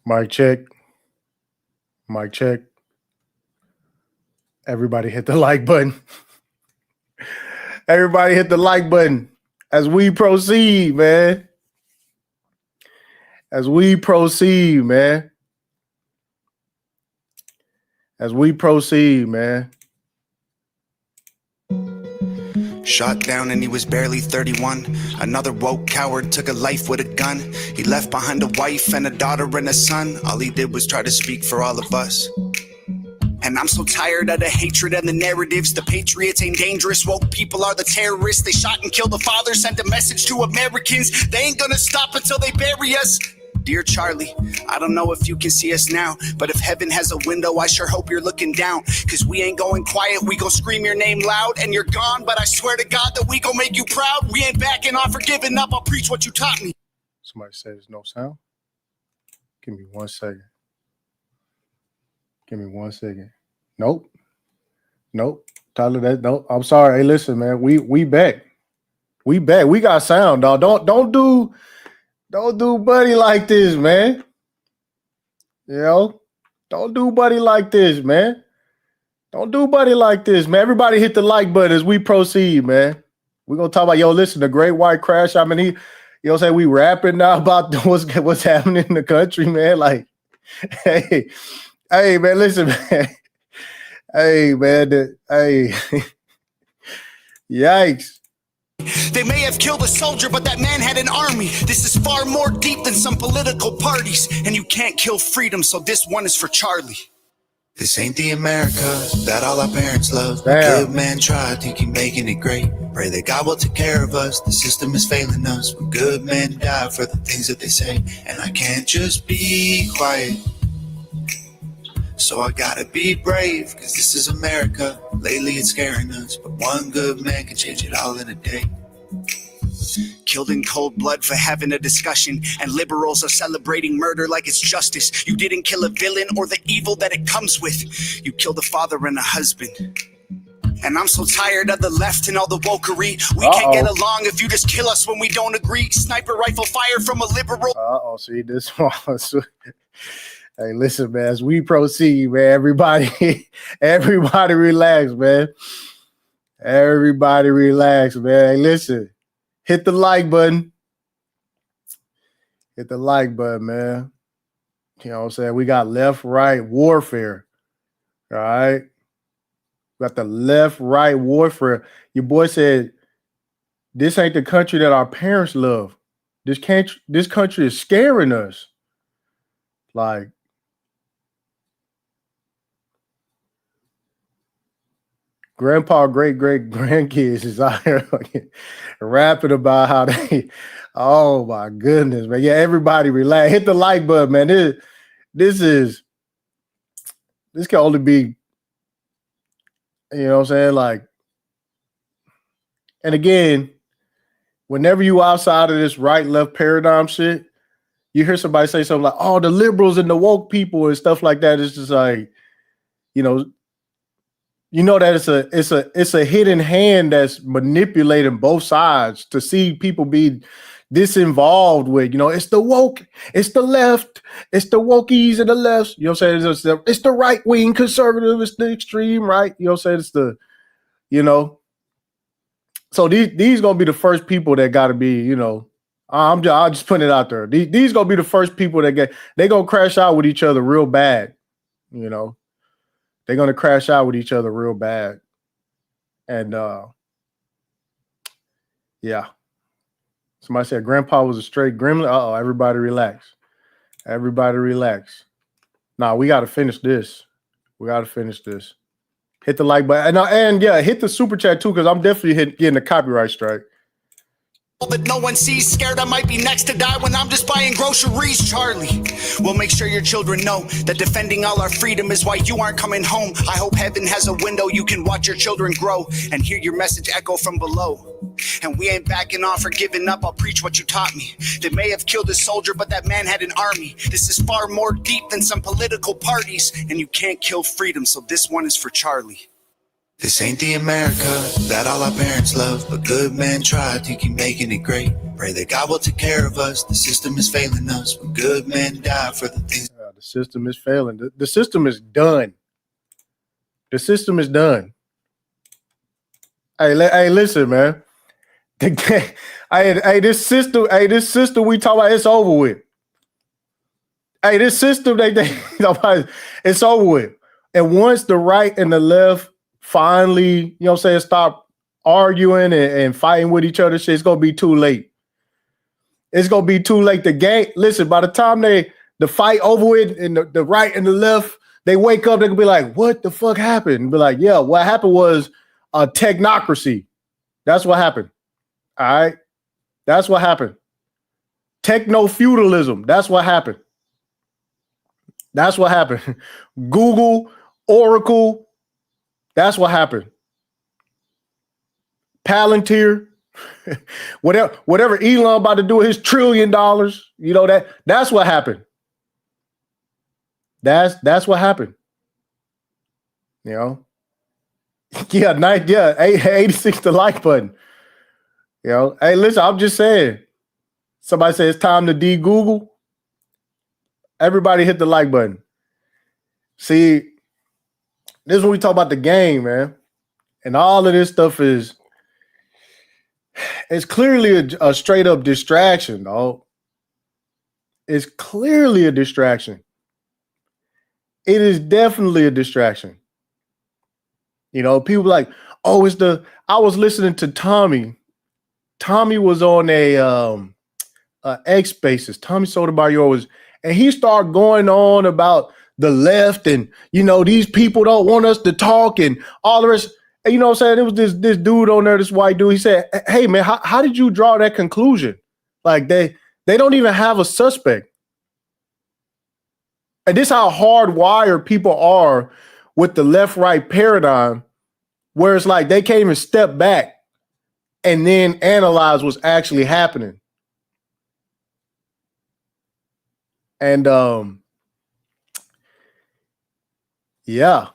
Mic check. Mic check. Everybody hit the like button. Everybody hit the like button as we proceed, man. As we proceed, man. As we proceed, man. Shot down and he was barely 31. Another woke coward took a life with a gun. He left behind a wife and a daughter and a son. All he did was try to speak for all of us. And I'm so tired of the hatred and the narratives. The patriots ain't dangerous, woke people are the terrorists. They shot and killed the father, sent a message to Americans. They ain't gonna stop until they bury us. Dear Charlie, I don't know if you can see us now, but if heaven has a window, I sure hope you're looking down. Cause we ain't going quiet, we gon' scream your name loud. And you're gone, but I swear to God that we gon' make you proud. We ain't backing off or giving up, I'll preach what you taught me. Somebody said there's no sound. Give me 1 second. Give me 1 second. Nope. Tyler, nope. I'm sorry. Hey, listen, man. We back. We back. We got sound, dog. Don't do buddy like this, man. You know? Don't do buddy like this, man. Don't do buddy like this, man. Everybody hit the like button as we proceed, man. We're gonna talk about, listen, the Great White Crash. I mean, you know what I'm saying? We rapping now about what's happening in the country, man. Like, hey, man, listen, man. Hey, man, yikes. They may have killed a soldier, but that man had an army. This is far more deep than some political parties. And you can't kill freedom, so this one is for Charlie. This ain't the America that all our parents love. Good man tried, think he making it great. Pray that God will take care of us. The system is failing us. When good men die for the things that they say. And I can't just be quiet. So I gotta be brave, cause this is America. Lately it's scaring us, but one good man can change it all in a day. Killed in cold blood for having a discussion, and liberals are celebrating murder like it's justice. You didn't kill a villain or the evil that it comes with. You killed a father and a husband. And I'm so tired of the left and all the wokery. We can't get along if you just kill us when we don't agree. Sniper rifle fire from a liberal. See this one. Hey, listen, man, as we proceed, man, everybody relax, man. Everybody relax, man. Hey, listen, hit the like button. Hit the like button, man. You know what I'm saying? We got left-right warfare, all right? We got the left-right warfare. Your boy said, this ain't the country that our parents love. This country is scaring us. Like, grandpa, great-great-grandkids is out here rapping about how they, oh my goodness, man. Yeah, everybody relax. Hit the like button, man. This can only be, you know what I'm saying? Like, and again, whenever you outside of this right-left paradigm shit, you hear somebody say something like, oh, the liberals and the woke people and stuff like that. It's just like, you know that it's a hidden hand that's manipulating both sides to see people be disinvolved with, it's the woke, it's the left, it's the wokies and the left, you know what I'm saying? It's the right-wing conservative, it's the extreme right, you know what I'm saying? It's the, so these gonna be the first people that gotta be, I'll just put it out there. These gonna be the first people that they gonna crash out with each other real bad, They're going to crash out with each other real bad. And, yeah. Somebody said Grandpa was a straight gremlin. Uh-oh, everybody relax. Everybody relax. Nah, we got to finish this. Hit the like button. And yeah, hit the super chat too, because I'm definitely getting a copyright strike. That no one sees, scared I might be next to die when I'm just buying groceries. Charlie, we'll make sure your children know that defending all our freedom is why you aren't coming home. I hope heaven has a window you can watch your children grow and hear your message echo from below. And we ain't backing off or giving up, I'll preach what you taught me. They may have killed a soldier, but that man had an army. This is far more deep than some political parties, and you can't kill freedom, so this one is for Charlie. This ain't the America that all our parents love, but good men try, think he making it great. Pray that God will take care of us. The system is failing us. When good men die for the things. The system is failing. The system is done. The system is done. Hey, listen, man. This system we talk about, it's over with. Hey, this system it's over with. And once the right and the left finally, stop arguing and fighting with each other, shit, it's gonna be too late. It's gonna be too late. The game, listen, by the time the fight over with and the right and the left, they wake up, they can be like, what the fuck happened? And be like, yeah, what happened was a technocracy. That's what happened. All right. That's what happened. Techno-feudalism. That's what happened. That's what happened. Google, Oracle. That's what happened. Palantir. whatever Elon about to do with his $1 trillion, that's what happened. That's what happened. Yeah, 86 the like button. Hey, listen, I'm just saying. Somebody said it's time to de-Google. Everybody hit the like button. See, this is when we talk about the game, man. And all of this stuff it's clearly a straight up distraction, dog. It's clearly a distraction. It is definitely a distraction. People like, oh, I was listening to Tommy. Tommy was on a X Spaces. Tommy Sotomayor and he started going on about the left and, these people don't want us to talk and all the rest. And you know what I'm saying? It was this dude on there, this white dude. He said, hey, man, how did you draw that conclusion? Like they don't even have a suspect. And this is how hardwired people are with the left-right paradigm, where it's like they can't even step back and then analyze what's actually happening. And yeah.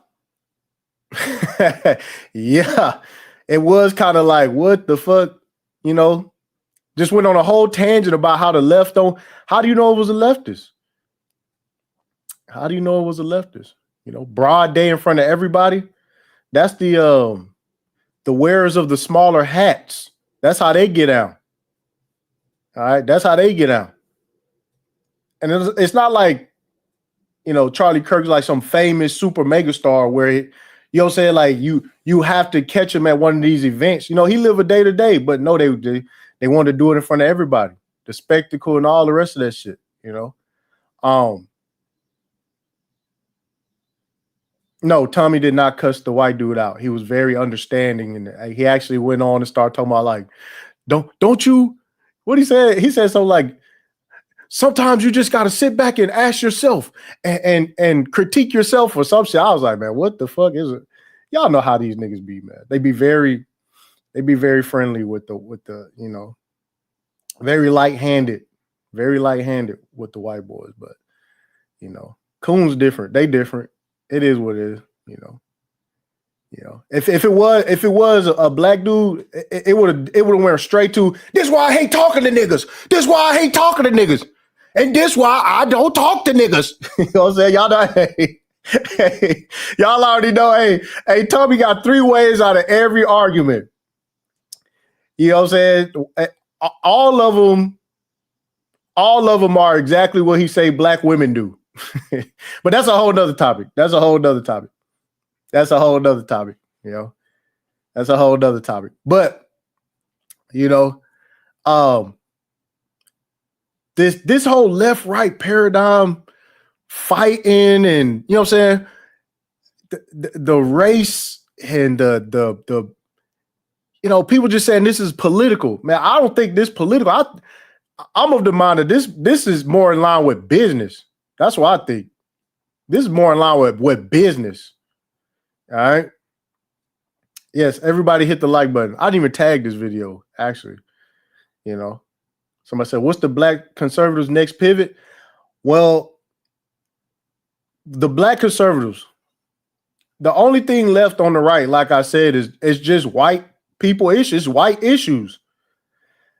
Yeah. It was kind of like, what the fuck? Just went on a whole tangent about how the left how do you know it was a leftist? How do you know it was a leftist? Broad day in front of everybody. That's the wearers of the smaller hats. That's how they get out. All right. That's how they get out. And it's not like, Charlie Kirk's like some famous super mega star where, like you have to catch him at one of these events. He live a day to day, but no, they want to do it in front of everybody. The spectacle and all the rest of that shit, No, Tommy did not cuss the white dude out. He was very understanding, and he actually went on and started talking about like, don't you? What he said? He said something like, sometimes you just got to sit back and ask yourself and critique yourself or some shit. I was like, man, what the fuck is it? Y'all know how these niggas be, man. They be very friendly with the very light-handed with the white boys, but Coon's different. They different. It is what it is, If it was a black dude, it would have went straight to, this is why I hate talking to niggas. This is why I hate talking to niggas. And this is why I don't talk to niggas. You know what I'm saying? Y'all know, y'all already know, hey, Tommy got 3 ways out of every argument. You know what I'm saying? All of them are exactly what he say black women do. But that's a whole nother topic. That's a whole nother topic. That's a whole nother topic. That's a whole nother topic. But this whole left-right paradigm fighting, and you know what I'm saying, the race and the people just saying this is political. Man, I don't think this political. I'm of the mind that this is more in line with business. That's what I think. This is more in line with business. All right. Yes, everybody hit the like button. I didn't even tag this video, actually. Somebody said, what's the black conservatives' next pivot? Well, the black conservatives, the only thing left on the right, like I said, is just white people issues, white issues.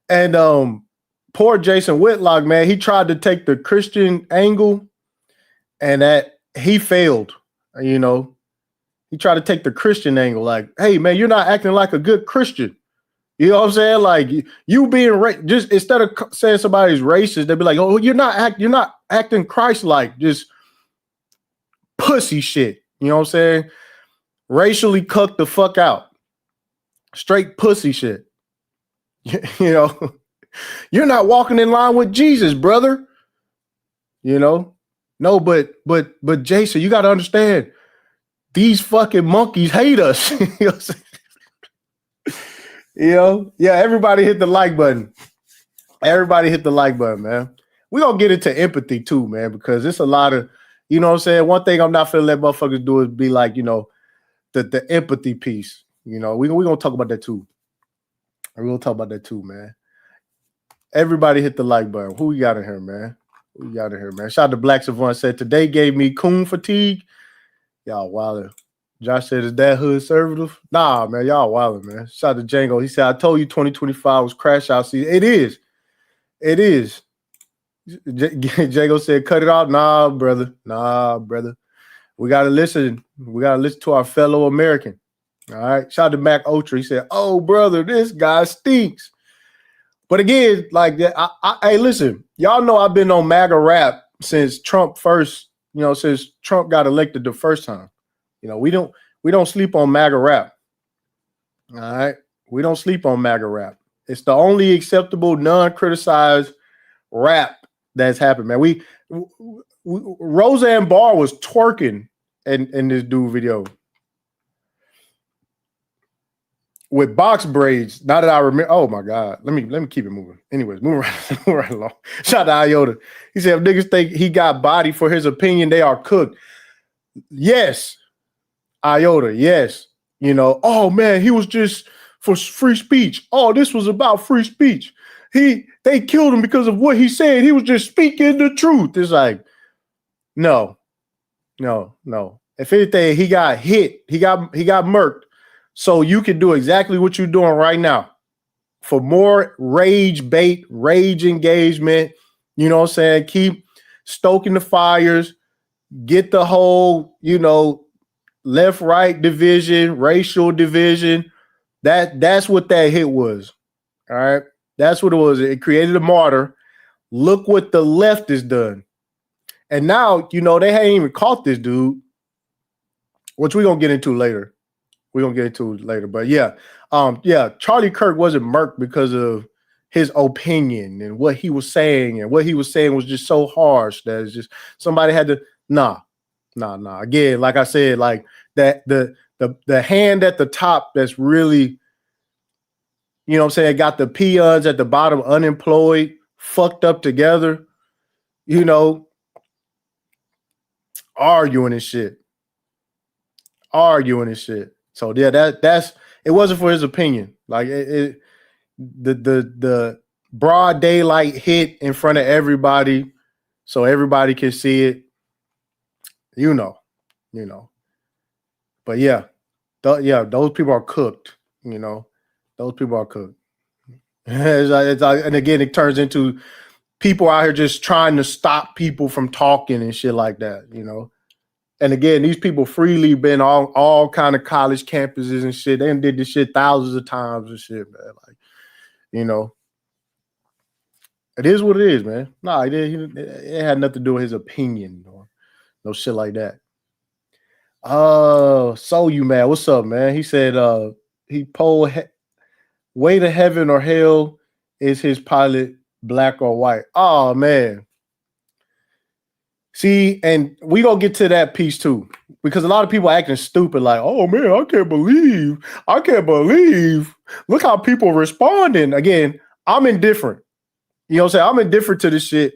And poor Jason Whitlock, man, he tried to take the Christian angle. And that he failed, you know. He tried to take the Christian angle, like, hey, man, you're not acting like a good Christian. You know what I'm saying? Like you being just instead of saying somebody's racist, they'd be like, oh, you're not acting Christ-like, just pussy shit. You know what I'm saying? Racially cuck the fuck out. Straight pussy shit. You know, you're not walking in line with Jesus, brother. You know? No, but Jason, you gotta understand, these fucking monkeys hate us. You know what I'm saying? You know, yeah, everybody hit the like button. Everybody hit the like button, man. We're going to get into empathy too, man, because it's a lot of, you know what I'm saying? One thing I'm not finna let motherfuckers do is be like, you know, the empathy piece. You know, we're going to talk about that too. We're going to talk about that too, man. Everybody hit the like button. Who we got in here, man? Who we got in here, man? Shout out to Black Savant, said, today gave me coon fatigue. Y'all wilder. Josh said, is that hood conservative? Nah, man, y'all wildin', man. Shout out to Django. He said, I told you 2025 was crash out season. It is. It is. Django said, cut it out. Nah, brother. We got to listen. We got to listen to our fellow American. All right. Shout out to Mac Otra. He said, oh, brother, this guy stinks. But again, like that, hey, listen, y'all know I've been on MAGA rap since Trump since Trump got elected the first time. You know, we don't sleep on MAGA rap. All right. We don't sleep on MAGA rap. It's the only acceptable, non-criticized rap that's happened, man. Roseanne Barr was twerking in this dude video with box braids. Now that I remember, oh my God. Let me keep it moving. Anyways, moving right along. Shout out to Iota. He said, if niggas think he got body for his opinion, they are cooked. Yes. Iota, yes. You know, oh man, he was just for free speech. Oh, this was about free speech. They killed him because of what he said. He was just speaking the truth. It's like, no. If anything, he got hit. He got murked. So you can do exactly what you're doing right now. For more rage bait, rage engagement, you know what I'm saying? Keep stoking the fires, get the whole, you know, left-right division, racial division. That's what that hit was. All right. That's what it was. It created a martyr. Look what the left has done. And now, you know, they hadn't even caught this dude, which we're gonna get into later. But yeah. Charlie Kirk wasn't murked because of his opinion and what he was saying, and what he was saying was just so harsh that it's just somebody had to nah. Again, like I said, like that the hand at the top that's really, you know what I'm saying, got the peons at the bottom unemployed, fucked up together, you know, arguing and shit. So yeah, that's it wasn't for his opinion. Like the broad daylight hit in front of everybody so everybody can see it. You know. But yeah, those people are cooked, you know. Those people are cooked. And again, it turns into people out here just trying to stop people from talking and shit like that, you know. And again, these people freely been all kind of college campuses and shit. They did this shit thousands of times and shit, man. Like, you know, it is what it is, man. Nah, it had nothing to do with his opinion or no shit like that. So you mad? What's up, man? He said he polled way to heaven or hell, is his pilot black or white? Oh man. See, and we gonna get to that piece too, because a lot of people acting stupid, like, oh man, I can't believe. Look how people responding. Again, I'm indifferent. You know what I'm saying? I'm indifferent to this shit.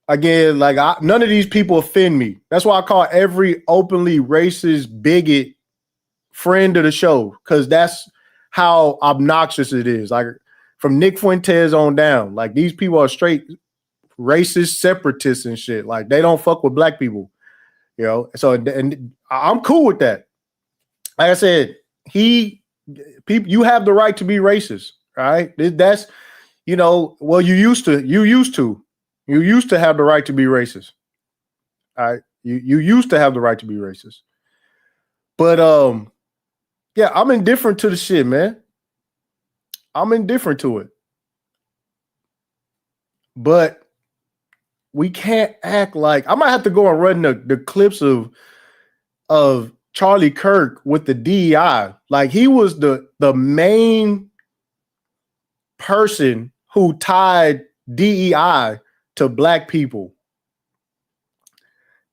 Again, like none of these people offend me. That's why I call every openly racist bigot friend of the show, because that's how obnoxious it is. Like from Nick Fuentes on down, like these people are straight racist separatists and shit. Like they don't fuck with black people, you know. So and I'm cool with that. Like I said, you have the right to be racist, right? That's, you know, well, you used to have the right to be racist. All right. You used to have the right to be racist. But yeah, I'm indifferent to the shit, man. I'm indifferent to it. But we can't act like I might have to go and run the clips of Charlie Kirk with the DEI. Like he was the main person who tied DEI to black people.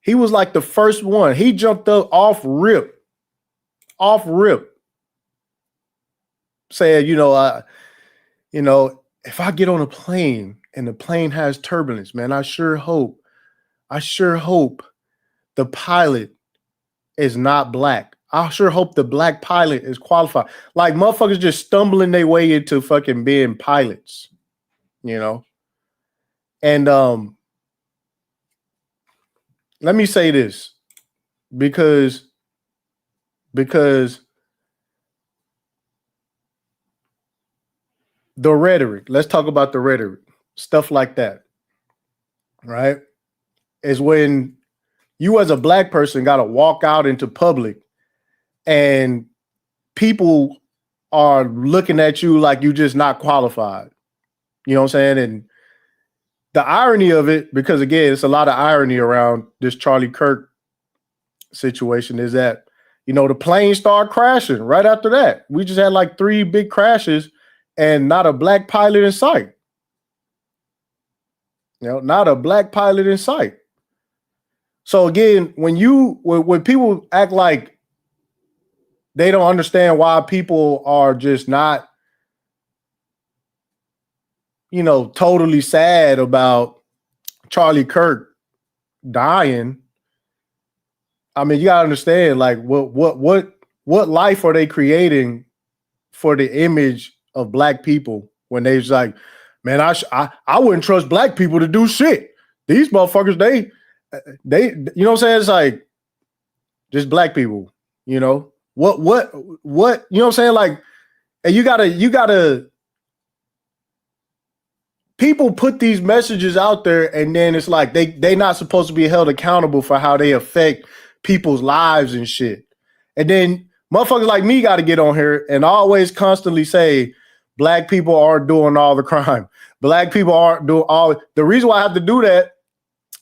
He was like the first one. He jumped up off rip, saying, if I get on a plane and the plane has turbulence, man, I sure hope the pilot is not black. I sure hope the black pilot is qualified. Like motherfuckers just stumbling their way into fucking being pilots, And let me say this because the rhetoric, let's talk about the rhetoric, stuff like that, right? Is when you as a black person got to walk out into public and people are looking at you like you just not qualified. You know what I'm saying? And the irony of it, because again, it's a lot of irony around this Charlie Kirk situation, is that, the plane started crashing right after that. We just had like 3 big crashes and not a black pilot in sight. Not a black pilot in sight. So again, when people act like they don't understand why people are just not, totally sad about Charlie Kirk dying. I mean, you gotta understand, like, what life are they creating for the image of black people when they're like, man, I wouldn't trust black people to do shit. These motherfuckers, they, you know what I'm saying? It's like just black people, what, you know what I'm saying? Like, and you gotta, people put these messages out there and then it's like they not supposed to be held accountable for how they affect people's lives and shit. And then motherfuckers like me got to get on here and always constantly say black people aren't doing all the crime. Black people aren't doing all. The reason why I have to do that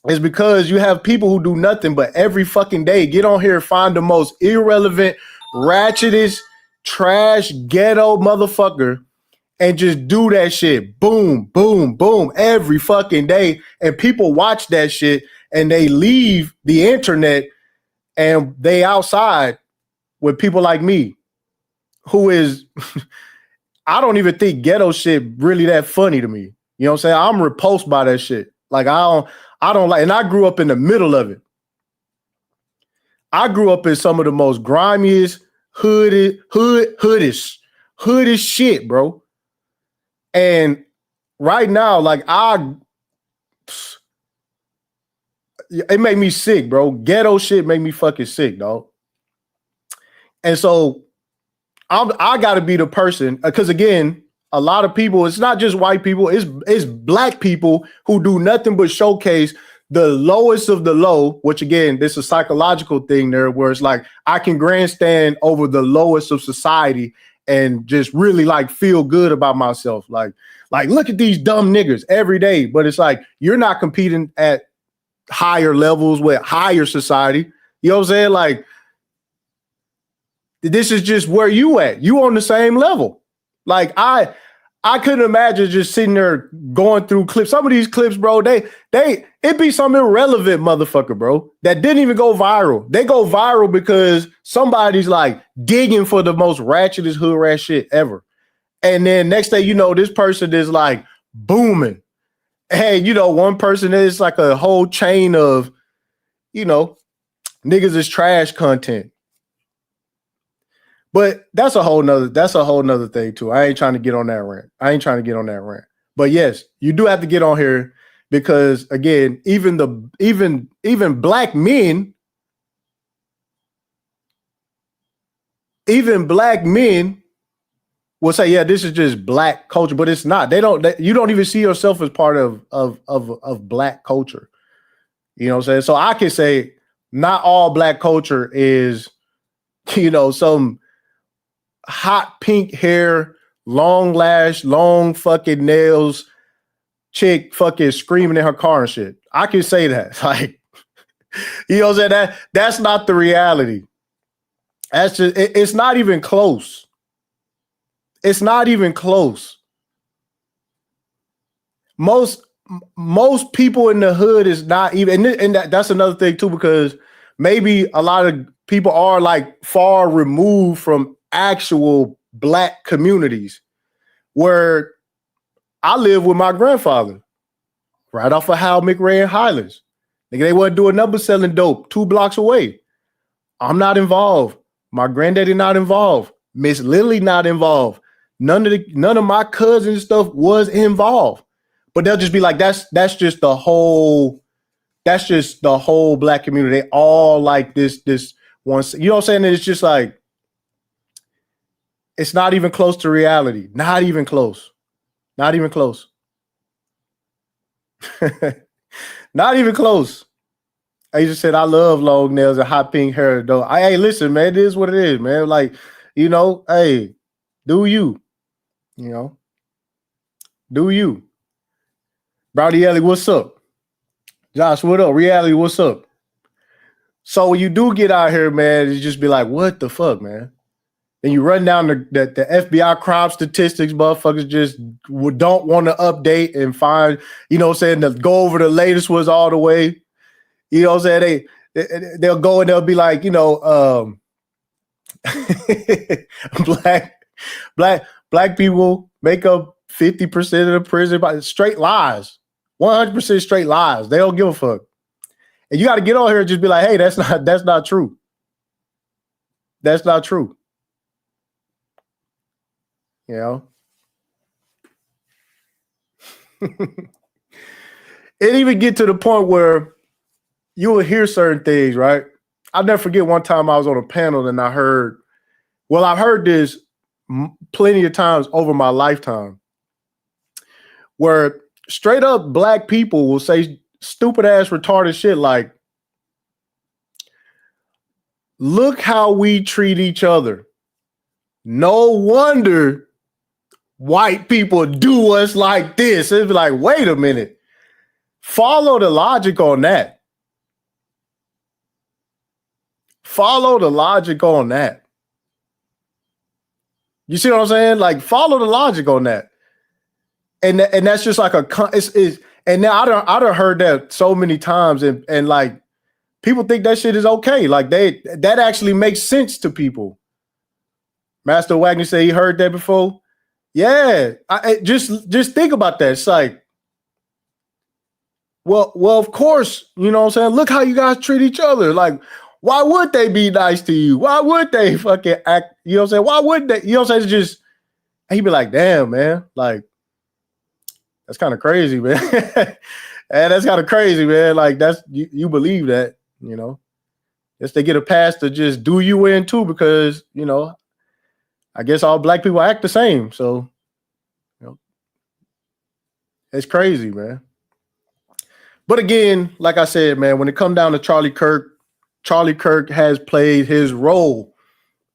is because you have people who do nothing but every fucking day get on here and find the most irrelevant, ratchetest, trash, ghetto motherfucker and just do that shit. Boom, boom, boom, every fucking day. And people watch that shit and they leave the internet and they outside with people like me, who is, I don't even think ghetto shit really that funny to me. You know what I'm saying? I'm repulsed by that shit. Like I don't like, and I grew up in the middle of it. I grew up in some of the most grimiest, hoodish shit, bro. And right now, like it made me sick, bro. Ghetto shit made me fucking sick, dog. And so I got to be the person, because again, a lot of people, it's not just white people, it's black people who do nothing but showcase the lowest of the low, which again, this is a psychological thing there where it's like, I can grandstand over the lowest of society and just really like feel good about myself. Like look at these dumb niggas every day. But it's like, you're not competing at higher levels with higher society. You know what I'm saying? Like, this is just where you at. You on the same level. Like I couldn't imagine just sitting there going through clips. Some of these clips, bro, it be some irrelevant motherfucker, bro, that didn't even go viral. They go viral because somebody's like digging for the most ratchetest hood rat shit ever. And then next thing you know, this person is like booming. And one person is like a whole chain of, niggas is trash content. But that's a whole nother thing too. I ain't trying to get on that rant. But yes, you do have to get on here because again, even black men, will say, yeah, this is just black culture, but it's not. You don't even see yourself as part of black culture. You know what I'm saying? So I can say not all black culture is, some hot pink hair, long lash, long fucking nails, chick fucking screaming in her car and shit. I can say that. Like, you know what I'm saying? That's not the reality. That's just, it's not even close. It's not even close. Most people in the hood is not even, and that's another thing too, because maybe a lot of people are like far removed from actual black communities. Where I live with my grandfather, right off of Hal McRae and Highlands. Nigga, they wasn't doing nothing but selling dope 2 blocks away. I'm not involved. My granddaddy not involved. Miss Lily not involved. None of my cousins and stuff was involved. But they'll just be like, that's just the whole black community. They all like this one. You know what I'm saying? It's just like, it's not even close to reality. Not even close. Not even close. Not even close. I just said I love long nails and hot pink hair though. Hey, listen, man, it is what it is, man. Like, hey, do you? Do you? Brownie Ellie, what's up? Josh, what up? Reality, what's up? So when you do get out here, man, you just be like, what the fuck, man? And you run down the FBI crime statistics, motherfuckers just don't want to update and find, to go over the latest ones all the way. You know what I'm saying? They'll go and they'll be like, black people make up 50% of the prison by straight lies, 100% straight lies. They don't give a fuck. And you got to get on here and just be like, hey, that's not true. That's not true. It even get to the point where you will hear certain things, right? I'll never forget one time I was on a panel and I've heard this plenty of times over my lifetime, where straight up black people will say stupid ass retarded shit like, look how we treat each other. No wonder white people do us like this. It'd be like, wait a minute. Follow the logic on that. Follow the logic on that. You see what I'm saying? Like, follow the logic on that. And that's just like and now I done heard that so many times and like people think that shit is okay. Like that actually makes sense to people. Master Wagner said he heard that before. Yeah, just think about that. It's like, well, of course, you know what I'm saying? Look how you guys treat each other. Like, why would they be nice to you? Why would they fucking act? You know what I'm saying? Why would they? You know what I'm saying? It's just, he'd be like, damn, man. Like, that's kind of crazy, man. And that's kind of crazy, man. Like, that's, you believe that, Just they get a pass to just do you in too, because, I guess all black people act the same. So, it's crazy, man. But again, like I said, man, when it comes down to Charlie Kirk has played his role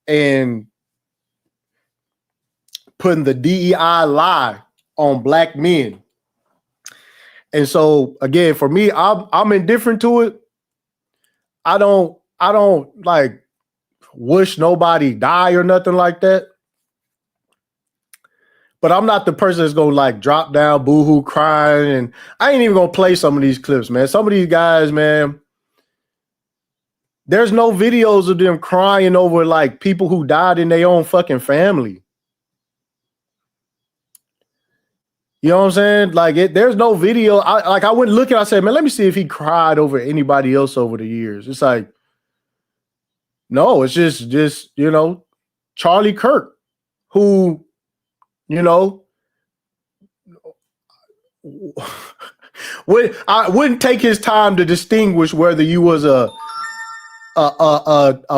in putting the DEI lie on black men. And so again, for me, I'm indifferent to it. I don't like wish nobody die or nothing like that. But I'm not the person that's gonna like drop down, boohoo, crying, and I ain't even gonna play some of these clips, man. Some of these guys, man, there's no videos of them crying over like people who died in their own fucking family. You know what I'm saying? Like, there's no video. I went looking. I said, man, let me see if he cried over anybody else over the years. It's like, no, it's just Charlie Kirk, who, I wouldn't take his time to distinguish whether you was a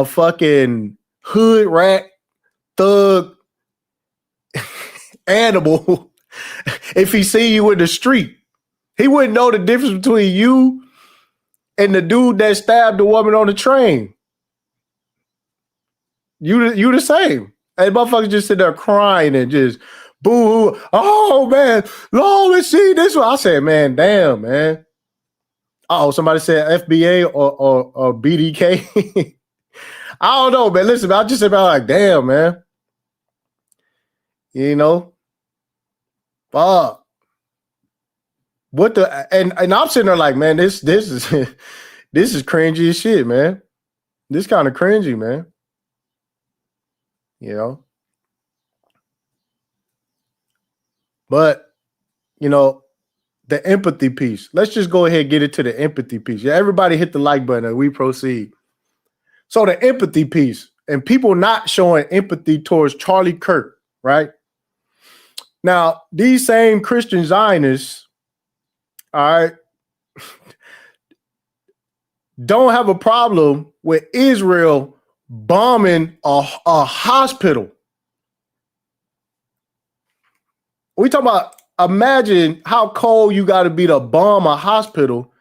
fucking hood rat, thug, animal. If he see you in the street, he wouldn't know the difference between you and the dude that stabbed the woman on the train. You the same. And motherfuckers just sit there crying and just boo. Oh man, Lord, let's see this one. I said, man, damn, man. Oh, somebody said FBA or BDK. I don't know, man. Listen, I just about like, damn, man. You know, fuck. What the and I'm sitting there like, man, this is this is cringy as shit, man. This kind of cringy, man. You know. But, you know, the empathy piece. Let's just go ahead and get into the empathy piece. Yeah, everybody hit the like button as we proceed. So the empathy piece and people not showing empathy towards Charlie Kirk, right? Now, these same Christian Zionists, all right, don't have a problem with Israel bombing a hospital. We talk about, imagine how cold you got to be to bomb a hospital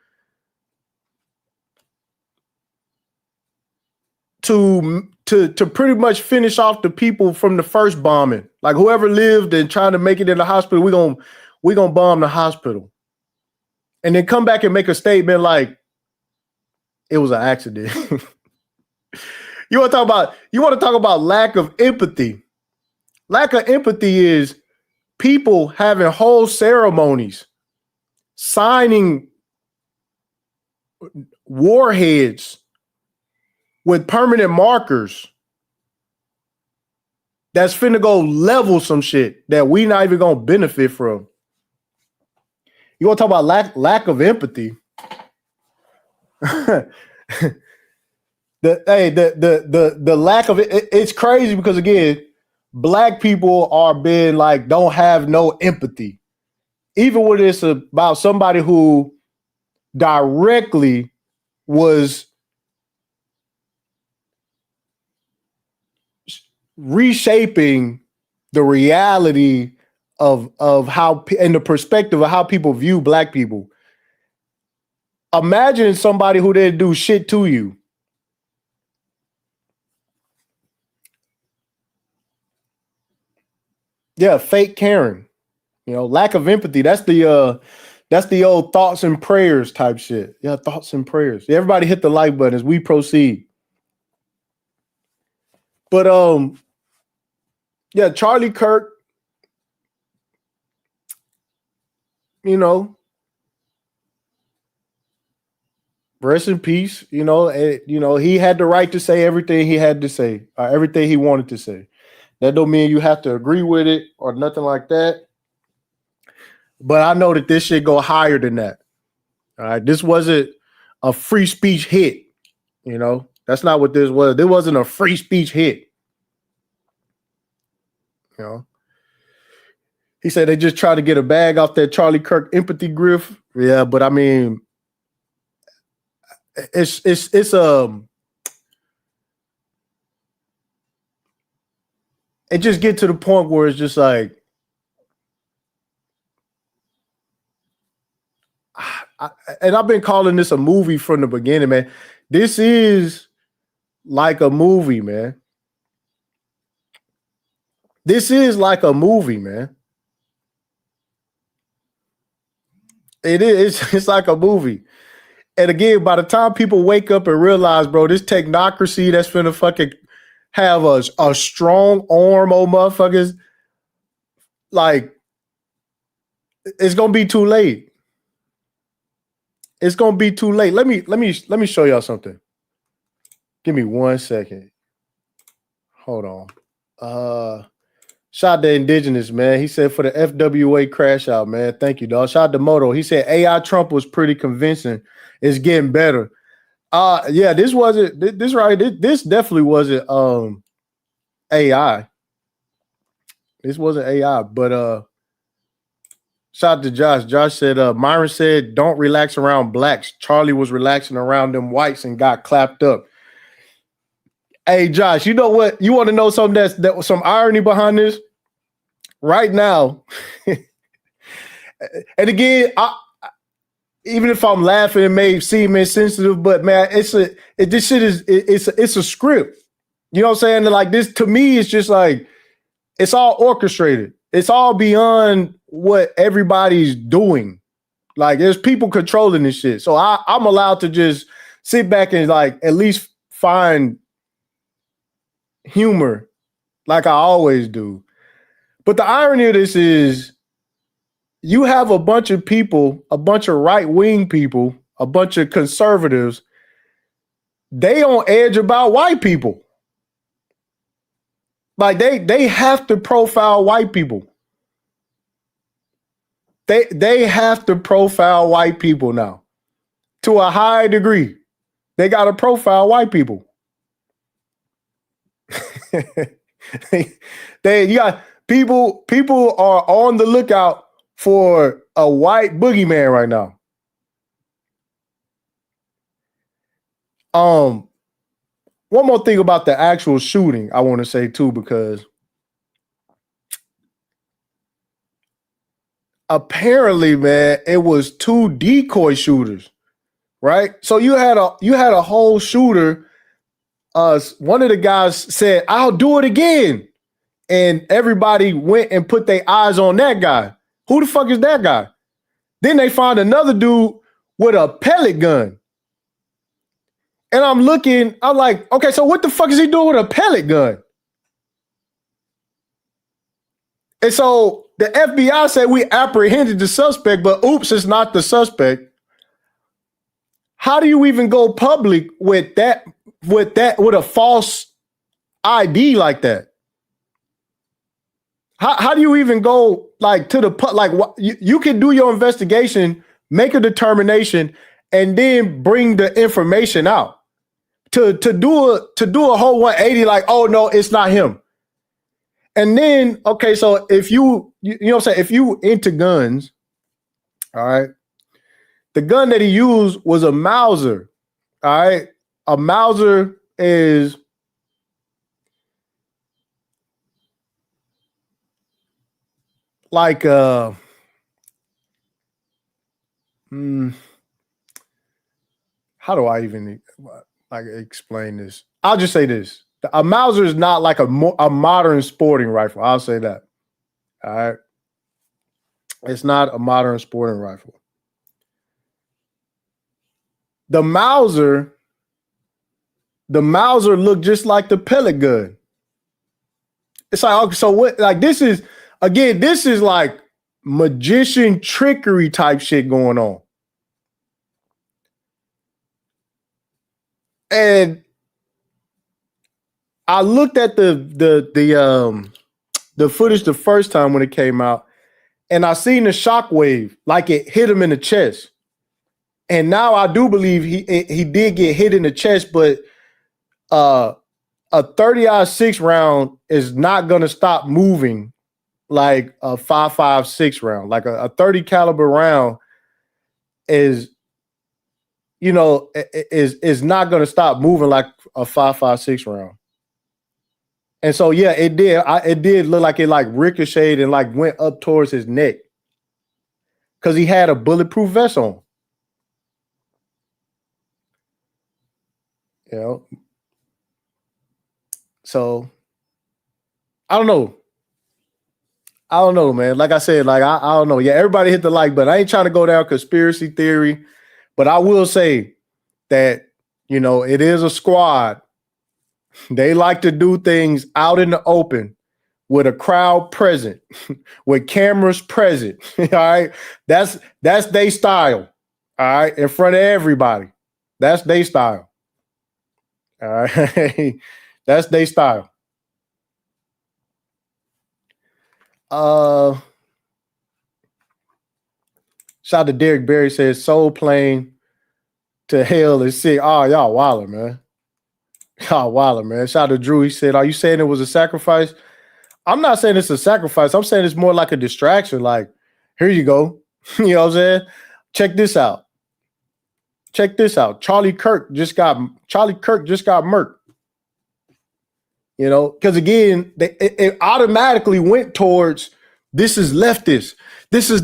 to pretty much finish off the people from the first bombing. Like whoever lived and trying to make it in the hospital, we gonna bomb the hospital, and then come back and make a statement like it was an accident. You want to talk about lack of empathy? Lack of empathy is people having whole ceremonies, signing warheads with permanent markers that's finna go level some shit that we not even gonna benefit from. You want to talk about lack of empathy? The lack of it's crazy because again, Black people are being like don't have no empathy, even when it's about somebody who directly was reshaping the reality of how and the perspective of how people view Black people. Imagine somebody who didn't do shit to you. Yeah, fake caring. You know, lack of empathy. That's the old thoughts and prayers type shit. Yeah, thoughts and prayers. Everybody hit the like button as we proceed. But yeah, Charlie Kirk, you know, rest in peace. You know, he had the right to say everything he had to say, everything he wanted to say. That don't mean you have to agree with it or nothing like that. But I know that this shit go higher than that. All right, this wasn't a free speech hit. You know, that's not what this was. This wasn't a free speech hit. You know, he said they just tried to get a bag off that Charlie Kirk empathy griff. Yeah, but I mean, it's it just get to the point where it's just like, and I've been calling this a movie from the beginning, man. This is like a movie, man. This is like a movie, man. It is. It's like a movie. And again, by the time people wake up and realize, bro, this technocracy that's finna fucking have a strong arm on motherfuckers, like, it's gonna be too late. It's gonna be too late. Let me show y'all something. Give me 1 second. Hold on. Shout out to Indigenous, man. He said for the FWA crash out, man. Thank you, dog. Shout out to Moto. He said AI Trump was pretty convincing. It's getting better. Yeah, this wasn't this right. This definitely wasn't AI. This wasn't AI, but shout out to Josh. Josh said, Myron said, don't relax around Blacks. Charlie was relaxing around them whites and got clapped up. Hey, Josh, you know what? You want to know something that was some irony behind this? Right now, and again, even if I'm laughing, it may seem insensitive, but man, this shit is it's a script. You know what I'm saying? Like this to me, it's just like it's all orchestrated. It's all beyond what everybody's doing. Like there's people controlling this shit. So I'm allowed to just sit back and like at least find humor like I always do. But the irony of this is you have a bunch of people, a bunch of right-wing people, a bunch of conservatives, they on edge about white people. Like they have to profile white people. They have to profile white people now to a high degree. They got to profile white people. You got people are on the lookout for a white boogeyman right now. One more thing about the actual shooting I want to say too, because apparently, man, it was 2 decoy shooters, right? So you had a whole shooter. One of the guys said, "I'll do it again," and everybody went and put their eyes on that guy. Who the fuck is that guy? Then they find another dude with a pellet gun. And I'm like, okay, so what the fuck is he doing with a pellet gun? And so the FBI said we apprehended the suspect, but oops, it's not the suspect. How do you even go public with a false ID like that? How do you even go like to the like? You can do your investigation, make a determination, and then bring the information out. To do a whole 180, like, oh no, it's not him. And then okay, so if you know what I'm saying, if you into guns, all right, the gun that he used was a Mauser. All right, a Mauser is like how do I even like explain this? I'll just say this: a Mauser is not like a modern sporting rifle. I'll say that. All right, it's not a modern sporting rifle. The Mauser looked just like the pellet gun. It's like, okay, so what? Like this is like magician trickery type shit going on. And I looked at the footage the first time when it came out, and I seen the shockwave, like it hit him in the chest. And now I do believe he did get hit in the chest, but a 30-06 round is not going to stop moving like a 5.56 round. Like a 30 caliber round is, you know, is not going to stop moving like a 5.56 round. And so yeah, it did look like it like ricocheted and like went up towards his neck because he had a bulletproof vest on. You know, so I don't know, man. Like I said, like I don't know. Yeah, everybody hit the like button. I ain't trying to go down conspiracy theory, but I will say that, you know, it is a squad. They like to do things out in the open with a crowd present, with cameras present. All right, that's their style. All right, in front of everybody, that's their style. All right, that's their style. Shout out to Derek Berry, says soul plane to hell is sick. Oh, y'all wildin', man. Y'all wildin', man. Shout out to Drew. He said, are you saying it was a sacrifice? I'm not saying it's a sacrifice. I'm saying it's more like a distraction. Like, here you go. You know what I'm saying? Check this out. Charlie Kirk just got murked. You know, because again, it automatically went towards This is leftist. This is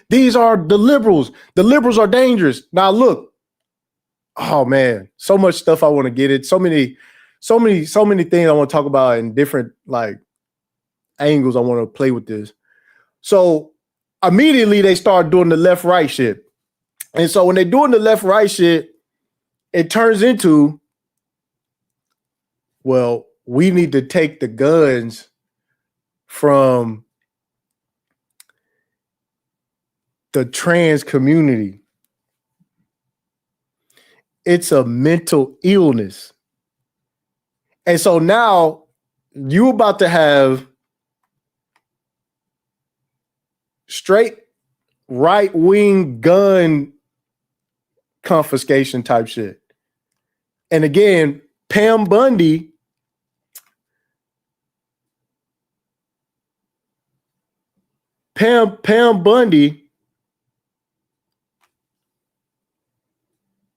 these are the liberals. The liberals are dangerous. Now look, oh man, so much stuff I want to get it. So many things I want to talk about in different like angles. I want to play with this. So immediately they start doing the left-right shit. And so when they're doing the left-right shit, it turns into, well, we need to take the guns from the trans community. It's a mental illness. And so now you about to have straight right-wing gun confiscation type shit. And again, Pam Bundy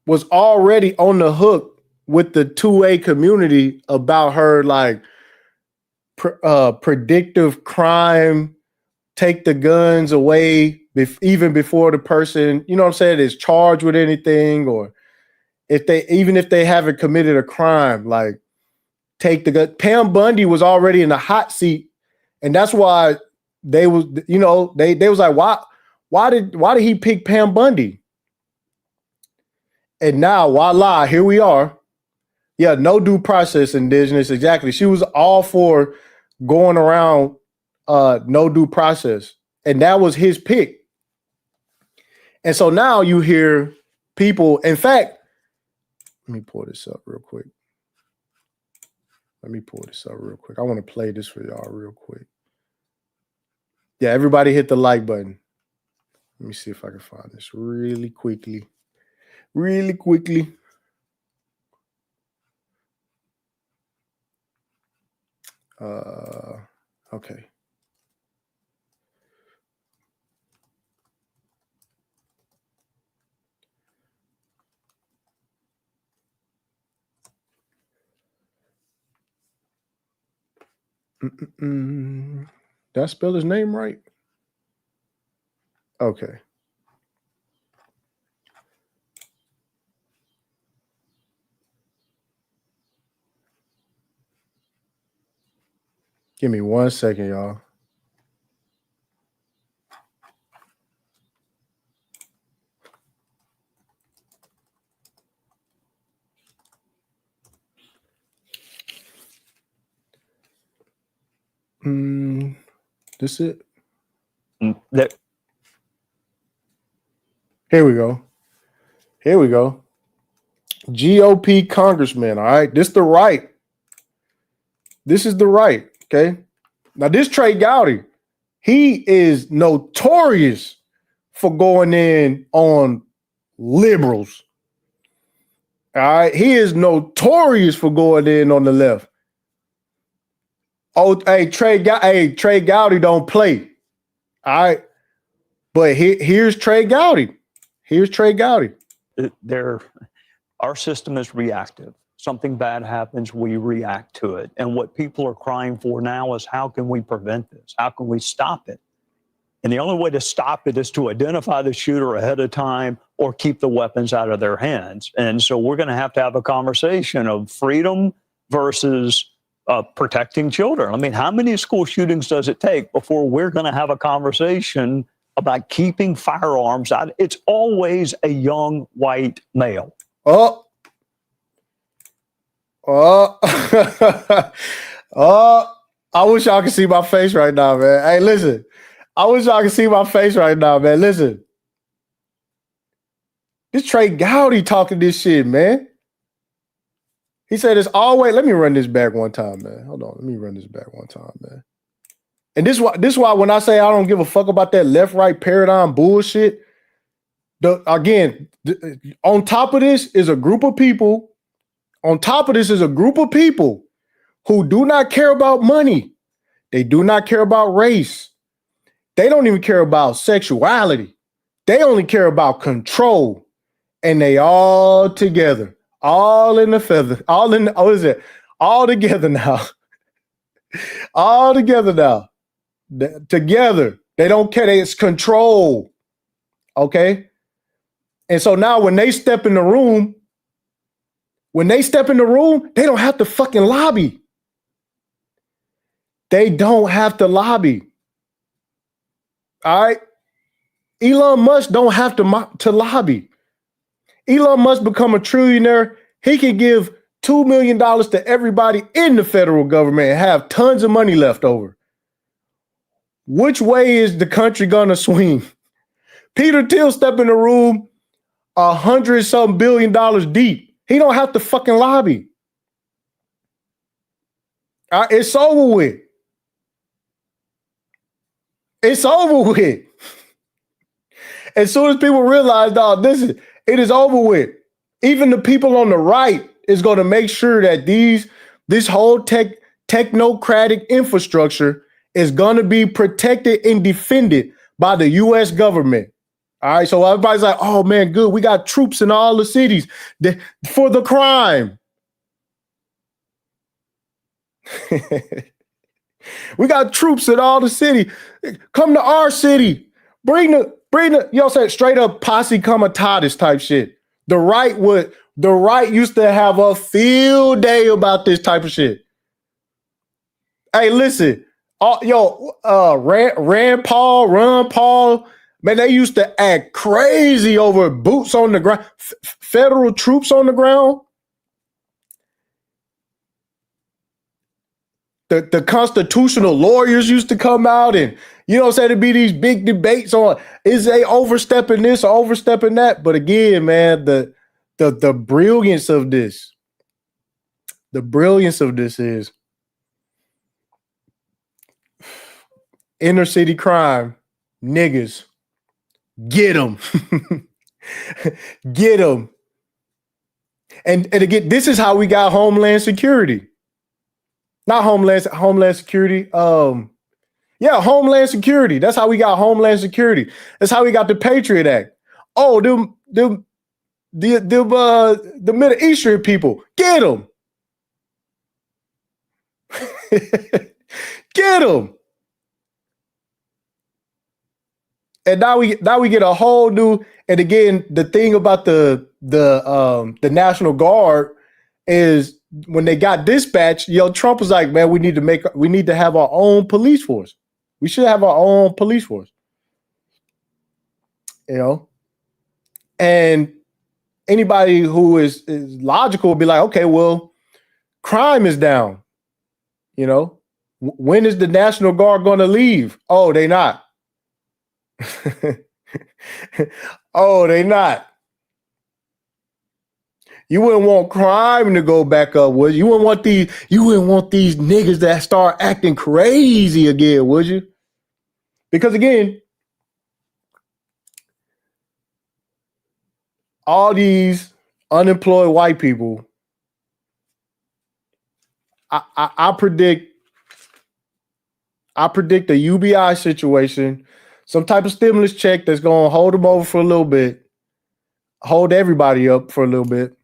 was already on the hook with the 2A community about her like predictive crime, take the guns away even before the person, you know what I'm saying, is charged with anything, or if they haven't committed a crime, like take the gun. Pam Bundy was already in the hot seat, and that's why they was, you know, they was like, why did he pick Pam Bundy? And now, voila, here we are. Yeah, no due process, indigenous, exactly. She was all for going around no due process. And that was his pick. And so now you hear people, in fact, let me pull this up real quick. I want to play this for y'all real quick. Yeah, everybody hit the like button. Let me see if I can find this really quickly. Okay. Did I spell his name right? Okay. Give me 1 second, y'all. This it? Here we go. GOP congressman. All right. This is the right. Okay. Now this Trey Gowdy, he is notorious for going in on liberals. All right. He is notorious for going in on the left. Oh, hey, Trey Gowdy don't play. All right. But here's Trey Gowdy. Our system is reactive. Something bad happens, we react to it. And what people are crying for now is, how can we prevent this? How can we stop it? And the only way to stop it is to identify the shooter ahead of time or keep the weapons out of their hands. And so we're going to have a conversation of freedom versus protecting children. I mean, how many school shootings does it take before we're going to have a conversation about keeping firearms out? It's always a young white male. I wish y'all could see my face right now, man. Hey, listen. I wish y'all could see my face right now, man. Listen. This Trey Gowdy talking this shit, man. He said it's always, let me run this back one time, man. Hold on. Let me run this back one time, man. And this is why when I say I don't give a fuck about that left-right paradigm bullshit, on top of this is a group of people. On top of this is a group of people who do not care about money. They do not care about race. They don't even care about sexuality. They only care about control. And they all together, all in the feather, all together now. All together now. together. They don't care. It's control. Okay. And so now when they step in the room, they don't have to fucking lobby. They don't have to lobby. All right. Elon Musk don't have to lobby. Elon Musk become a trillionaire. He can give $2 million to everybody in the federal government and have tons of money left over. Which way is the country gonna swing? Peter Thiel step in the room, $100-something billion deep. He don't have to fucking lobby. It's over with. It's over with. As soon as people realize, dog, it is over with. Even the people on the right is going to make sure that this whole technocratic infrastructure is going to be protected and defended by the U.S. government. All right, so everybody's like, oh man, good. We got troops in all the cities for the crime. We got troops in all the city. Come to our city. Bring the, you know what I'm saying, straight up posse comitatus type shit. The right used to have a field day about this type of shit. Hey, listen, Ron Paul, man, they used to act crazy over boots on the ground, federal troops on the ground. The constitutional lawyers used to come out and, you know what I'm saying, to be these big debates on, is they overstepping this or overstepping that? But again, man, the brilliance of this is inner city crime, niggas, get them. Get them. And again, this is how we got Homeland Security. Not Homeland Security. Homeland Security. That's how we got Homeland Security. That's how we got the Patriot Act. Oh, the Middle Eastern people, get them. Get them. And now we get a whole new. And again, the thing about the National Guard is, when they got dispatched, Trump was like, man, we need to have our own police force. We should have our own police force. And anybody who is logical will be like, okay, well, crime is down. When is the National Guard going to leave? Oh, they not. Oh, they not. You wouldn't want crime to go back up, would you? You wouldn't want these niggas that start acting crazy again, would you? Because again, all these unemployed white people, I predict a UBI situation, some type of stimulus check that's going to hold them over for a little bit, hold everybody up for a little bit.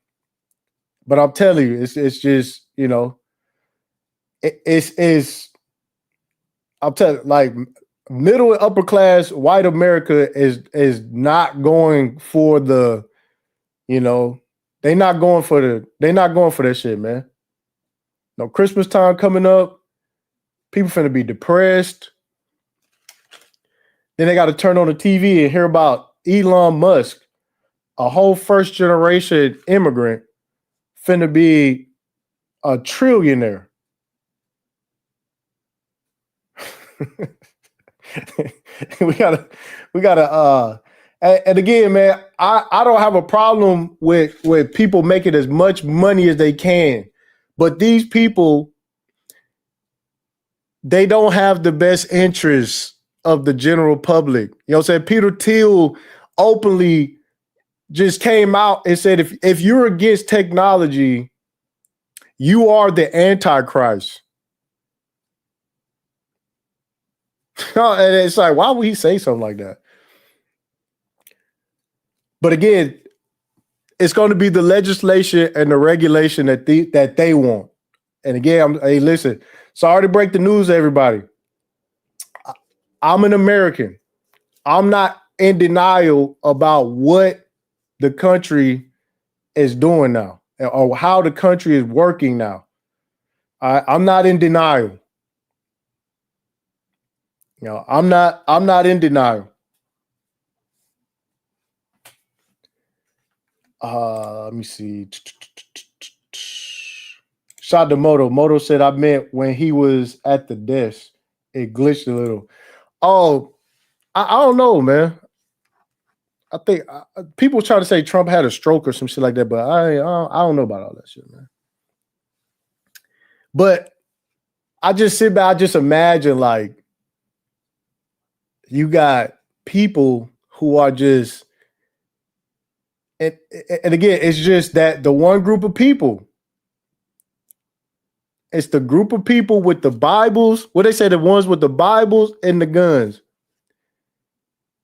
But I'm telling you, it's just, I'm telling you, like, middle and upper class white America is not going for the, they're not going for that shit, man. No, Christmas time coming up, people finna be depressed. Then they got to turn on the TV and hear about Elon Musk, a whole first generation immigrant, finna be a trillionaire. we gotta and again, man, I don't have a problem with people making as much money as they can, but these people, they don't have the best interests of the general public. You know what I'm saying? Peter Thiel openly just came out and said, if you're against technology, you are the Antichrist. And it's like, why would he say something like that? But again, it's going to be the legislation and the regulation that they want. And again, hey, listen, sorry to break the news, everybody. I'm an American. I'm not in denial about what the country is doing now or how the country is working now. I'm not in denial. I'm not in denial. Let me see. Shout to Moto. Moto said I meant when he was at the desk, it glitched a little. Oh, I don't know, man. I think people try to say Trump had a stroke or some shit like that, but I don't know about all that shit, man. But I just sit back, I just imagine like you got people who are just, and again, it's just that the one group of people. It's the group of people with the Bibles. What they say, the ones with the Bibles and the guns.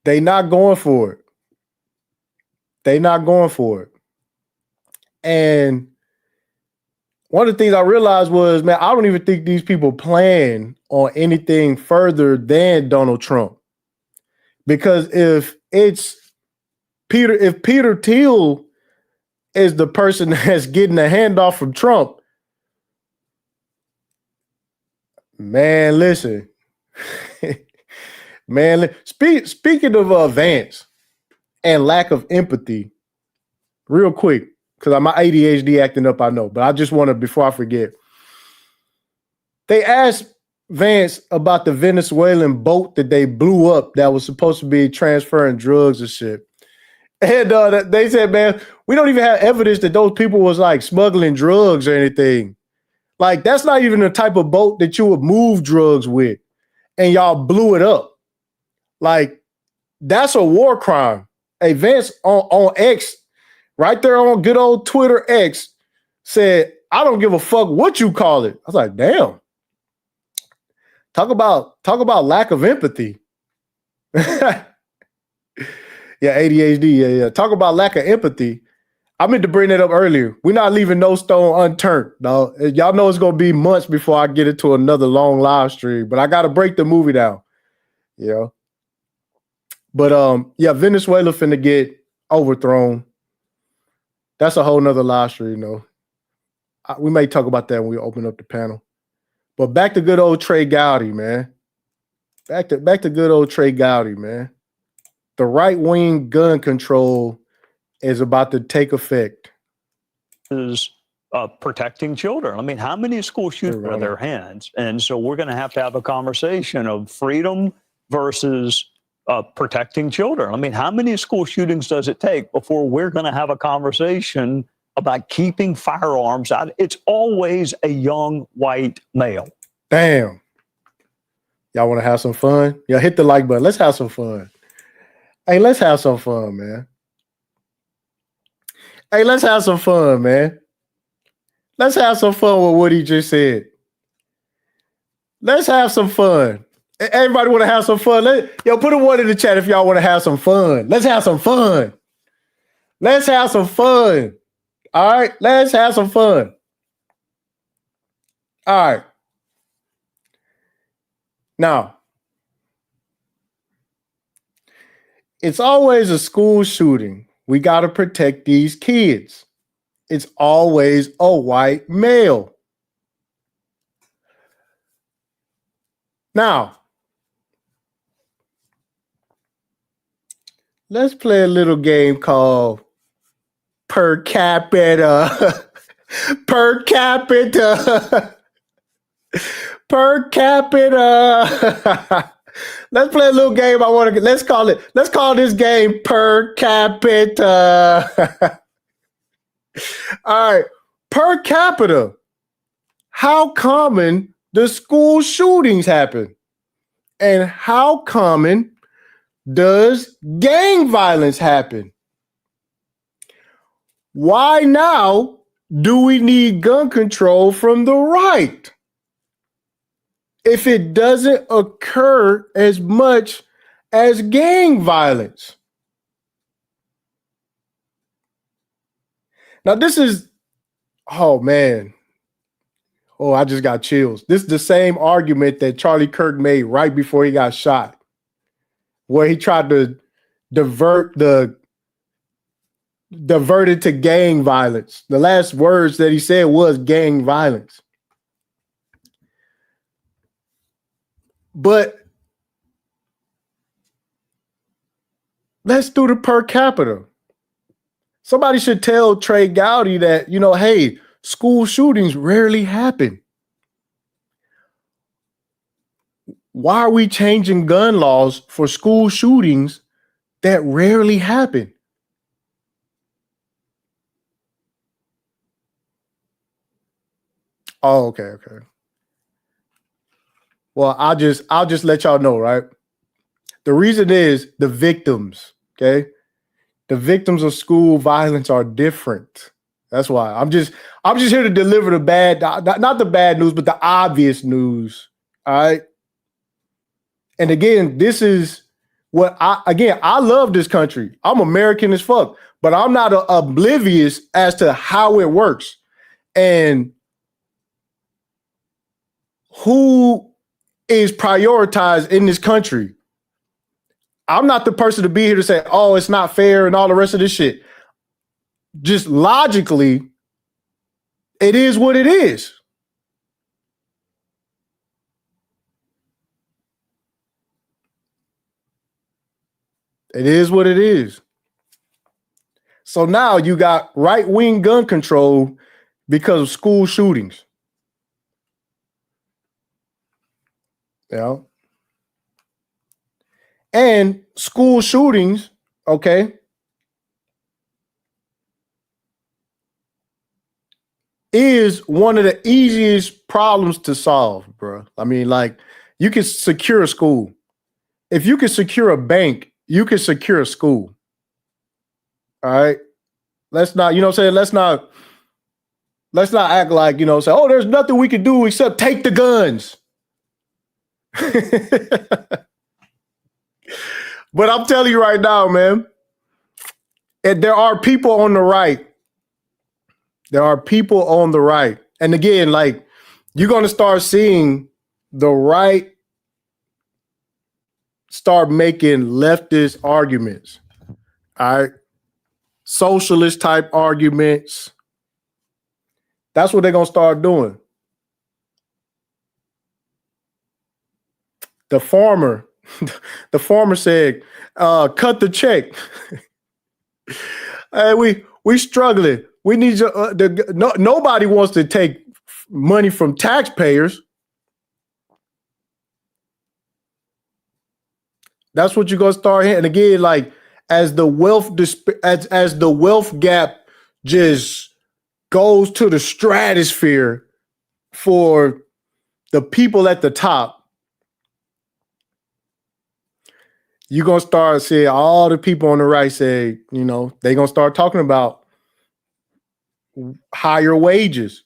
They not going for it. They not going for it. And one of the things I realized was, man, I don't even think these people plan on anything further than Donald Trump. Because if Peter Thiel is the person that's getting a handoff from Trump, man, listen. Man, speaking of Vance and lack of empathy, real quick, because my ADHD acting up, I know, but I just want to, before I forget, they asked Vance about the Venezuelan boat that they blew up that was supposed to be transferring drugs and shit. And they said, man, we don't even have evidence that those people was like smuggling drugs or anything. Like, that's not even the type of boat that you would move drugs with. And y'all blew it up. Like, that's a war crime. Hey, Vance on X, right there on good old Twitter X, said, I don't give a fuck what you call it. I was like, damn. Talk about lack of empathy. Yeah, ADHD. Yeah. Talk about lack of empathy. I meant to bring that up earlier. We're not leaving no stone unturned, dog. Y'all know it's gonna be months before I get into another long live stream, but I gotta break the movie down. You know. But yeah, Venezuela finna get overthrown. That's a whole nother live stream, though. We may talk about that when we open up the panel. But back to good old Trey Gowdy, man. Back to good old Trey Gowdy, man. The right-wing gun control is about to take effect. Is protecting children. I mean, how many school shooters are their hands? And so we're going to have a conversation of freedom versus protecting children. I mean, how many school shootings does it take before we're going to have a conversation about keeping firearms out? It's always a young white male. Damn. Y'all want to have some fun? Yeah, hit the like button. Let's have some fun. Hey, let's have some fun, man. Hey, let's have some fun, man. Let's have some fun with what he just said. Let's have some fun. Everybody want to have some fun? Put a one in the chat if y'all want to have some fun. Let's have some fun. Let's have some fun. All right, let's have some fun. All right. Now, it's always a school shooting. We got to protect these kids. It's always a white male. Now, let's play a little game called Per Capita. Per Capita. Per Capita. Let's play a little game. Let's call this game Per Capita. All right. Per capita, how common do school shootings happen? And how common does gang violence happen? Why now do we need gun control from the right if it doesn't occur as much as gang violence? Now, this is, oh man. Oh, I just got chills. This is the same argument that Charlie Kirk made right before he got shot. where he tried to divert it to gang violence. The last words that he said was gang violence. But let's do the per capita. Somebody should tell Trey Gowdy that, hey, school shootings rarely happen. Why are we changing gun laws for school shootings that rarely happen? Oh, okay. Well, I'll just let y'all know, right? The reason is the victims, okay? The victims of school violence are different. That's why I'm just here to deliver the bad, not the bad news, but the obvious news. All right. And again, this is what I love this country. I'm American as fuck, but I'm not oblivious as to how it works and who is prioritized in this country. I'm not the person to be here to say, oh, it's not fair and all the rest of this shit. Just logically, it is what it is. It is what it is. So now you got right-wing gun control because of school shootings. Yeah. And school shootings, okay, is one of the easiest problems to solve, bro. I mean, like, you can secure a school. If you can secure a bank, you can secure a school. All right. Let's not, let's not act like, say, oh, there's nothing we can do except take the guns. But I'm telling you right now, man, there are people on the right. There are people on the right. And again, like, you're going to start seeing the right start making leftist arguments. All right. Socialist type arguments. That's what they're going to start doing. The farmer said, cut the check. Hey, we struggling. We need you. Nobody wants to take money from taxpayers. That's what you're gonna start hearing. And again, like, as the wealth gap just goes to the stratosphere for the people at the top, you're going to start seeing all the people on the right say, they're going to start talking about higher wages.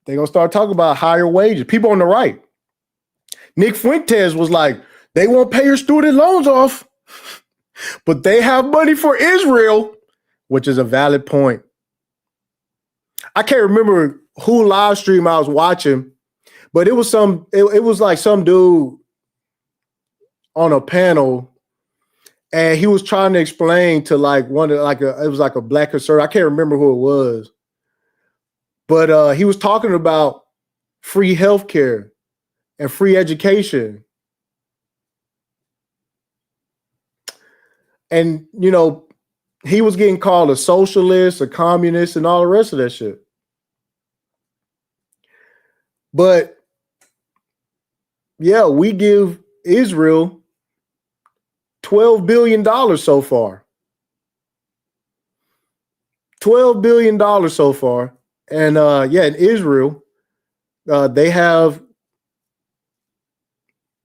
They're going to start talking about higher wages. People on the right. Nick Fuentes was like, they won't pay your student loans off, but they have money for Isreal, which is a valid point. I can't remember who live stream I was watching, but it was like some dude on a panel, and he was trying to explain to it was like a black conservative. I can't remember who it was, but he was talking about free healthcare and free education. And, he was getting called a socialist, a communist, and all the rest of that shit. But yeah, we give Isreal $12 billion so far. $12 billion so far. And in Isreal, they have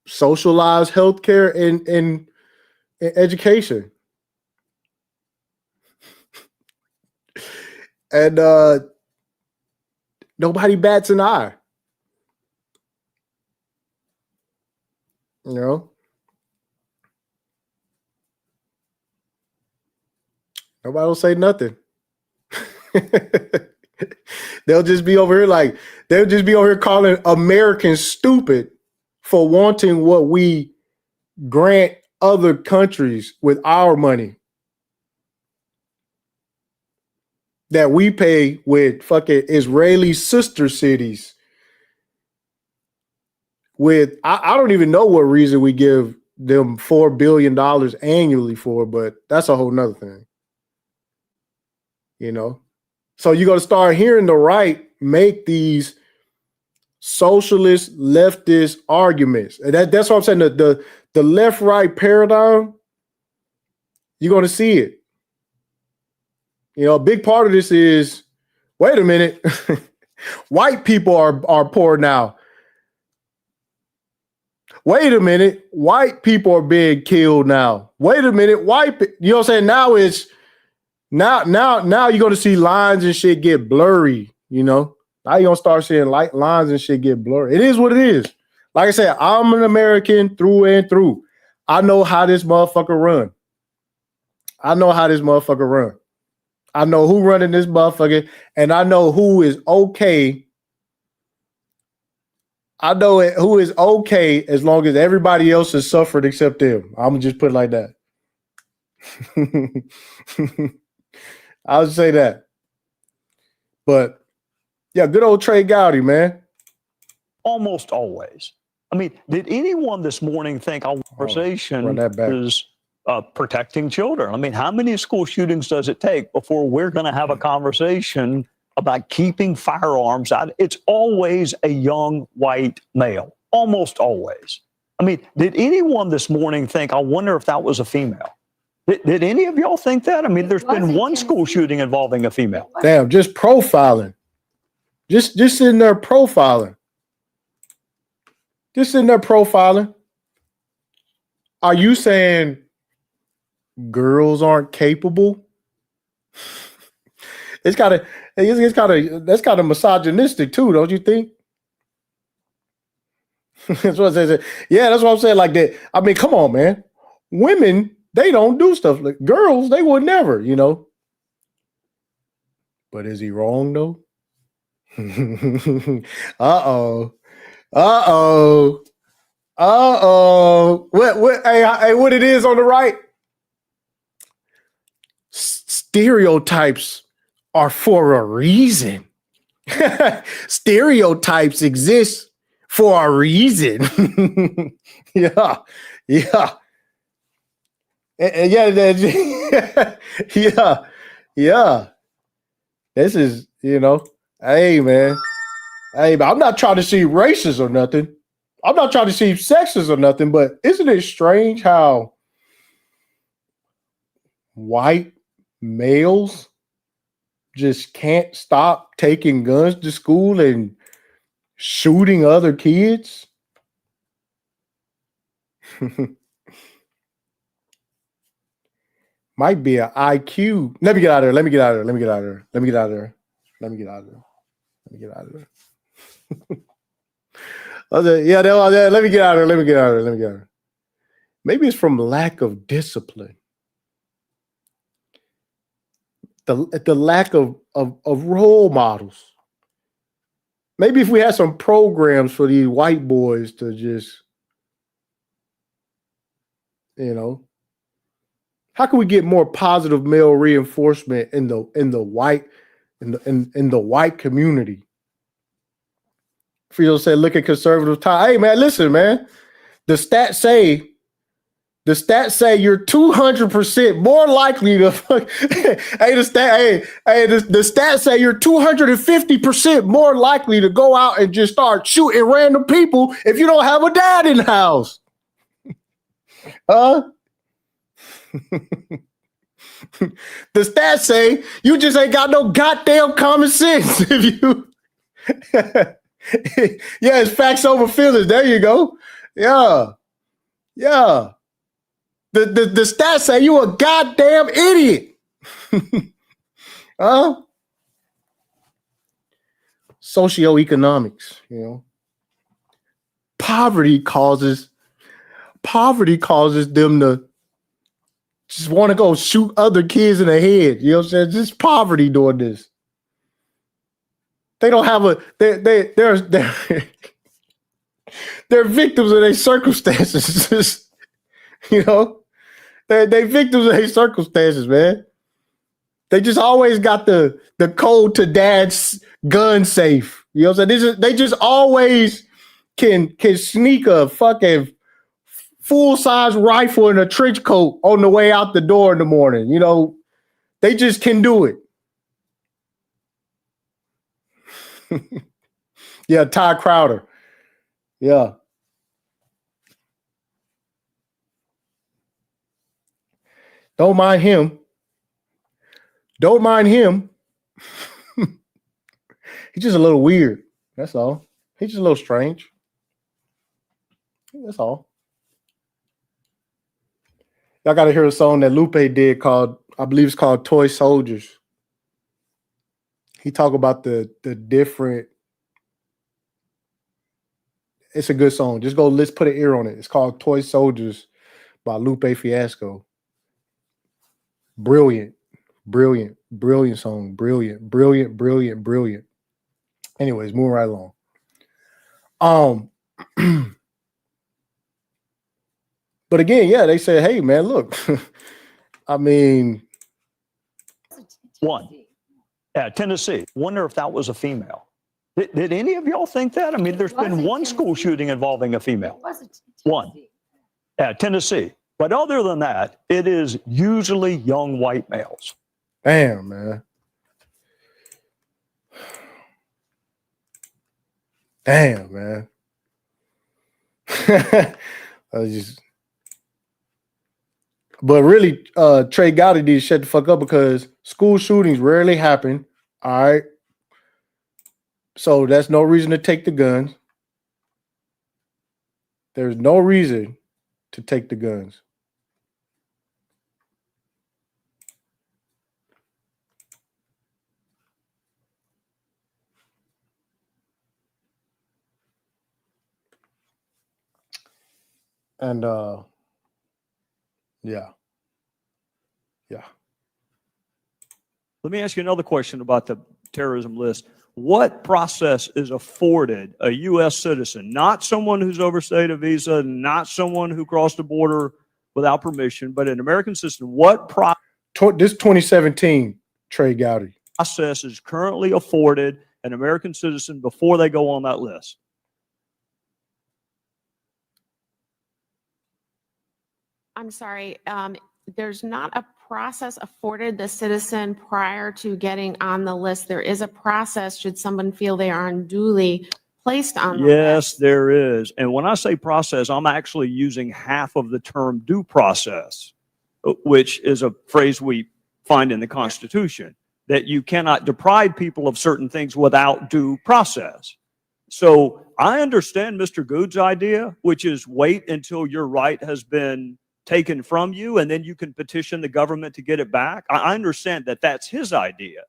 socialized healthcare and education. And nobody bats an eye. Nobody will say nothing. They'll just be over here calling Americans stupid for wanting what we grant other countries with our money that we pay with fucking Israeli sister cities with, I don't even know what reason we give them $4 billion annually for, but that's a whole nother thing. You know? So you're going to start hearing the right make these socialist, leftist arguments. And that's what I'm saying. The left-right paradigm, you're going to see it. You know, a big part of this is, wait a minute, white people are poor now. Wait a minute, white people are being killed now. Wait a minute, you know what I'm saying? Now you're going to see lines and shit get blurry, you know? Now you're going to start seeing lines and shit get blurry. It is what it is. Like I said, I'm an American through and through. I know how this motherfucker run. I know who running this motherfucker, and I know who is okay. I know who is okay as long as everybody else has suffered except them. I'm going to just put it like that. I'll say that. But, yeah, good old Trey Gowdy, man. Almost always. I mean, did anyone this morning think our conversation is protecting children? I mean, how many school shootings does it take before we're going to have a conversation about keeping firearms out? It's always a young white male, almost always. I mean, did anyone this morning think, I wonder if that was a female? Did any of y'all think that? I mean, there's been one school shooting involving a female. Damn, just profiling. Just sitting there profiling. Are you saying girls aren't capable? That's kind of misogynistic too, don't you think? That's what I said. Yeah, that's what I'm saying. Like that. I mean, come on, man. Women, they don't do stuff like girls. They would never, you know. But is he wrong though? Uh-oh. What it is on the right? Stereotypes are for a reason. Stereotypes exist for a reason. Yeah. Yeah. This is, you know, hey, man. Hey, but I'm not trying to see racist or nothing. I'm not trying to see sexist or nothing, but isn't it strange how white males just can't stop taking guns to school and shooting other kids? Might be an IQ. Let me get out of there. Yeah, let me get out of there. Maybe it's from lack of discipline. The lack of role models. Maybe if we had some programs for these white boys to just, you know, how can we get more positive male reinforcement in the white community? Frito said, look at conservative time. Hey man, listen, man. The stats say you're 200% more likely to the stats say you're 250% more likely to go out and just start shooting random people if you don't have a dad in the house. The stats say you just ain't got no goddamn common sense if you yeah, it's facts over feelings. There you go. Yeah. The stats say you a goddamn idiot. Socioeconomics, you know. Poverty causes them to just want to go shoot other kids in the head. You know what I'm saying? Just poverty doing this. They don't have they're victims of their circumstances. You know, they victims of their circumstances, man. They just always got the code to dad's gun safe. You know what I'm saying? They just always can sneak a fucking full-size rifle in a trench coat on the way out the door in the morning. You know, they just can do it. Yeah, Ty Crowder. Yeah. Don't mind him. Don't mind him. He's just a little weird. That's all. He's just a little strange. That's all. Y'all got to hear a song that Lupe did called, I believe it's called Toy Soldiers. He talk about the different. It's a good song. Just let's put an ear on it. It's called Toy Soldiers by Lupe Fiasco. Brilliant song. Brilliant. Anyways, moving right along. But again, yeah, they said, hey, man, look, I mean. One. Yeah, Tennessee. Wonder if that was a female. Did any of y'all think that? I mean, there's been one school shooting involving a female. One. Yeah, Tennessee. But other than that, it is usually young white males. Damn, man. Damn, man. But really, Trey Gowdy did shut the fuck up because school shootings rarely happen. All right. So that's no reason to take the guns. There's no reason to take the guns. And yeah. Let me ask you another question about the terrorism list. What process is afforded a U.S. citizen, not someone who's overstayed a visa, not someone who crossed the border without permission, but an American citizen? What this 2017 Trey Gowdy process is currently afforded an American citizen before they go on that list? I'm sorry. There's not a process afforded the citizen prior to getting on the list. There is a process should someone feel they are unduly placed on the list. Yes, there is. And when I say process, I'm actually using half of the term due process, which is a phrase we find in the Constitution, that you cannot deprive people of certain things without due process. So I understand Mr. Good's idea, which is wait until your right has been taken from you, and then you can petition the government to get it back. I understand that that's his idea.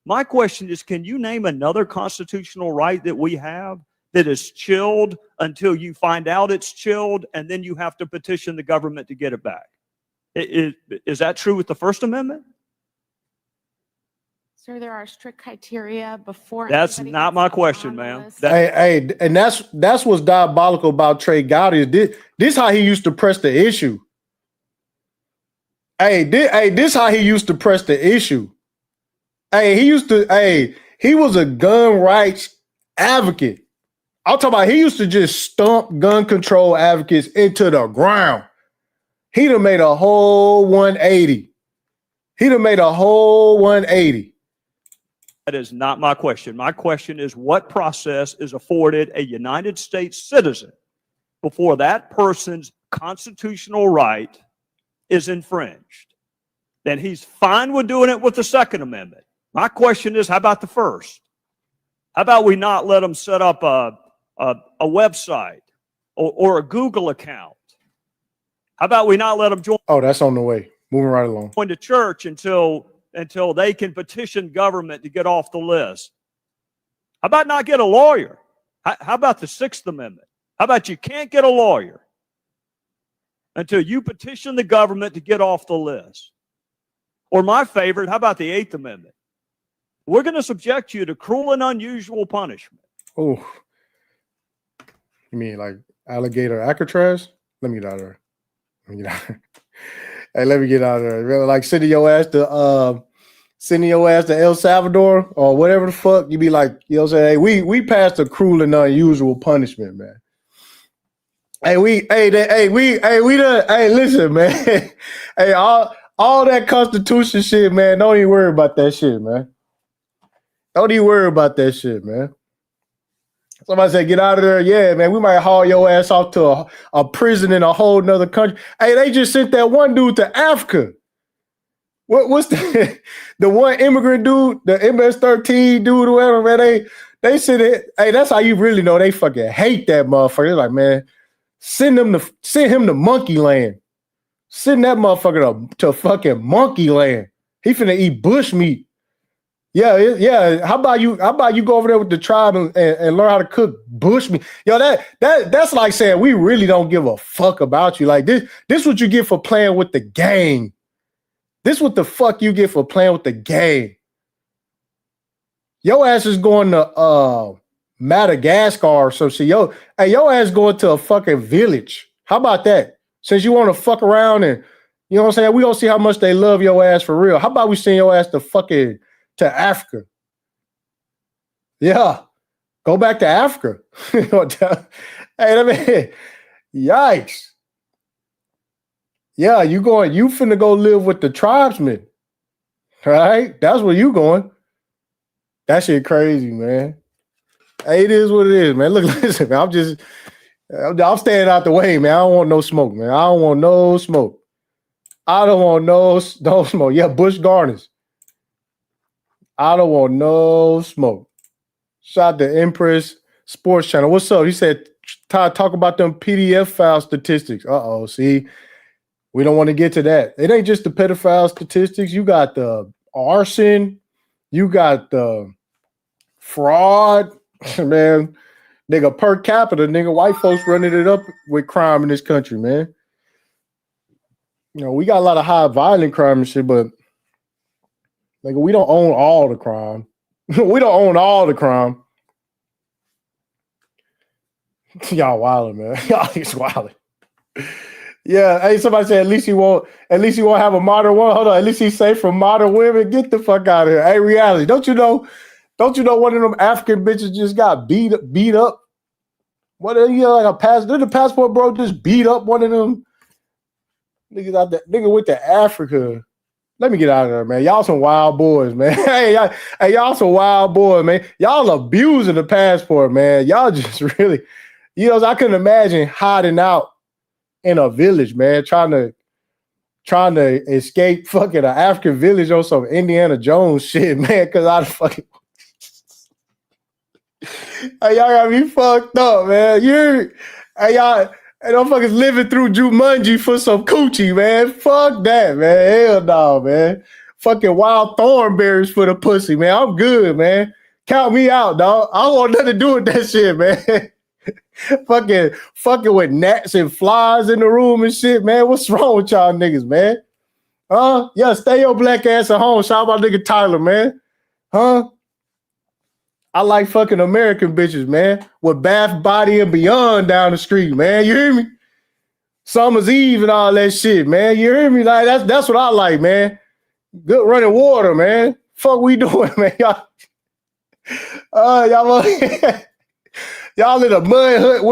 My question is, can you name another constitutional right that we have that is chilled until you find out it's chilled, and then you have to petition the government to get it back? Is that true with the First Amendment? Sir, there are strict criteria before. That's not my question, ma'am. Hey, and that's what's diabolical about Trey Gowdy. This how he used to press the issue. This how he used to press the issue. He was a gun rights advocate. I'm talking about he used to just stomp gun control advocates into the ground. He done made a whole 180. That is not my question. My question is, what process is afforded a United States citizen before that person's constitutional right is infringed? Then he's fine with doing it with the Second Amendment. My question is, how about the First? How about we not let them set up a website or a Google account? How about we not let them join? Oh, that's on the way. Moving right along. Going to church until they can petition government to get off the list. How about not get a lawyer? How about the Sixth Amendment? How about you can't get a lawyer until you petition the government to get off the list? Or my favorite, how about the Eighth Amendment? We're going to subject you to cruel and unusual punishment. Oh, you mean like alligator Alcatraz? Let me get out of there. You know, hey, let me get out of there. Like sending your ass to El Salvador or whatever the fuck. You be like, you know what I'm saying? Hey, we passed a cruel and unusual punishment, man. Hey, listen, man. Hey, all that Constitution shit, man. Don't even worry about that shit, man. Don't even worry about that shit, man. Somebody said, get out of there. Yeah, man, we might haul your ass off to a prison in a whole nother country. Hey, they just sent that one dude to Africa. What's the one immigrant dude, the MS-13 dude, or whatever, man? They said it. Hey, that's how you really know they fucking hate that motherfucker. They're like, man, send him to Monkey Land. Send that motherfucker to fucking Monkey Land. He finna eat bush meat. Yeah. How about you go over there with the tribe and learn how to cook bush meat? Yo, that's like saying we really don't give a fuck about you. Like this what you get for playing with the game. This what the fuck you get for playing with the game. Your ass is going to Madagascar or some shit. Your ass going to a fucking village. How about that? Since you want to fuck around and you know what I'm saying, we gonna see how much they love your ass for real. How about we send your ass to Africa? Yeah, go back to Africa. Hey, I mean, yikes. Yeah, you finna go live with the tribesmen. Right? That's where you going. That shit crazy, man. Hey, it is what it is, man. Look, listen, man, I'm staying out the way, man. I don't want no smoke, man. I don't want no smoke. I don't want no smoke. Yeah, Busch Gardens. I don't want no smoke. Shout out to Empress Sports Channel. What's up? He said, Todd, talk about them PDF file statistics. Uh-oh, see? We don't want to get to that. It ain't just the pedophile statistics. You got the arson. You got the fraud. Man, nigga, per capita, nigga, white folks running it up with crime in this country, man. You know, we got a lot of high violent crime and shit, but nigga, we don't own all the crime. We don't own all the crime. Y'all wilding, man. Y'all just wilding. Yeah, hey, somebody said at least you won't have a modern one. Hold on, at least he's safe from modern women. Get the fuck out of here. Hey, reality, don't you know one of them African bitches just got beat up? What like a passport? Did the passport bro just beat up one of them niggas out there? Nigga went to Africa. Let me get out of there, man. Y'all some wild boys, man. Hey, y'all some wild boys, man. Y'all abusing the passport, man. Y'all just really, I couldn't imagine hiding out in a village, man, trying to escape fucking an African village on some Indiana Jones shit, man, because I fucking hey, y'all got me fucked up, man. Y'all fuckers living through Jumanji for some coochie, man. Fuck that, man. Hell no, man. Fucking wild thornberries for the pussy, man. I'm good, man. Count me out, dog. I don't want nothing to do with that shit, man. fucking with gnats and flies in the room and shit, man. What's wrong with y'all niggas, man? Huh? Yeah, stay your black ass at home. Shout out my nigga Tyler, man. Huh? I like fucking American bitches, man. With Bath Body and Beyond down the street, man. You hear me? Summer's Eve and all that shit, man. You hear me? Like that's what I like, man. Good running water, man. Fuck we doing, man? Y'all in a mud hut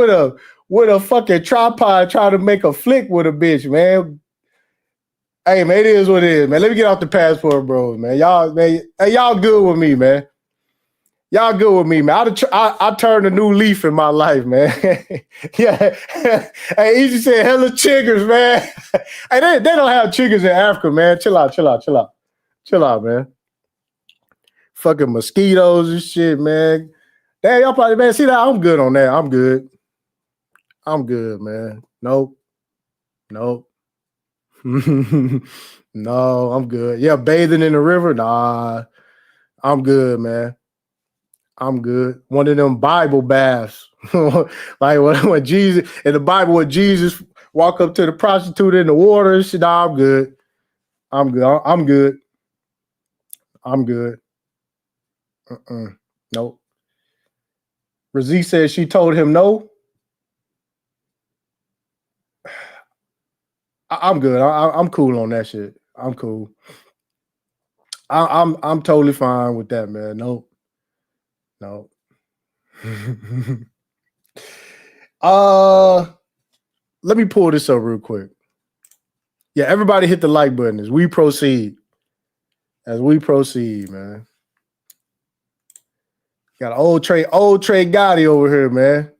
with a fucking tripod trying to make a flick with a bitch, man. Hey, man, it is what it is, man. Let me get off the passport, bros, man. Y'all good with me, man. Y'all good with me, man. I turned a new leaf in my life, man. Yeah. Hey, Easy said hella chiggers, man. Hey, they don't have chiggers in Africa, man. Chill out, man. Fucking mosquitoes and shit, man. Damn, y'all probably, man, see that? I'm good on that. I'm good, man. Nope. No, I'm good. Yeah, bathing in the river? Nah, I'm good, man. I'm good. One of them Bible baths. Like when Jesus, in the Bible, when Jesus walk up to the prostitute in the water and shit, nah, I'm good. Nope. Razee says she told him no. I'm good. I'm cool on that shit. I'm cool. I'm totally fine with that, man. No. Let me pull this up real quick. Yeah, everybody hit the like button as we proceed. Man. Got old Trey Gotti over here, man.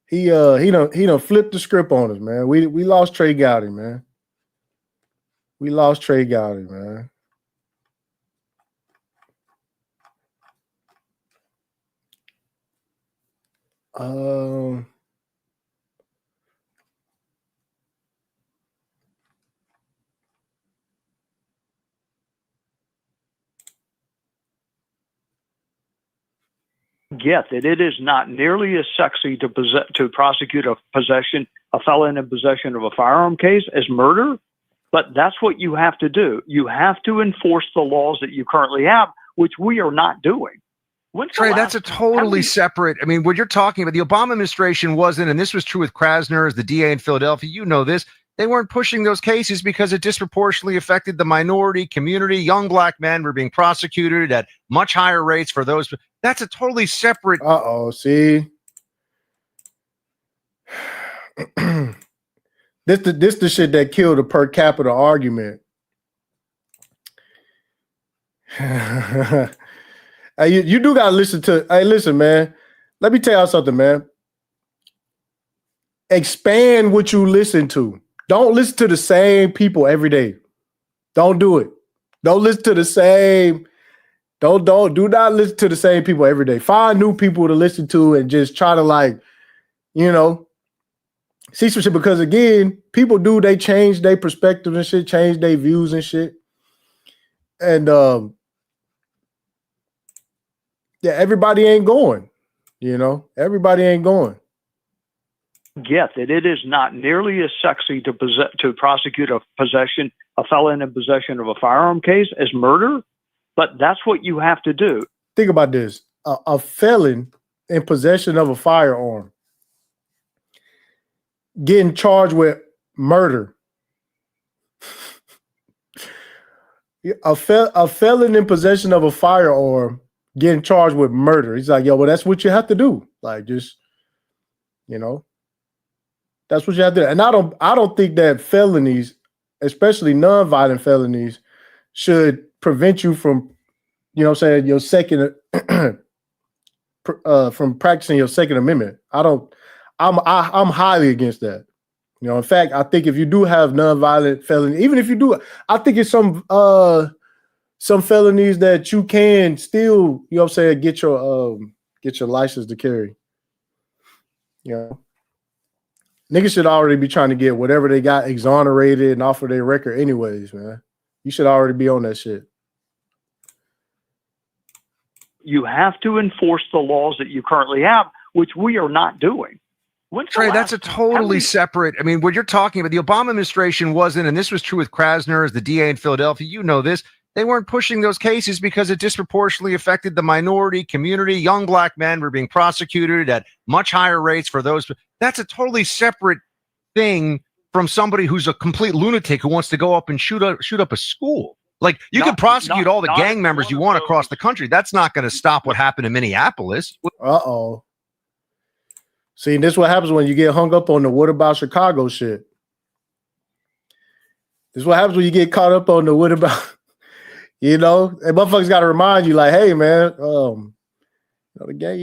He done flipped the script on us, man. We lost Trey Gotti, man. Get that it is not nearly as sexy to prosecute a felon in possession of a firearm case as murder, but that's what you have to do. You have to enforce the laws that you currently have, which we are not doing. Trey, that's a totally separate. I mean, what you're talking about, the Obama administration wasn't, and this was true with Krasner as the DA in Philadelphia. You know this. They weren't pushing those cases because it disproportionately affected the minority community. Young black men were being prosecuted at much higher rates for those. That's a totally separate. See, this the shit that killed the per capita argument. You do gotta listen to. Hey, listen, man. Let me tell you something, man. Expand what you listen to. Don't listen to the same people every day. Don't do it. Don't listen to the same. Do not listen to the same people every day. Find new people to listen to and just try to see some shit. Because again, people they change their perspective and shit, change their views and shit. And everybody ain't going. Everybody ain't going. Get that it is not nearly as sexy to prosecute a felon in possession of a firearm case as murder, but that's what you have to do. Think about this: a felon in possession of a firearm getting charged with murder. A felon in possession of a firearm getting charged with murder. He's like, well, that's what you have to do. That's what you have to do. And I don't think that felonies, especially nonviolent felonies, should prevent you from, your second, from practicing your Second Amendment. I'm highly against that. In fact, I think if you do have nonviolent felony, even if you do, I think it's some felonies that you can still, get your license to carry. Niggas should already be trying to get whatever they got exonerated and off of their record anyways, man. You should already be on that shit. You have to enforce the laws that you currently have, which we are not doing. Trey, that's a totally separate. I mean, what you're talking about, the Obama administration wasn't, and this was true with Krasner as the DA in Philadelphia. You know this. They weren't pushing those cases because it disproportionately affected the minority community. Young black men were being prosecuted at much higher rates for those. That's a totally separate thing from somebody who's a complete lunatic who wants to go up and shoot up a school. You can prosecute all the gang members you want across the country. That's not going to stop what happened in Minneapolis. See, this is what happens when you get hung up on the what about Chicago shit. This is what happens when you get caught up on the what about, and motherfuckers got to remind you, hey, man, the gang,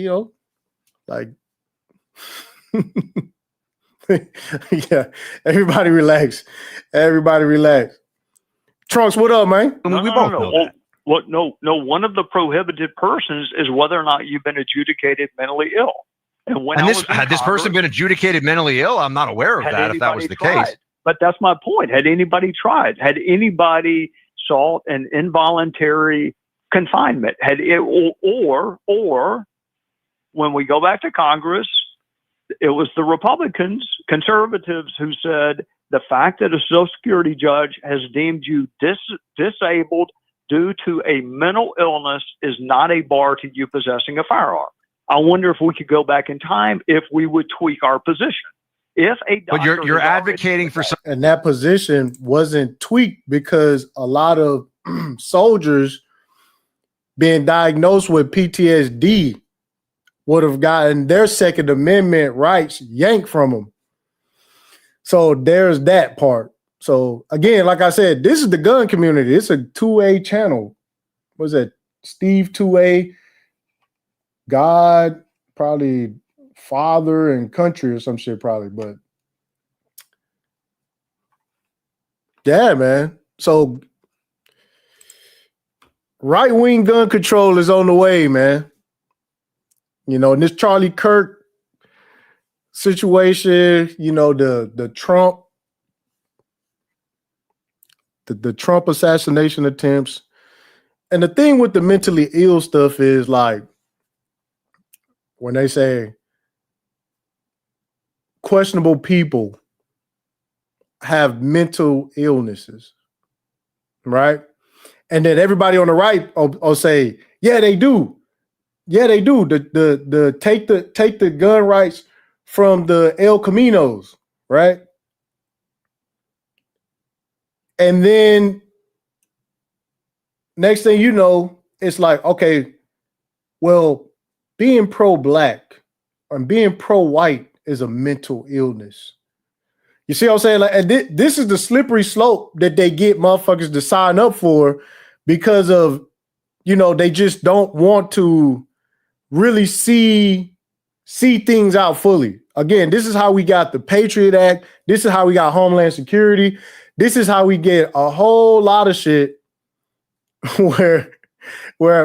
yeah, everybody relax. Trunks, what up, man? We both know that. One of the prohibited persons is whether or not you've been adjudicated mentally ill. And had this person been adjudicated mentally ill? I'm not aware of that, if that was the case. But that's my point. Had anybody tried? Had anybody sought an involuntary confinement? Or when we go back to Congress, it was the Republicans, conservatives, who said the fact that a Social Security judge has deemed you disabled due to a mental illness is not a bar to you possessing a firearm. I wonder if we could go back in time, if we would tweak our position. If a doctor But you're has already advocating for some. And that position wasn't tweaked because a lot of soldiers being diagnosed with PTSD would have gotten their Second Amendment rights yanked from them. So there's that part. So again, like I said, this is the gun community. It's a 2A channel. What was that? Steve 2A, God, probably Father and Country or some shit, probably. But yeah, man. So right-wing gun control is on the way, man. You know, and this Charlie Kirk situation, you know, the Trump, the Trump assassination attempts. And the thing with the mentally ill stuff is like when they say questionable people have mental illnesses, right? And then everybody on the right will say, yeah, they do. Yeah, they do. The take the gun rights from the El Caminos, right? And then next thing you know, it's like, okay, well, being pro-black and being pro-white is a mental illness. You see what I'm saying? Like, and this is the slippery slope that they get motherfuckers to sign up for because of, you know, they just don't want to really see things out fully. Again, this is how we got the Patriot Act. This is how we got Homeland Security. This is how we get a whole lot of shit where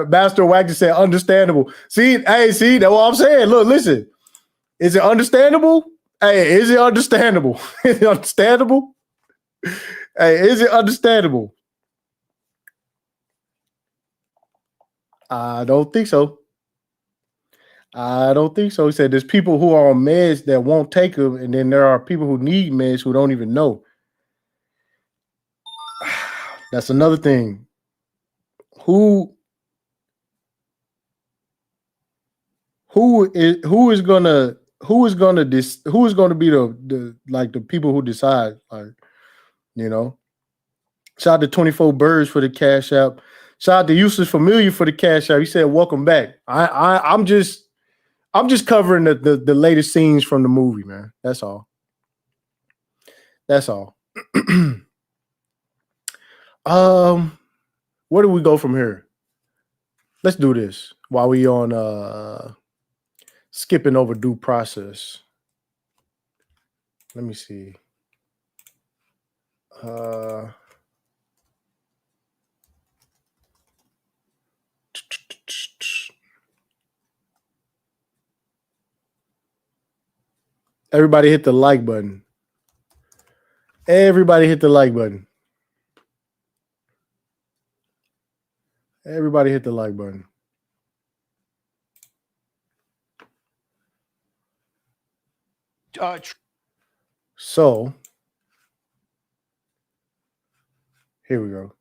Master Wagner said understandable. See, that's what I'm saying. Look, listen. Is it understandable? Hey, is it understandable? Is it understandable? Hey, is it understandable? I don't think so. I don't think so. He said there's people who are on meds that won't take them, and then there are people who need meds who don't even know. That's another thing. Who is gonna be the people who decide? Like, you know, shout out to 24 Birds for the cash app. Shout out to Useless Familiar for the cash app. He said, "Welcome back." I'm just covering the latest scenes from the movie, man. That's all. That's all. Where do we go from here? Let's do this while we on skipping over due process. Let me see. Everybody hit the like button. Everybody hit the like button. Everybody hit the like button. So here we go.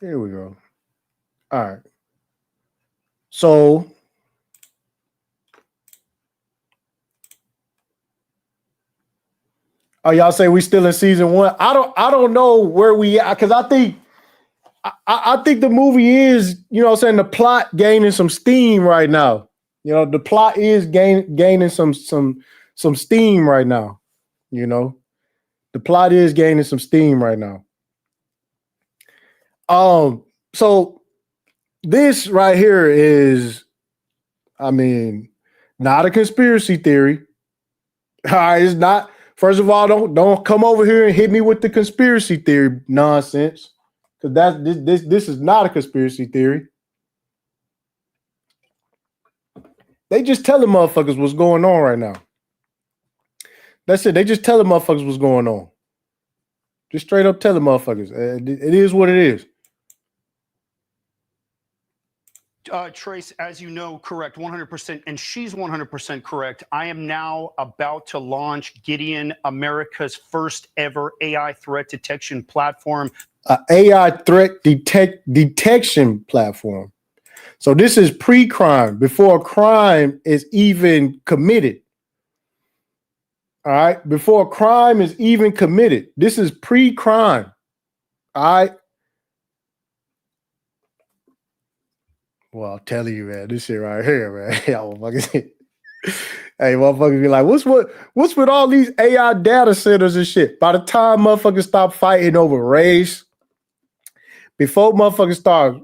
Here we go. All right. So y'all say we still in season 1? I don't know where we are, because I think the movie is, you know what I'm saying, the plot gaining some steam right now. You know, the plot is gaining some steam right now. You know, the plot is gaining some steam right now. So this right here is, I mean, not a conspiracy theory. All right, it's not. First of all, don't come over here and hit me with the conspiracy theory nonsense, because this is not a conspiracy theory. They just telling motherfuckers what's going on right now. That's it. They just telling motherfuckers what's going on. Just straight up telling motherfuckers. It is what it is. Trace, as you know, correct, 100%, and she's 100% correct. I am now about to launch Gideon, America's first ever AI threat detection platform. AI threat detection platform. So this is pre-crime, before a crime is even committed. All right, before a crime is even committed. This is pre-crime. All right. Well, I'll tell you, man, this shit right here, man. Y'all motherfuckers. Hey, motherfuckers be like, what's with all these AI data centers and shit? By the time motherfuckers stop fighting over race, before motherfuckers start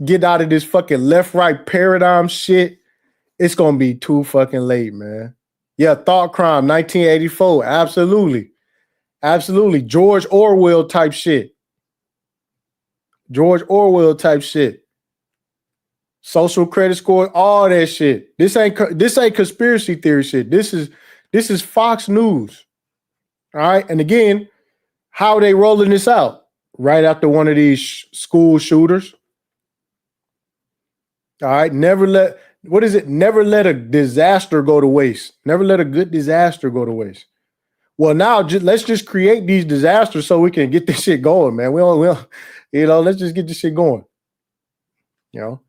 getting out of this fucking left-right paradigm shit, it's gonna be too fucking late, man. Yeah, thought crime, 1984. Absolutely. Absolutely. George Orwell type shit. George Orwell type shit. Social credit score, all that shit. This ain't conspiracy theory shit. This is Fox News. All right. And again, how are they rolling this out? Right after one of these school shooters. All right. Never let a disaster go to waste. Never let a good disaster go to waste. Well, now let's just create these disasters so we can get this shit going, man. We don't, let's just get this shit going. Here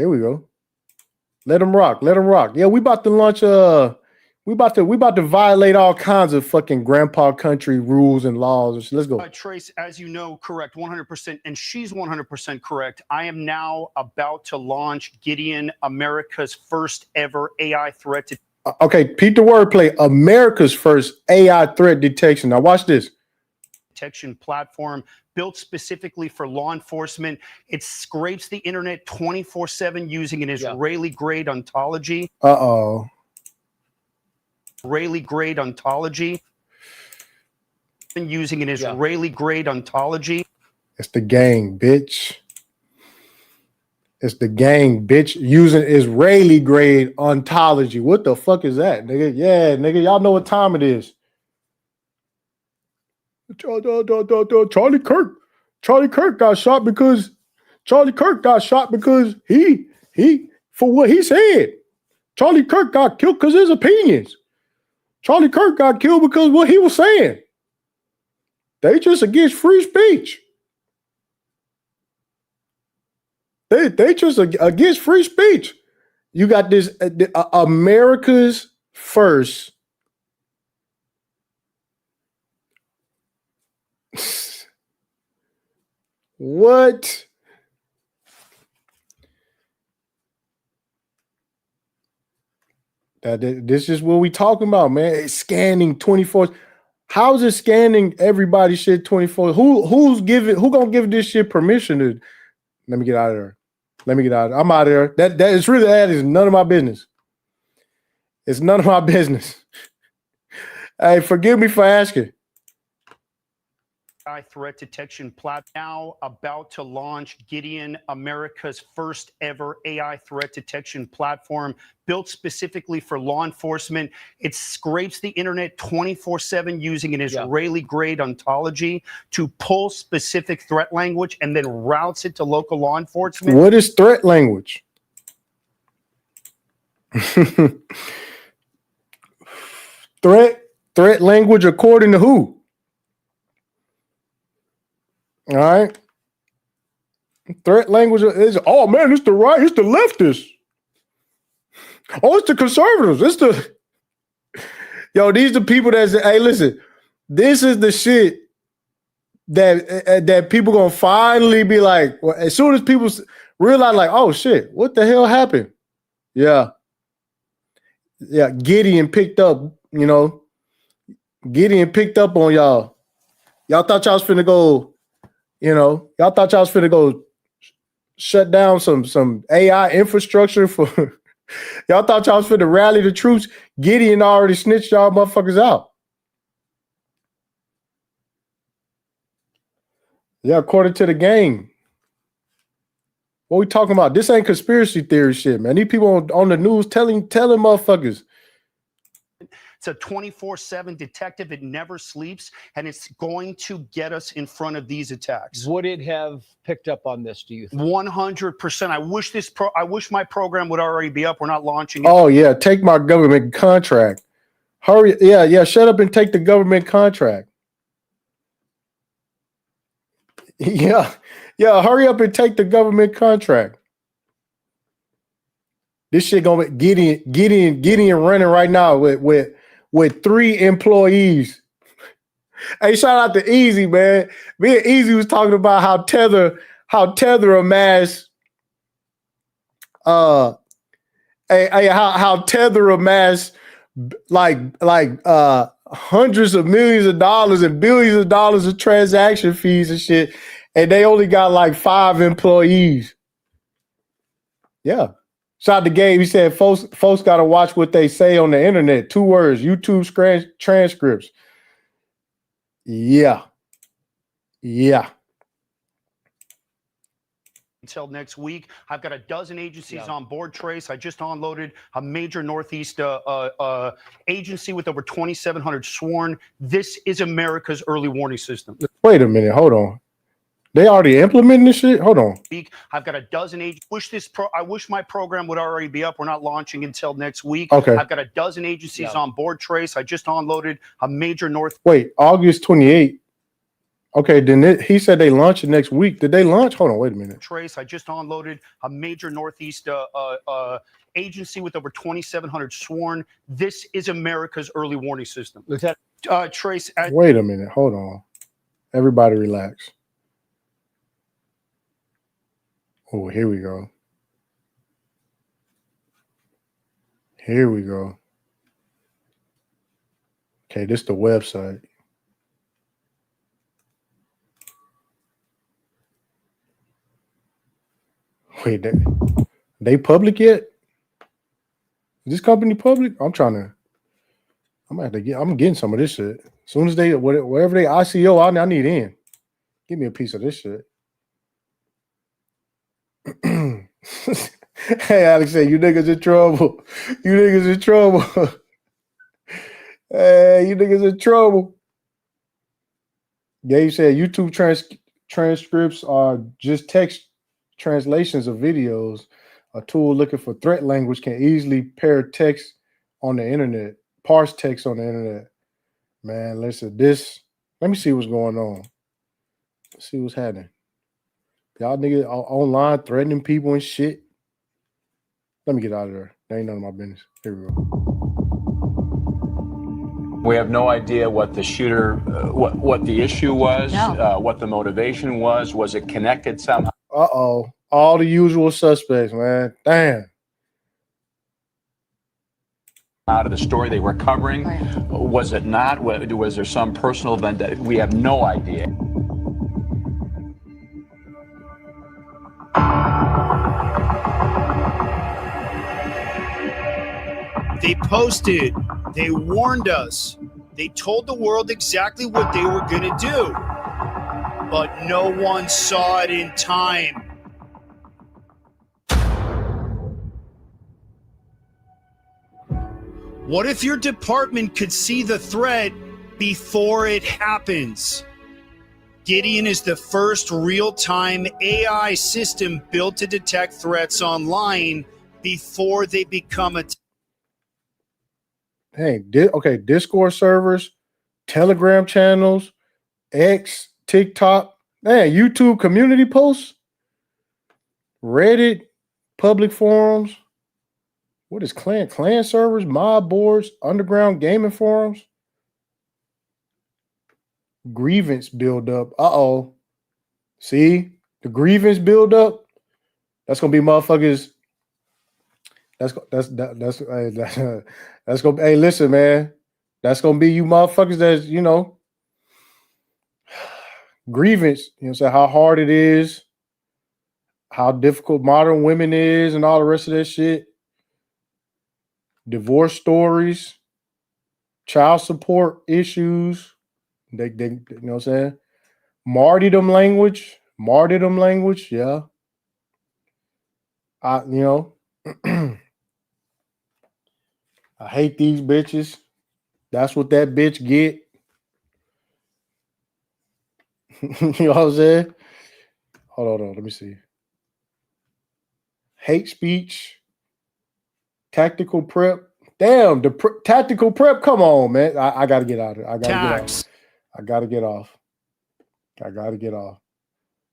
we go. Let them rock. Let them rock. Yeah, we about to launch we about to violate all kinds of fucking grandpa country rules and laws. Let's go. Trace, as you know, correct, 100%, and she's 100% correct. I am now about to launch Gideon, America's first ever AI threat detection. Okay, Pete the wordplay. America's first AI threat detection. Now watch this. Detection platform built specifically for law enforcement. It scrapes the internet 24/7 using an Israeli-grade ontology. Uh-oh. Israeli-grade ontology. And using an Israeli-grade ontology. It's the gang, bitch. It's the gang, bitch, using Israeli-grade ontology. What the fuck is that, nigga? Yeah, nigga, y'all know what time it is. Charlie Kirk. Charlie Kirk got shot because he for what he said. Charlie Kirk got killed because his opinions. Charlie Kirk got killed because what he was saying. They just against free speech. They just against free speech. You got this America's first. What? This is what we talking about, man. It's scanning 24. How is it scanning everybody's shit 24? Who gonna give this shit permission to? Let me get out of there. I'm out of there. That is none of my business. It's none of my business. Hey, forgive me for asking. AI threat detection platform now about to launch Gideon, America's first ever AI threat detection platform built specifically for law enforcement. It scrapes the internet 24/7 using an Israeli-grade ontology to pull specific threat language and then routes it to local law enforcement. What is threat language? Threat language according to who? All right. Threat language is, oh man, it's the right, it's the leftists. Oh, it's the conservatives. These the people that say, hey, listen, this is the shit that people gonna finally be like, well, as soon as people realize, like, oh shit, what the hell happened? Yeah. Gideon picked up, Gideon picked up on y'all. Y'all thought y'all was finna go. Y'all thought y'all was finna go shut down some AI infrastructure for y'all thought y'all was finna rally the troops. Gideon already snitched y'all motherfuckers out. Yeah, according to the gang. What we talking about? This ain't conspiracy theory shit, man. These people on the news telling motherfuckers. It's a 24/7 detective. It never sleeps, and it's going to get us in front of these attacks. Would it have picked up on this, do you think? 100%. I wish my program would already be up. We're not launching it. Oh, yeah. Take my government contract. Hurry. Yeah. Shut up and take the government contract. Yeah. Hurry up and take the government contract. This shit gonna be Gideon running right now with with 3 employees. Hey, shout out to Easy, man. Me and Easy was talking about how Tether amassed how Tether amassed like hundreds of millions of dollars and billions of dollars of transaction fees and shit, and they only got like 5 employees. Yeah. Shout out to Gabe. He said folks got to watch what they say on the internet. 2 words, YouTube transcripts. Yeah. Until next week, I've got a dozen agencies on board, Trace. I just unloaded a major Northeast agency with over 2,700 sworn. This is America's early warning system. Wait a minute. Hold on. They already implementing this shit? Hold on. I've got a dozen agencies. I wish my program would already be up. We're not launching until next week. Okay. I've got a dozen agencies on board, Trace. I just unloaded a major Wait, August 28th. Okay, then he said they launch it next week. Did they launch? Hold on, wait a minute. Trace. I just unloaded a major Northeast agency with over 2,700 sworn. This is America's early warning system. Lieutenant. Trace. Wait a minute. Hold on. Everybody relax. Oh, here we go. Here we go. Okay, this is the website. Wait, they public yet? Is this company public? I'm getting some of this shit. As soon as wherever they ICO, I need in. Give me a piece of this shit. Hey, Alex said, you niggas in trouble. You niggas in trouble. Hey, you niggas in trouble. Gabe said YouTube transcripts are just text translations of videos. A tool looking for threat language can easily parse text on the internet. Man, listen, let me see what's going on. Let's see what's happening. Y'all niggas online threatening people and shit. Let me get out of there. That ain't none of my business. Here we go. We have no idea what the shooter, what the issue was, what the motivation was. Was it connected somehow? Uh-oh. All the usual suspects, man. Damn. Out of the story they were covering. Right. Was it not? Was there some personal vendetta? We have no idea. They posted, they warned us, they told the world exactly what they were going to do, but no one saw it in time. What if your department could see the threat before it happens? Gideon is the first real-time AI system built to detect threats online before they become a Hey, okay, Discord servers, Telegram channels, X, TikTok, YouTube community posts, Reddit, public forums. What is clan servers, mob boards, underground gaming forums? Grievance buildup. Uh-oh. See? The grievance buildup? That's gonna be motherfuckers. That's gonna. Hey, listen, man. That's gonna be you motherfuckers. That's grievance. You know, what I'm saying, how hard it is, how difficult modern women is, and all the rest of that shit. Divorce stories, child support issues. They you know what I'm saying. Martyrdom language. Yeah. I hate these bitches. That's what that bitch get. You know what I'm saying? Hold on. Let me see. Hate speech. Tactical prep. Damn, the tactical prep. Come on, man. I got to get out of it. I got to get off.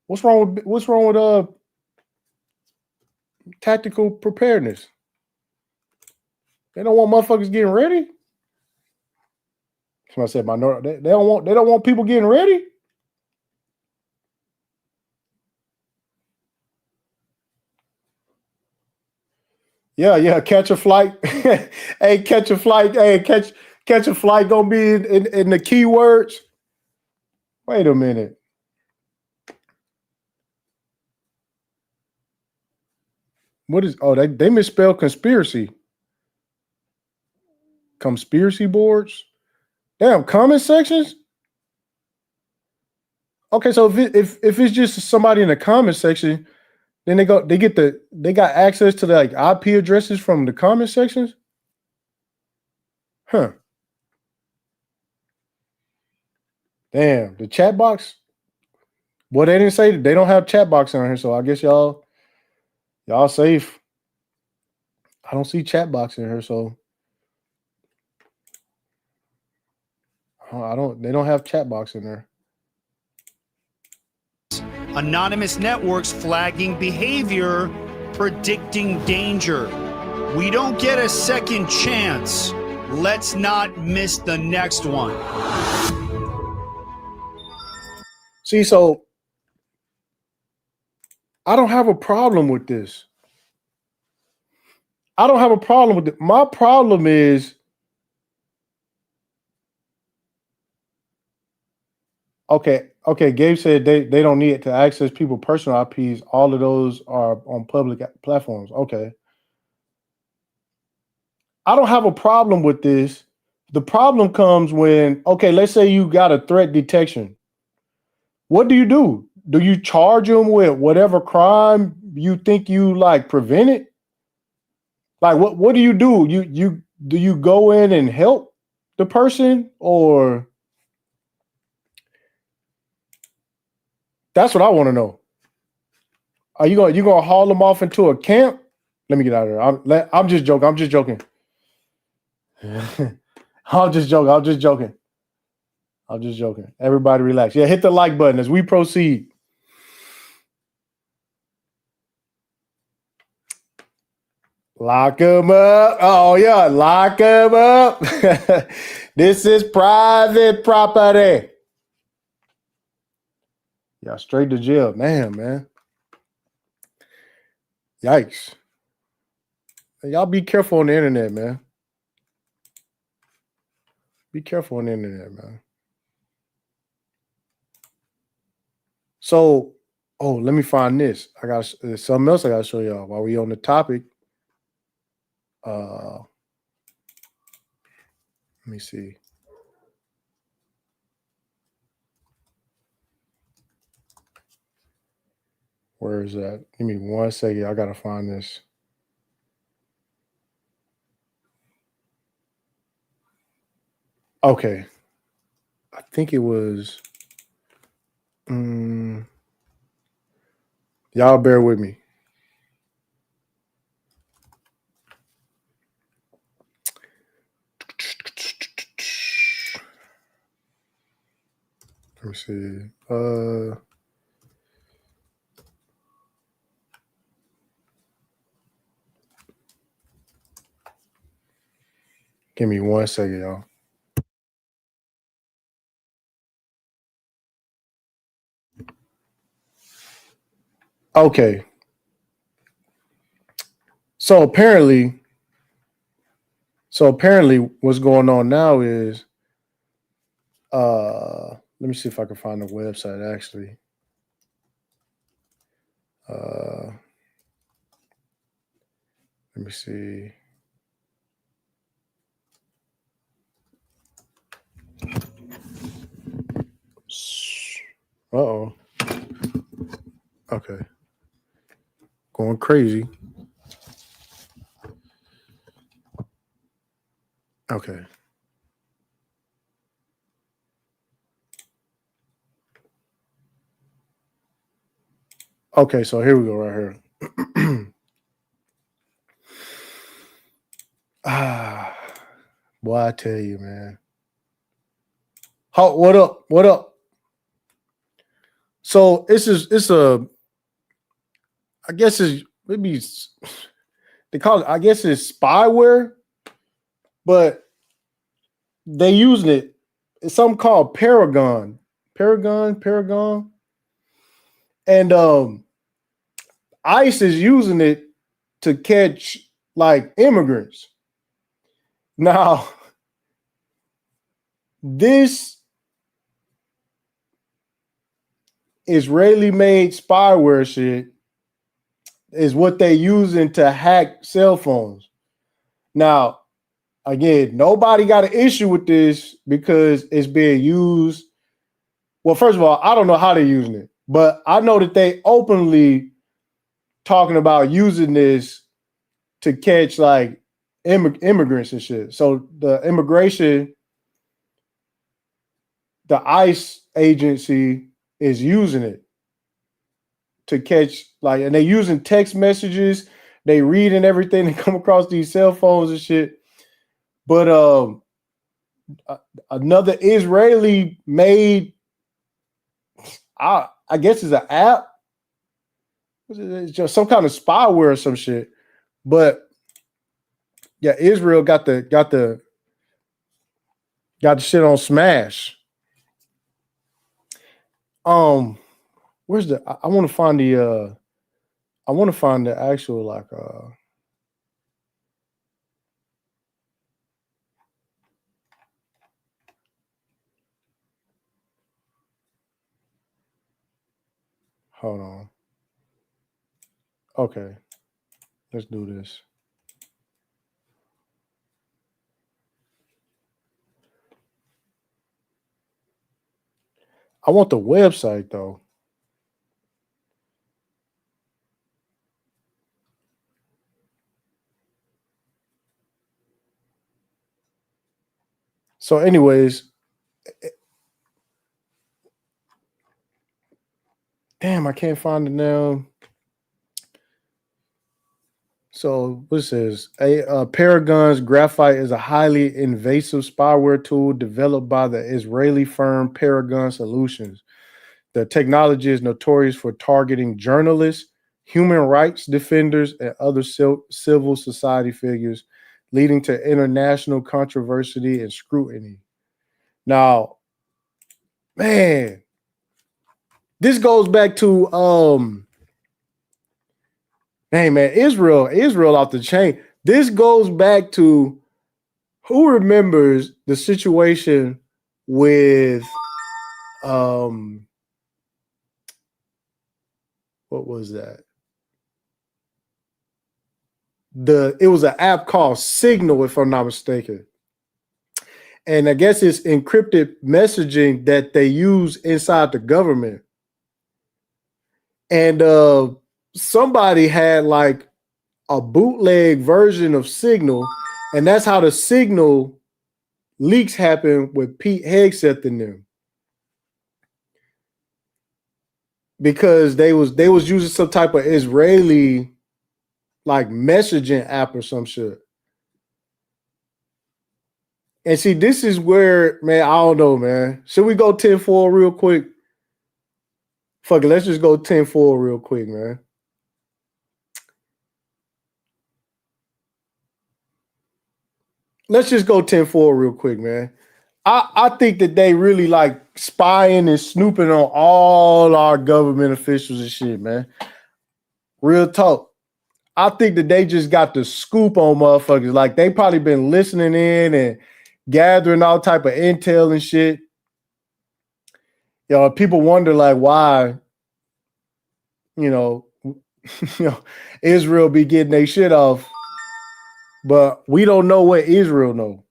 What's wrong with tactical preparedness? They don't want motherfuckers getting ready. Somebody said minority. They don't want people getting ready. Yeah. Catch a flight. Hey, catch a flight. Hey, catch a flight. Gonna be in the keywords. Wait a minute. What is? Oh, they misspelled conspiracy. Conspiracy boards. Damn, comment sections. Okay, so if it's just somebody in the comment section, then they got access to the like IP addresses from the comment sections. Huh. Damn, the chat box. Well, they didn't say they don't have chat box on here, so I guess y'all safe. I don't see chat box in here, so they don't have chat box in there. Anonymous networks flagging behavior, predicting danger. We don't get a second chance. Let's not miss the next one. See, so I don't have a problem with this. I don't have a problem with it. My problem is, okay, Gabe said they don't need to access people's personal IPs. All of those are on public platforms. Okay. I don't have a problem with this. The problem comes when, okay, let's say you got a threat detection. What do? Do you charge them with whatever crime you think you like prevented? Like what do? Do you go in and help the person, or that's what I want to know. Are you gonna haul them off into a camp? Let me get out of there. I'm just joking. I'm just joking. Everybody relax. Yeah, hit the like button as we proceed. Lock them up. Oh, yeah, lock them up. This is private property. Yeah, straight to jail. Man. Yikes. Y'all be careful on the internet, man. Be careful on the internet, man. So, let me find this. There's something else I got to show y'all while we on the topic. Let me see. Where is that? Give me 1 second. I got to find this. Okay. I think it was. Y'all bear with me. Let me see. Give me 1 second, y'all. Okay. So apparently what's going on now is let me see if I can find the website actually. Let me see. Uh-oh. Okay. Going crazy. Okay. Okay, so here we go right here. Boy, I tell you, man. What up? So I guess it's maybe they call it, I guess it's spyware, but they using it it's something called Paragon. And ICE is using it to catch like immigrants. Now, this Israeli-made spyware shit is what they using to hack cell phones. Now, again, nobody got an issue with this because it's being used. Well, first of all, I don't know how they're using it, but I know that they openly talking about using this to catch like immigrants and shit. So the ICE agency is using it to catch like, and they using text messages, they reading everything that come across these cell phones and shit. But another Israeli made, I guess it's an app. It's just some kind of spyware or some shit. But yeah, Israel got the shit on smash. Where's the? I want to find the. I want to find the actual like. Hold on. Okay, let's do this. I want the website though. So, anyways, damn, I can't find it now. So, what it says, Paragon's graphite is a highly invasive spyware tool developed by the Israeli firm Paragon Solutions. The technology is notorious for targeting journalists, human rights defenders, and other civil society figures, leading to international controversy and scrutiny. Now, man, this goes back to Israel off the chain. This goes back to, who remembers the situation with what was that? It was an app called Signal, if I'm not mistaken. And I guess it's encrypted messaging that they use inside the government. And somebody had like a bootleg version of Signal, and that's how the Signal leaks happened with Pete Hegseth in them. Because they was using some type of Israeli like messaging app or some shit. And see, this is where, man, I don't know, man. Should we go 10-4 real quick? Fuck it, let's just go 10-4 real quick, man. Let's just go 10-4 real quick, man. I think that they really like spying and snooping on all our government officials and shit, man. Real talk. I think that they just got the scoop on motherfuckers. Like, they probably been listening in and gathering all type of intel and shit. You know, people wonder like why, Israel be getting their shit off, but we don't know what Israel know.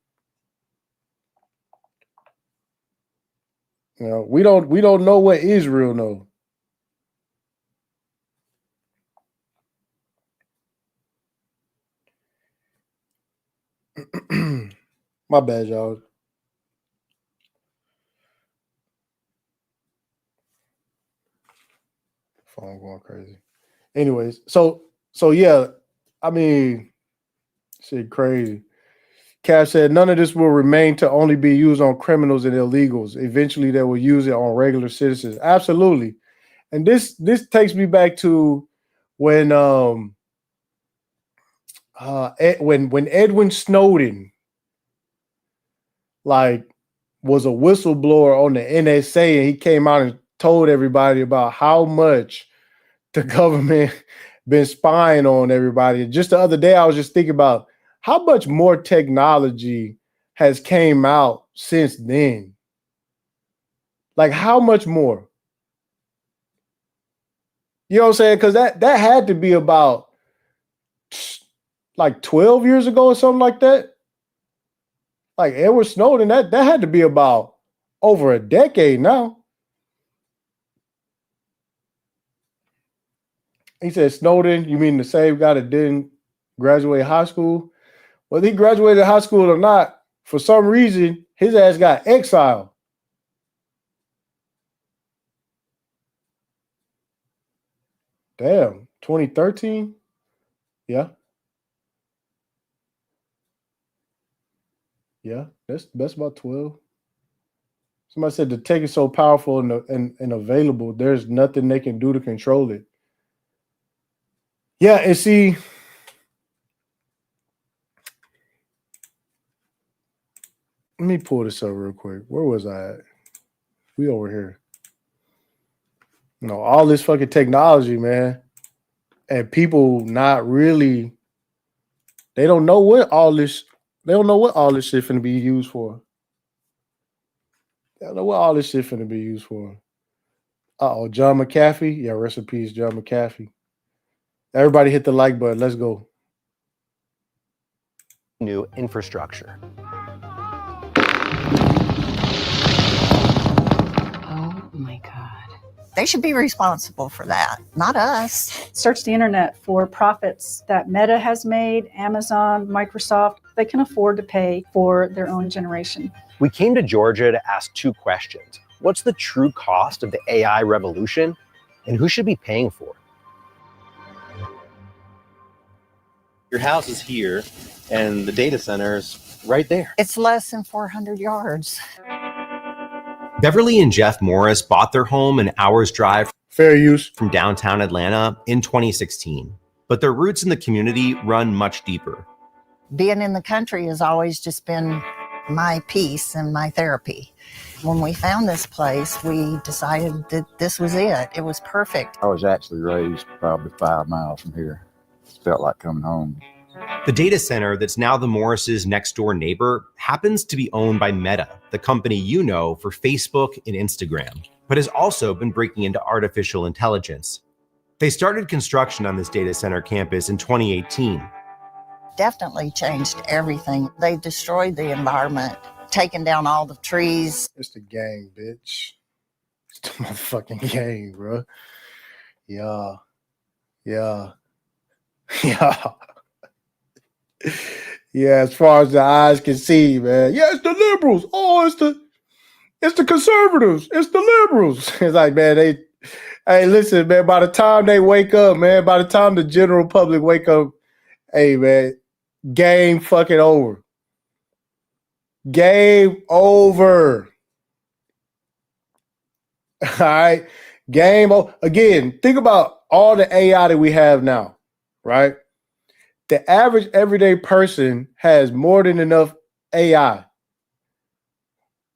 We don't know what Israel know. My bad, y'all. Phone going crazy. Anyways, so yeah, I mean, shit crazy. Cash said none of this will remain to only be used on criminals and illegals. Eventually, they will use it on regular citizens. Absolutely. And this takes me back to when Edwin Snowden like was a whistleblower on the NSA, and he came out and told everybody about how much the government been spying on everybody. Just the other day, I was just thinking about how much more technology has came out since then. Like, how much more? You know what I'm saying? Because that had to be about like 12 years ago or something like that. Like Edward Snowden, that had to be about over a decade now. He said, Snowden, you mean the same guy that didn't graduate high school? Whether he graduated high school or not, for some reason, his ass got exiled. Damn, 2013? Yeah. Yeah, that's about 12. Somebody said the tech is so powerful and available, there's nothing they can do to control it. Yeah, and see, let me pull this up real quick. Where was I at? We over here. You know, all this fucking technology, man, and people not really, they don't know what all this shit finna be used for. They don't know what all this shit finna be used for. Uh-oh, John McAfee. Yeah, rest in peace, John McAfee. Everybody hit the like button. Let's go. New infrastructure. Oh my God. They should be responsible for that, not us. Search the internet for profits that Meta has made, Amazon, Microsoft. They can afford to pay for their own generation. We came to Georgia to ask two questions. What's the true cost of the AI revolution, and who should be paying for it? Your house is here, and the data center is right there. It's less than 400 yards. Beverly and Jeff Morris bought their home an hour's drive fair use from downtown Atlanta in 2016, but their roots in the community run much deeper. Being in the country has always just been my peace and my therapy. When we found this place, we decided that this was it. It was perfect. I was actually raised probably 5 miles from here. It felt like coming home. The data center that's now the Morris's next door neighbor happens to be owned by Meta, the company you know for Facebook and Instagram, but has also been breaking into artificial intelligence. They started construction on this data center campus in 2018. Definitely changed everything. They destroyed the environment, taking down all the trees. It's the gang, bitch. It's the motherfucking gang, bro. Yeah. Yeah. Yeah. Yeah, as far as the eyes can see, man. Yeah, it's the liberals. Oh, it's the conservatives. It's the liberals. It's like, man, hey, listen, man, by the time they wake up, man, by the time the general public wake up, hey, man, game fucking over. Game over. All right. Game over. Again, think about all the AI that we have now, right? The average everyday person has more than enough AI.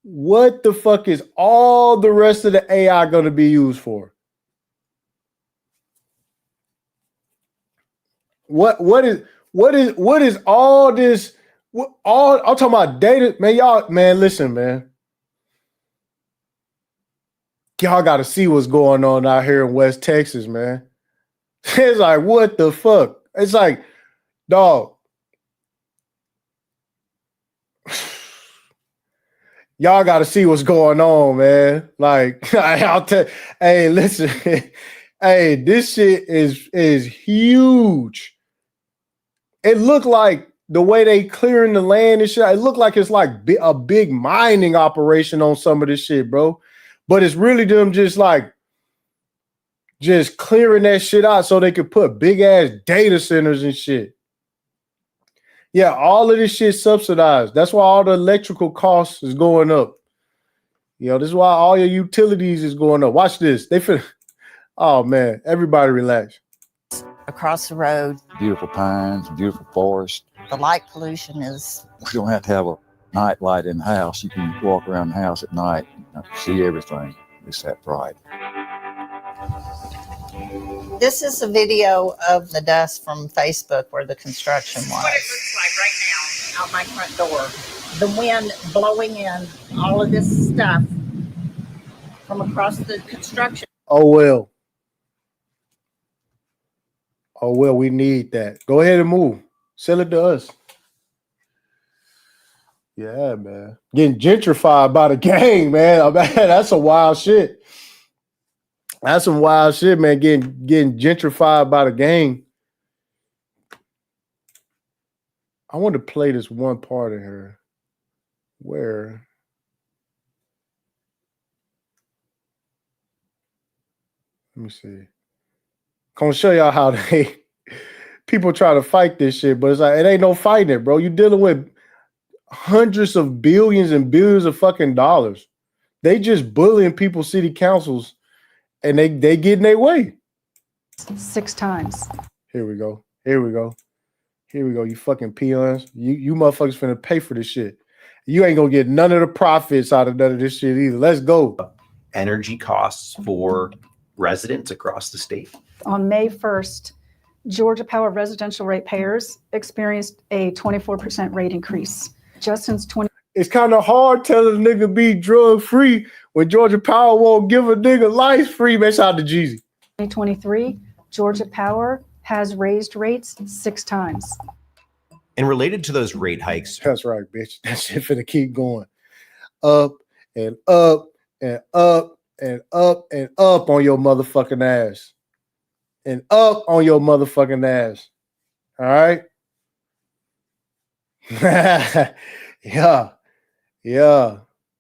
What the fuck is all the rest of the AI going to be used for? What is all this? I'm talking about data, man. Y'all, man, listen, man. Y'all got to see what's going on out here in West Texas, man. It's like, what the fuck? It's like, dog. Y'all got to see what's going on, man. Like, I'll tell. Hey, listen. Hey, this shit is huge. It looked like the way they clearing the land and shit. It looked like it's like a big mining operation on some of this shit, bro. But it's really them just clearing that shit out so they could put big ass data centers and shit. Yeah, all of this shit subsidized. That's why all the electrical costs is going up. You know, this is why all your utilities is going up. Watch this. Oh man, everybody relax. Across the road. Beautiful pines, beautiful forest. The light pollution is... We don't have to have a night light in the house. You can walk around the house at night and see everything. It's that bright. This is a video of the dust from Facebook where the construction was. What it looks like right now. Out my front door. The wind blowing in all of this stuff from across the construction. Oh, well. Oh, well, we need that. Go ahead and move. Sell it to us. Yeah, man. Getting gentrified by the gang, man. That's some wild shit. That's some wild shit, man. Getting gentrified by the gang. I want to play this one part in here where let me see. Gonna show y'all how people try to fight this shit, but it's like it ain't no fighting it, bro. You dealing with hundreds of billions and billions of fucking dollars. They just bullying people's city councils, and they get in their way. 6 times. Here we go. Here we go. Here we go. You fucking peons. You motherfuckers finna pay for this shit. You ain't gonna get none of the profits out of none of this shit either. Let's go. Energy costs for residents across the state. On May 1st, Georgia Power residential ratepayers experienced a 24% rate increase. Just since It's kind of hard telling a nigga be drug free when Georgia Power won't give a nigga life free. Man, shout out to Jeezy. 2023, Georgia Power has raised rates 6 times. And related to those rate hikes. That's right, bitch. That shit finna keep going up and up and up and up and up on your motherfucking ass. And up on your motherfucking ass. All right? Yeah. Yeah.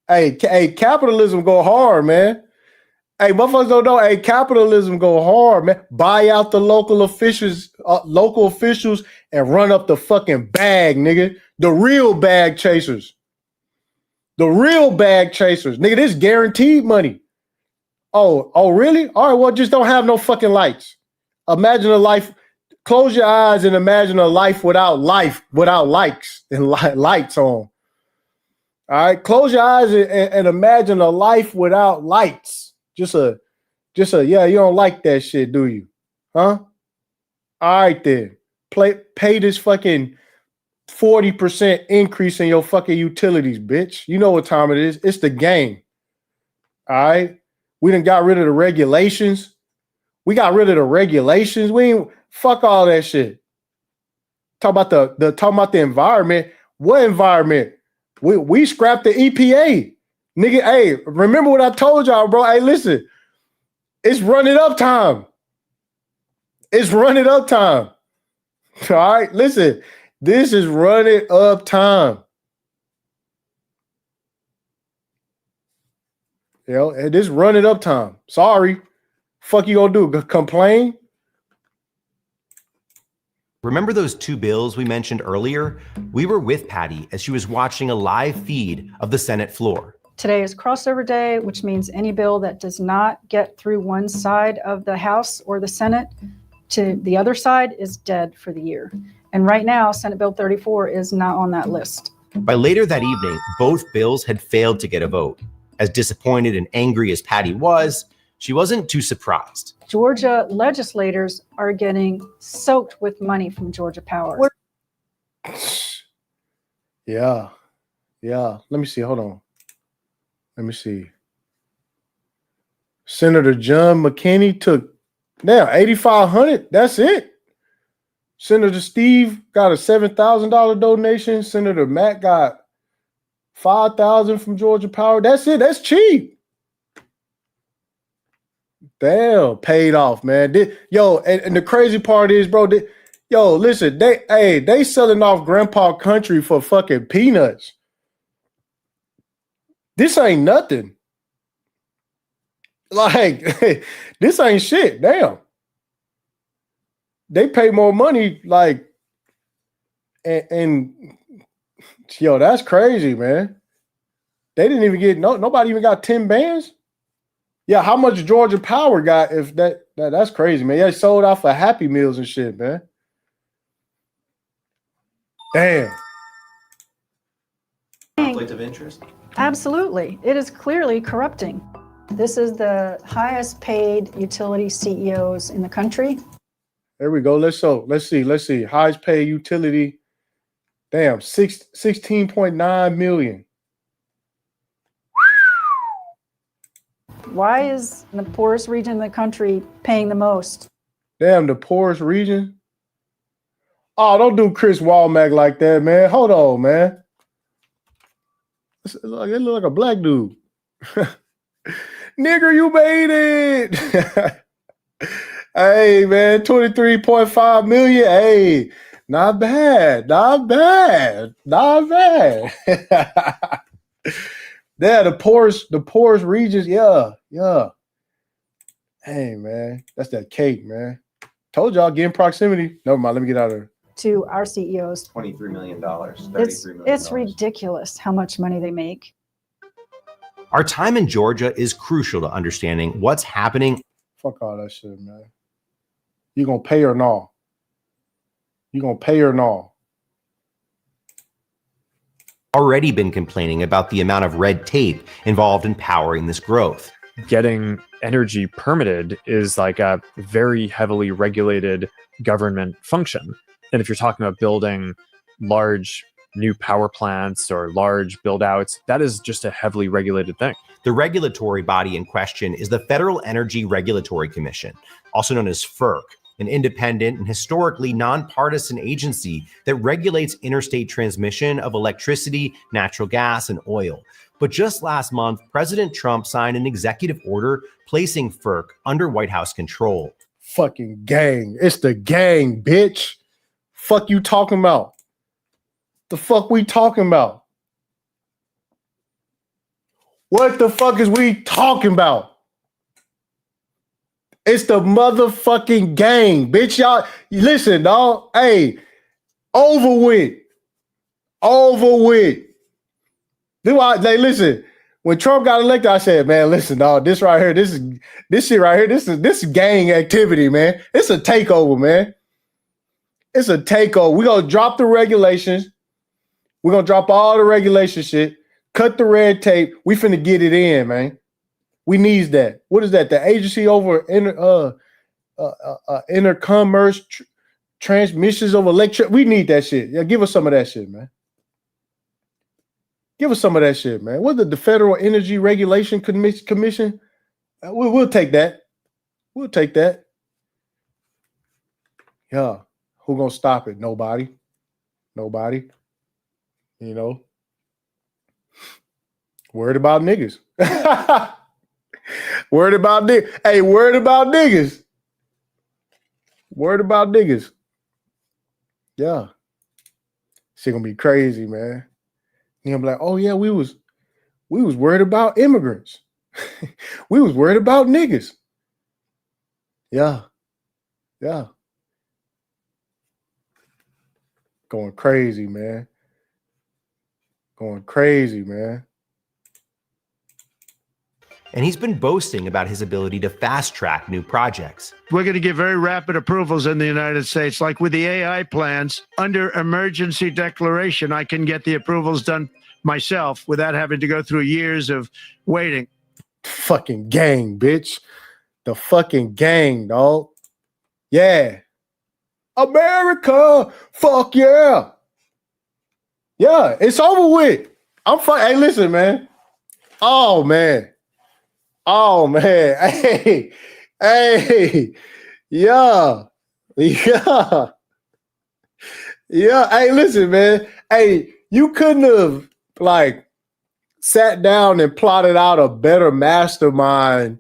Hey, capitalism go hard, man. Hey, motherfuckers don't know. Hey, capitalism go hard, man. Buy out the local officials and run up the fucking bag, nigga. The real bag chasers. The real bag chasers. Nigga, this guaranteed money. Oh, really? All right, well, just don't have no fucking lights. Imagine a life. Close your eyes and imagine a life without lights and lights on. All right, close your eyes and imagine a life without lights. Just a, yeah, you don't like that shit, do you? Huh? All right, then. Pay this fucking 40% increase in your fucking utilities, bitch. You know what time it is. It's the game. All right? We done got rid of the regulations. We got rid of the regulations. We ain't fuck all that shit. Talk about the environment. What environment? We scrapped the EPA. Nigga, hey, remember what I told y'all, bro? Hey, listen. It's run it up time. It's run it up time. All right, listen. This is run it up time. You know, and this run it up time. Sorry. Fuck you gonna do? Complain? Remember those 2 bills we mentioned earlier? We were with Patty as she was watching a live feed of the Senate floor. Today is crossover day, which means any bill that does not get through one side of the House or the Senate to the other side is dead for the year. And right now, Senate Bill 34 is not on that list. By later that evening, both bills had failed to get a vote. As disappointed and angry as Patty was, she wasn't too surprised. Georgia legislators are getting soaked with money from Georgia Power. Yeah. Yeah. Let me see. Hold on. Let me see. Senator John McKinney took now $8,500. That's it. Senator Steve got a $7,000 donation. Senator Matt got $5,000 from Georgia Power. That's it. That's cheap. Damn, paid off, man. And the crazy part is, bro, listen, they selling off Grandpa Country for fucking peanuts. This ain't nothing. Like, this ain't shit. Damn. They pay more money, like, and yo, that's crazy, man. They didn't even get nobody even got 10 bands. Yeah, how much Georgia Power got? If that's crazy, man. Yeah, they sold out for Happy Meals and shit, man. Damn. conflict of interest? Absolutely. It is clearly corrupting. This is the highest paid utility CEOs in the country. There we go. Let's see. Highest paid utility. Damn, 16.9 million. Why is the poorest region of the country paying the most? Damn, the poorest region. Oh, don't do Chris Walmack like that, man. Hold on, man. It look like a black dude. Nigger, you made it. Hey, man, 23.5 million. Hey, not bad. Yeah, the poorest regions. Yeah. Hey, man, that's that cake, man. Told y'all, get in proximity. Never mind, let me get out of there. To our CEOs. $23 million, $33 million. It's ridiculous how much money they make. Our time in Georgia is crucial to understanding what's happening. Fuck all that shit, man. You gonna pay or no? Already been complaining about the amount of red tape involved in powering this growth. Getting energy permitted is like a very heavily regulated government function. And if you're talking about building large new power plants or large build outs, that is just a heavily regulated thing. The regulatory body in question is the Federal Energy Regulatory Commission, also known as FERC, an independent and historically nonpartisan agency that regulates interstate transmission of electricity, natural gas, and oil. But just last month, President Trump signed an executive order placing FERC under White House control. Fucking gang. It's the gang, bitch. Fuck you talking about? The fuck we talking about? What the fuck is we talking about? It's the motherfucking gang, bitch. Y'all, listen, dog. Hey, over with. Hey, listen. When Trump got elected, I said, man, listen, dog. This right here, this shit right here. This is gang activity, man. It's a takeover, man. It's a takeover. We're gonna drop the regulations. We're gonna drop all the regulation shit. Cut the red tape. We finna get it in, man. We needs that. What is that? The agency over intercommerce transmissions of electric. We need that shit. Yeah, give us some of that shit, man. Give us some of that shit, man. What's the Federal Energy Regulation Commission? We'll take that. We'll take that. Yeah. Who gonna stop it? Nobody. You know. Worried about niggas. Worried about niggas. Hey, worried about niggas. Yeah. Shit gonna be crazy, man. And I'm like, oh yeah, we was worried about immigrants. We was worried about niggas. Yeah. Going crazy, man. And he's been boasting about his ability to fast track new projects. We're going to get very rapid approvals in the United States. Like with the AI plans, under emergency declaration, I can get the approvals done myself without having to go through years of waiting. Fucking gang, bitch. The fucking gang, dog. Yeah. America. Fuck yeah. Yeah, it's over with. I'm fine. Hey, listen, man. Oh, man. Hey. Yeah. Hey, listen, man. Hey, you couldn't have sat down and plotted out a better mastermind,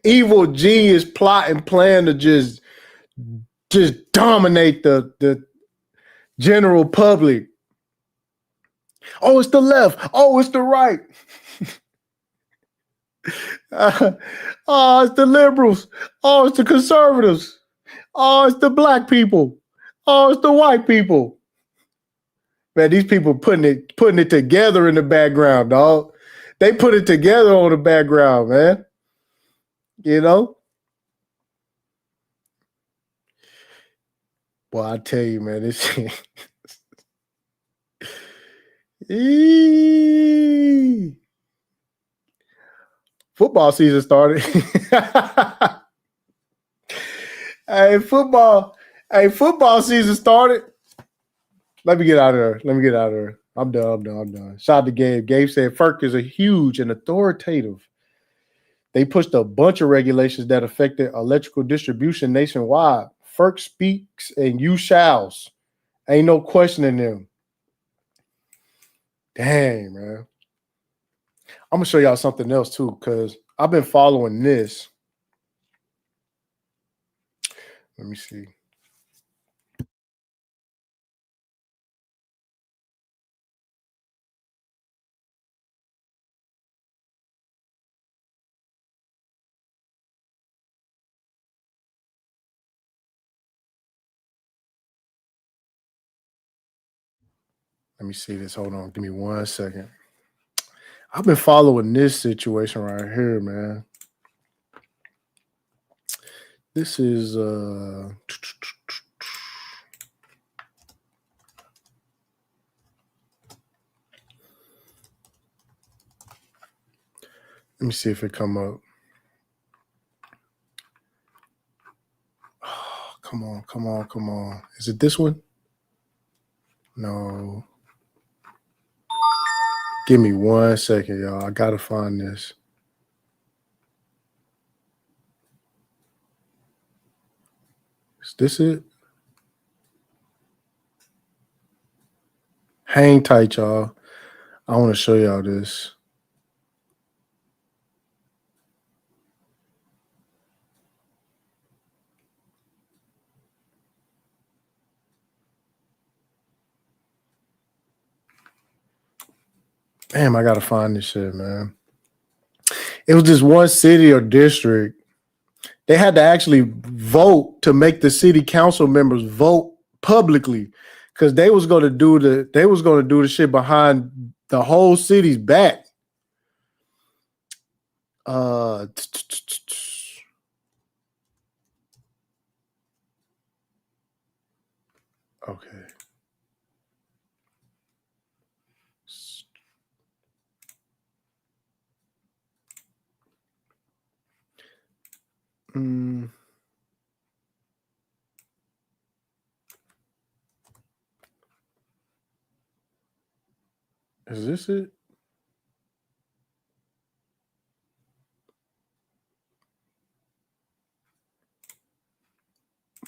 evil genius plot and plan to just dominate the general public. Oh, it's the left. Oh, it's the right. Oh, it's the liberals. Oh, it's the conservatives. Oh, it's the black people. Oh, it's the white people. Man, these people putting it together in the background, dog. They put it together on the background, man. You know? Well, I tell you, man, this Eee. Football season started. Hey, football season started. Let me get out of there. I'm done. Shout out to Gabe. Gabe said FERC is a huge and authoritative. They pushed a bunch of regulations that affected electrical distribution nationwide. FERC speaks and you shalls. Ain't no questioning them. Dang, man. I'm going to show y'all something else too, because I've been following this. Let me see. Let me see this. Hold on. Give me 1 second. I've been following this situation right here, man. This is let me see if it come up. Oh, come on. Is it this one? No. Give me 1 second, y'all. I gotta find this. Is this it? Hang tight, y'all. I want to show y'all this. Damn, I gotta find this shit, man. It was this one city or district. They had to actually vote to make the city council members vote publicly, because they was gonna do the shit behind the whole city's back. Okay. Is this it?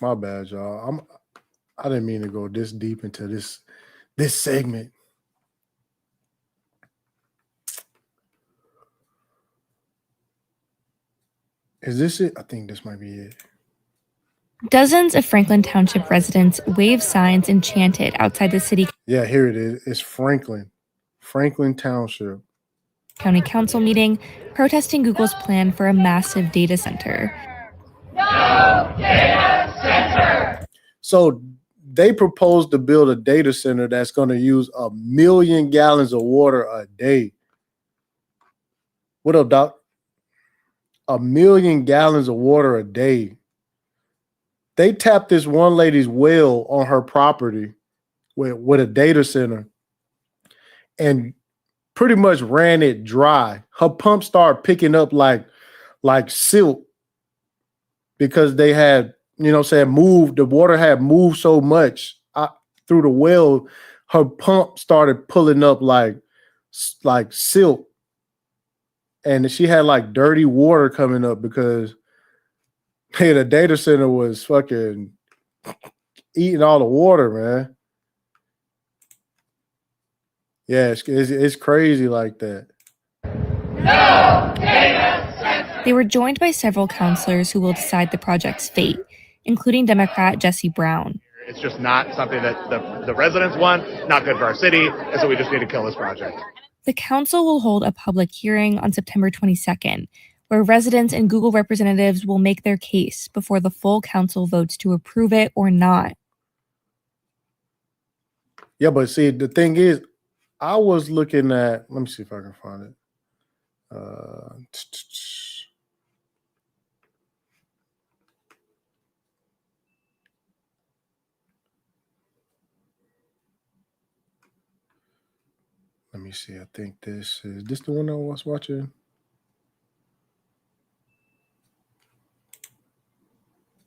My bad, y'all. I didn't mean to go this deep into this segment. Is this it? I think this might be it. Dozens of Franklin Township residents waved signs and chanted outside the city Yeah, here it is. It's Franklin Township. County Council meeting protesting Google's plan for a massive data center. No data center! So they proposed to build a data center that's going to use 1 million gallons of water a day. What up, Doc? 1 million gallons of water a day. They tapped this one lady's well on her property with a data center and pretty much ran it dry. Her pump started picking up like silt because they had, moved, the water had moved so much through the well, her pump started pulling up like silt. And she had like dirty water coming up because the data center was fucking eating all the water, man. Yeah, it's crazy like that. No data center! They were joined by several counselors who will decide the project's fate, including Democrat Jesse Brown. It's just not something that the residents want, not good for our city, and so we just need to kill this project. The council will hold a public hearing on September 22nd, where residents and Google representatives will make their case before the full council votes to approve it or not. Yeah, but see, the thing is, I was looking at, let me see if I can find it. me see. I think this the one I was watching.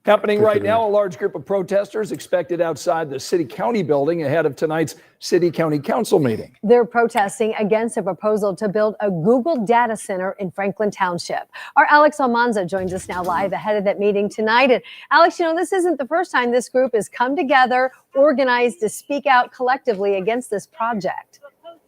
Happening right now, a large group of protesters expected outside the city-county building ahead of tonight's city-county council meeting. They're protesting against a proposal to build a Google data center in Franklin Township. Our Alex Almanza joins us now live ahead of that meeting tonight. And Alex, this isn't the first time this group has come together, organized to speak out collectively against this project.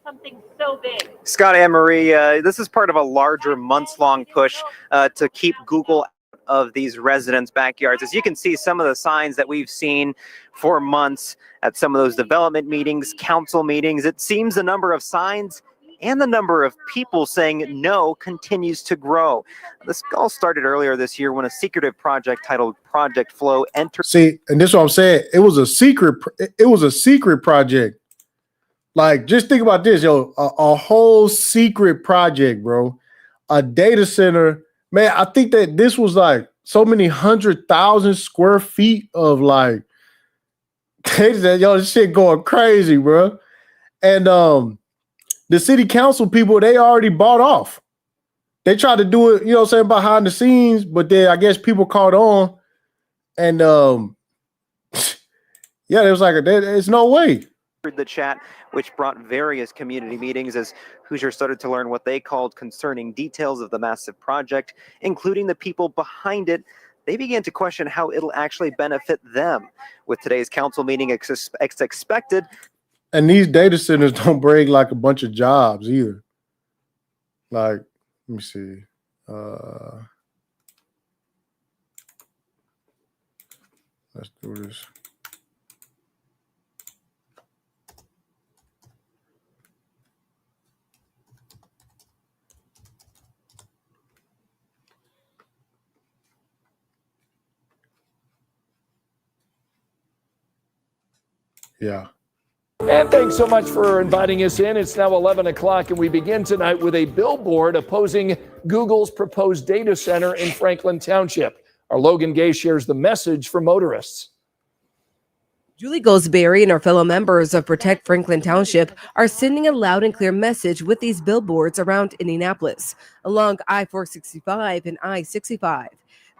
Something so big. Scott and Marie, this is part of a larger months-long push to keep Google of these residents' backyards. As you can see, some of the signs that we've seen for months at some of those development meetings, council meetings, it seems the number of signs and the number of people saying no continues to grow. This all started earlier this year when a secretive project titled Project Flow entered. See, and this is what I'm saying. It was a secret project. Like, just think about this, yo, a whole secret project, bro. A data center. Man, I think that this was like so many 100,000 square feet of like, they said, yo, this shit going crazy, bro. And the city council people, they already bought off. They tried to do it, behind the scenes, but then I guess people caught on. And yeah, it was like, there's no way. The chat, which brought various community meetings as Hoosiers started to learn what they called concerning details of the massive project, including the people behind it. They began to question how it'll actually benefit them. With today's council meeting expected. And these data centers don't bring like a bunch of jobs either. Like, let me see. Let's do this. Yeah. And thanks so much for inviting us in. It's now 11 o'clock, and we begin tonight with a billboard opposing Google's proposed data center in Franklin Township. Our Logan Gay shares the message for motorists. Julie Goldsberry and our fellow members of Protect Franklin Township are sending a loud and clear message with these billboards around Indianapolis, along I-465 and I-65.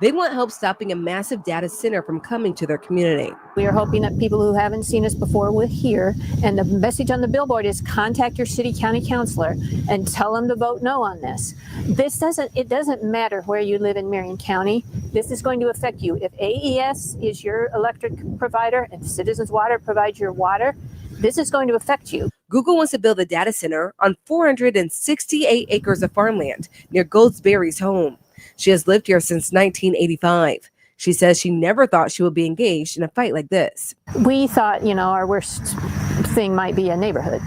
They want help stopping a massive data center from coming to their community. We are hoping that people who haven't seen us before will hear. And the message on the billboard is contact your city county councilor and tell them to vote no on this. It doesn't matter where you live in Marion County. This is going to affect you. If AES is your electric provider and Citizens Water provides your water, this is going to affect you. Google wants to build a data center on 468 acres of farmland near Goldsberry's home. She has lived here since 1985. She says she never thought she would be engaged in a fight like this. We thought, our worst thing might be a neighborhood.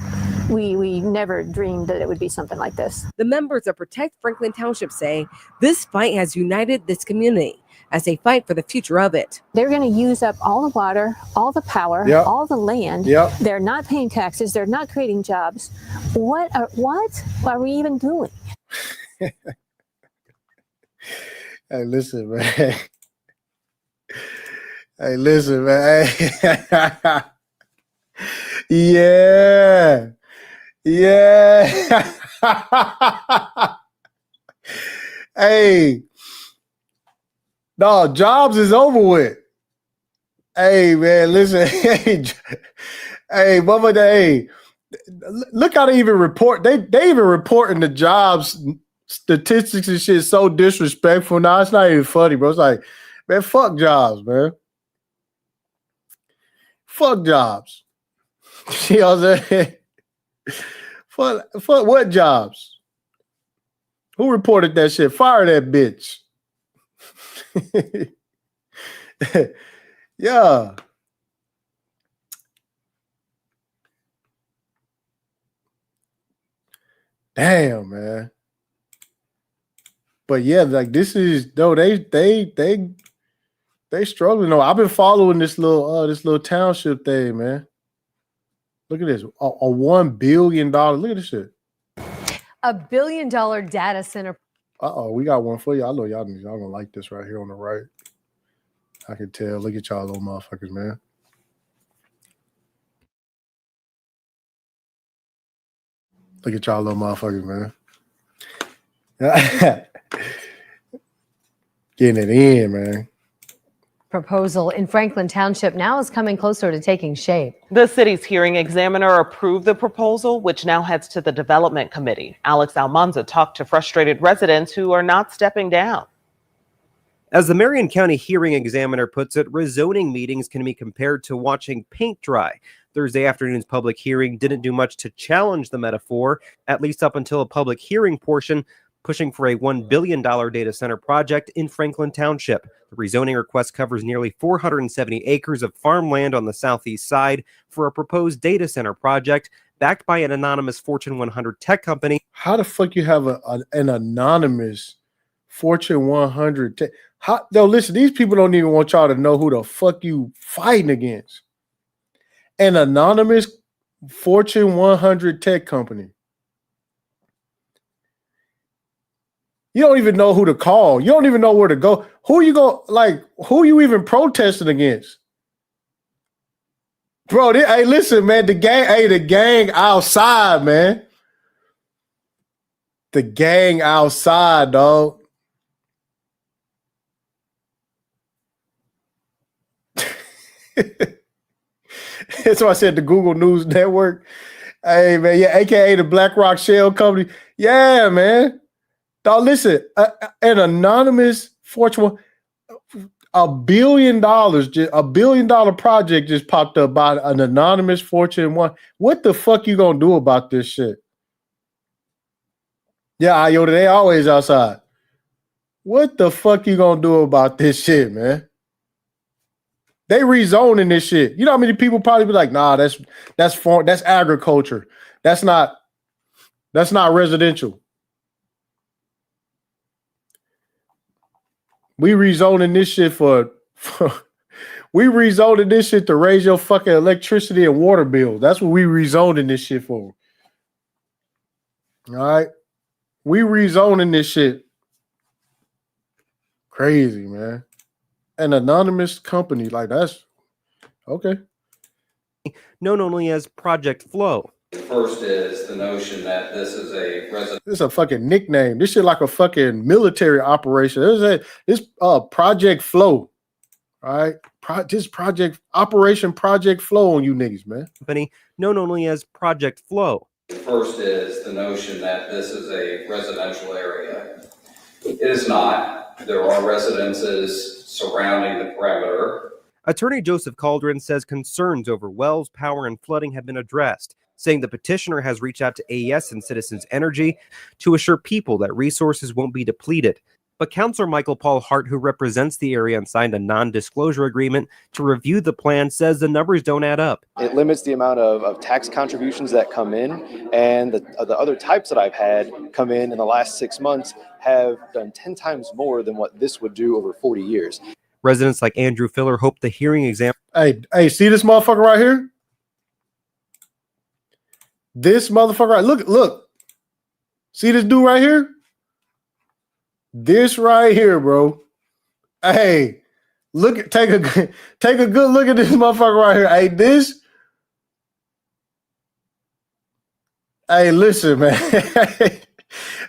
We never dreamed that it would be something like this. The members of Protect Franklin Township say this fight has united this community as they fight for the future of it. They're going to use up all the water, all the power, all the land. They're not paying taxes. They're not creating jobs. What are we even doing? Hey, listen, man. Hey, listen, man. Yeah. Yeah. Hey. No, jobs is over with. Hey, man, listen. Hey, mama, hey. Look how they even report. They even reporting the jobs statistics and shit so disrespectful. Now it's not even funny, bro. It's like, man, fuck jobs, man. Fuck jobs. You know what I'm saying? Fuck what jobs? Who reported that shit? Fire that bitch. Yeah. Damn, man. But yeah, like this is they struggling. No, I've been following this little township thing, man. Look at this. A $1 billion. Look at this shit. $1 billion data center. We got one for you. I know y'all gonna like this right here on the right. I can tell. Look at y'all little motherfuckers, man. Look at y'all little motherfuckers, man. Getting it in, man. Proposal in Franklin Township now is coming closer to taking shape. The city's hearing examiner approved the proposal, which now heads to the development committee. Alex Almanza talked to frustrated residents who are not stepping down. As the Marion County hearing examiner puts it, rezoning meetings can be compared to watching paint dry. Thursday afternoon's public hearing didn't do much to challenge the metaphor, at least up until a public hearing portion, pushing for a $1 billion data center project in Franklin Township. The rezoning request covers nearly 470 acres of farmland on the southeast side for a proposed data center project backed by an anonymous Fortune 100 tech company. How the fuck you have an anonymous Fortune 100 tech? Yo, listen, these people don't even want y'all to know who the fuck you fighting against. An anonymous Fortune 100 tech company. You don't even know who to call. You don't even know where to go. Who you even protesting against? Bro, hey, listen, man, the gang outside, man. The gang outside, dog. That's why I said the Google News Network. Hey, man, yeah, AKA the BlackRock Shell Company. Yeah, man. Dog, listen, an anonymous Fortune, $1 billion, $1 billion project just popped up by an anonymous Fortune 1. What the fuck you gonna do about this shit? Yeah, Iota, they always outside. What the fuck you gonna do about this shit, man? They rezoning this shit. You know how many people probably be like, nah, that's agriculture. That's not residential. We rezoning this shit we rezoning this shit to raise your fucking electricity and water bill. That's what we rezoning this shit for. All right. We rezoning this shit. Crazy, man. An anonymous company, like that's okay. Known only as Project Flow. First is the notion that this is This is a fucking nickname. This shit like a fucking military operation. This Project Flow. All right. Operation Project Flow on you niggas, man. Company known only as Project Flow. First is the notion that this is a residential area. It is not. There are residences surrounding the perimeter. Attorney Joseph Caldron says concerns over wells, power, and flooding have been addressed, saying the petitioner has reached out to AES and Citizens Energy to assure people that resources won't be depleted. But Councilor Michael Paul Hart, who represents the area and signed a non-disclosure agreement to review the plan, says the numbers don't add up. It limits the amount of tax contributions that come in, and the other types that I've had come in the last 6 months have done 10 times more than what this would do over 40 years. Residents like Andrew Filler hope the hearing exam. Hey, see this motherfucker right here? This motherfucker right. Look. See this dude right here? This right here, bro. Hey, take a good look at this motherfucker right here. Hey, this. Hey, listen, man.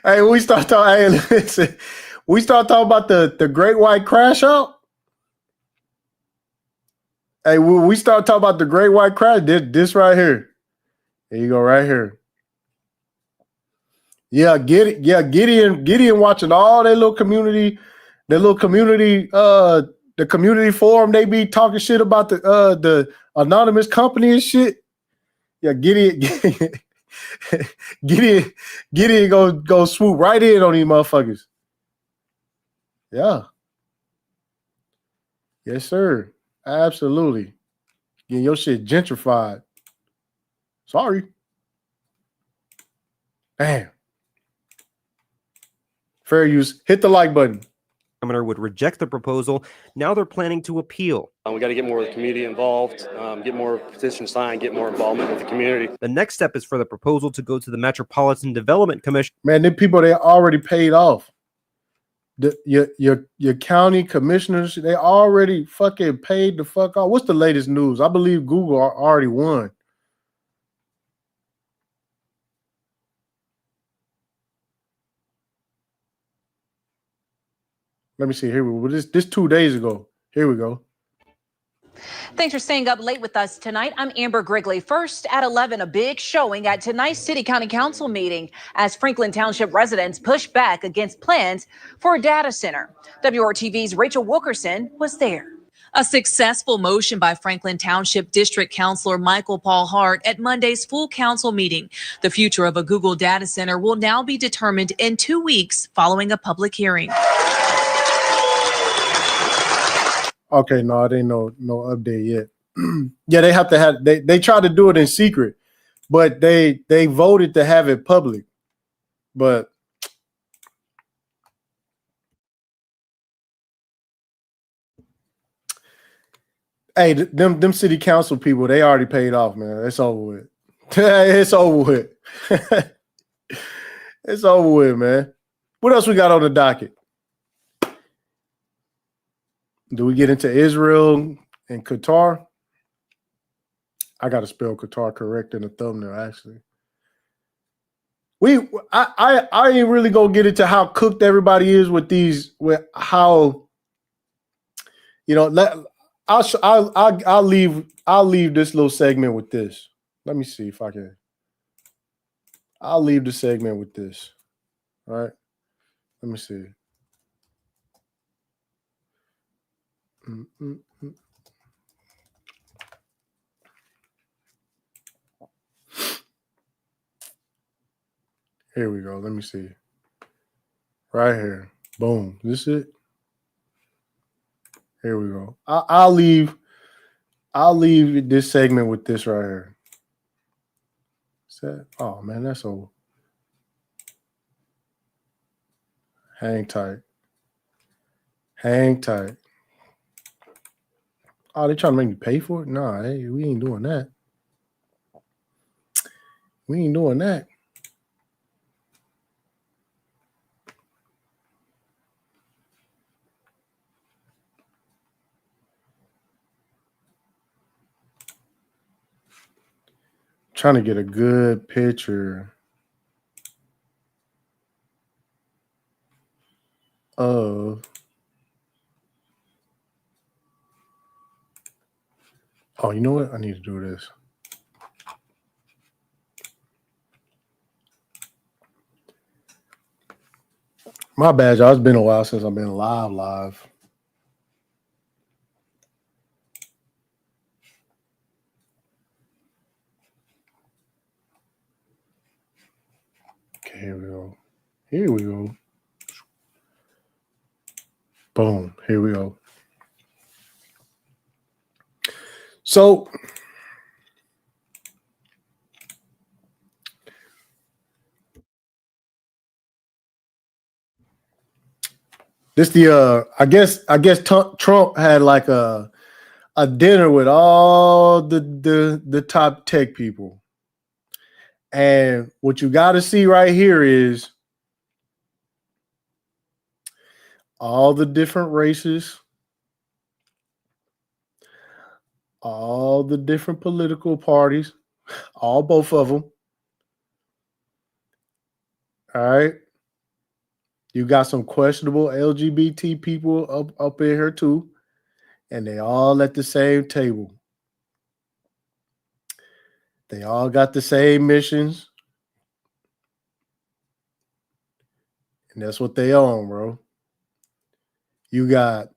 Hey, we start talking. Hey, listen. We start talking about the Great White Crash Out. Hey, we start talking about the Great White Crash. This right here. There you go, right here. Yeah, Gideon watching all their little community, the community forum. They be talking shit about the anonymous company and shit. Yeah, Gideon go swoop right in on these motherfuckers. Yeah. Yes, sir. Absolutely. Getting your shit gentrified. Sorry. Damn. Fair use. Hit the like button. Governor would reject the proposal. Now they're planning to appeal. We got to get more of the community involved, get more petitions signed, get more involvement with the community. The next step is for the proposal to go to the Metropolitan Development Commission. Man, them people, they already paid off. Your county commissioners, they already fucking paid the fuck off. What's the latest news? I believe Google already won. Let me see. Here we go. This 2 days ago. Here we go. Thanks for staying up late with us tonight. I'm Amber Grigley. First at 11, a big showing at tonight's City County Council meeting as Franklin Township residents push back against plans for a data center. WRTV's Rachel Wilkerson was there. A successful motion by Franklin Township District Councilor Michael Paul Hart at Monday's full council meeting. The future of a Google data center will now be determined in 2 weeks following a public hearing. Okay, no, it ain't no update yet. Yeah, they have to have they tried to do it in secret, but they voted to have it public. But hey, them city council people, they already paid off, man. It's over with. It's over with. It's over with, man. What else we got on the docket? Do we get into Isreal and Qatar? I got to spell Qatar correct in the thumbnail, actually. I ain't really gonna get into how cooked everybody is with these, with how, you know. I'll leave this little segment with this. Let me see if I can. I'll leave the segment with this. All right. Let me see. Here we go. Let me see. Right here. Boom. This it. Here we go. I'll leave this segment with this right here. Oh man, that's over. Hang tight. Hang tight. Oh, they trying to make me pay for it? Nah, hey, we ain't doing that. We ain't doing that. Trying to get a good picture of. Oh, you know what? I need to do this. My bad, y'all. It's been a while since I've been live. Okay, here we go. Here we go. Boom. Here we go. So this I guess Trump had like a dinner with all the top tech people. And what you got to see right here is all the different races, all the different political parties, both of them. All right. You got some questionable LGBT people up in here too. And they all at the same table. They all got the same missions. And that's what they own, bro. You got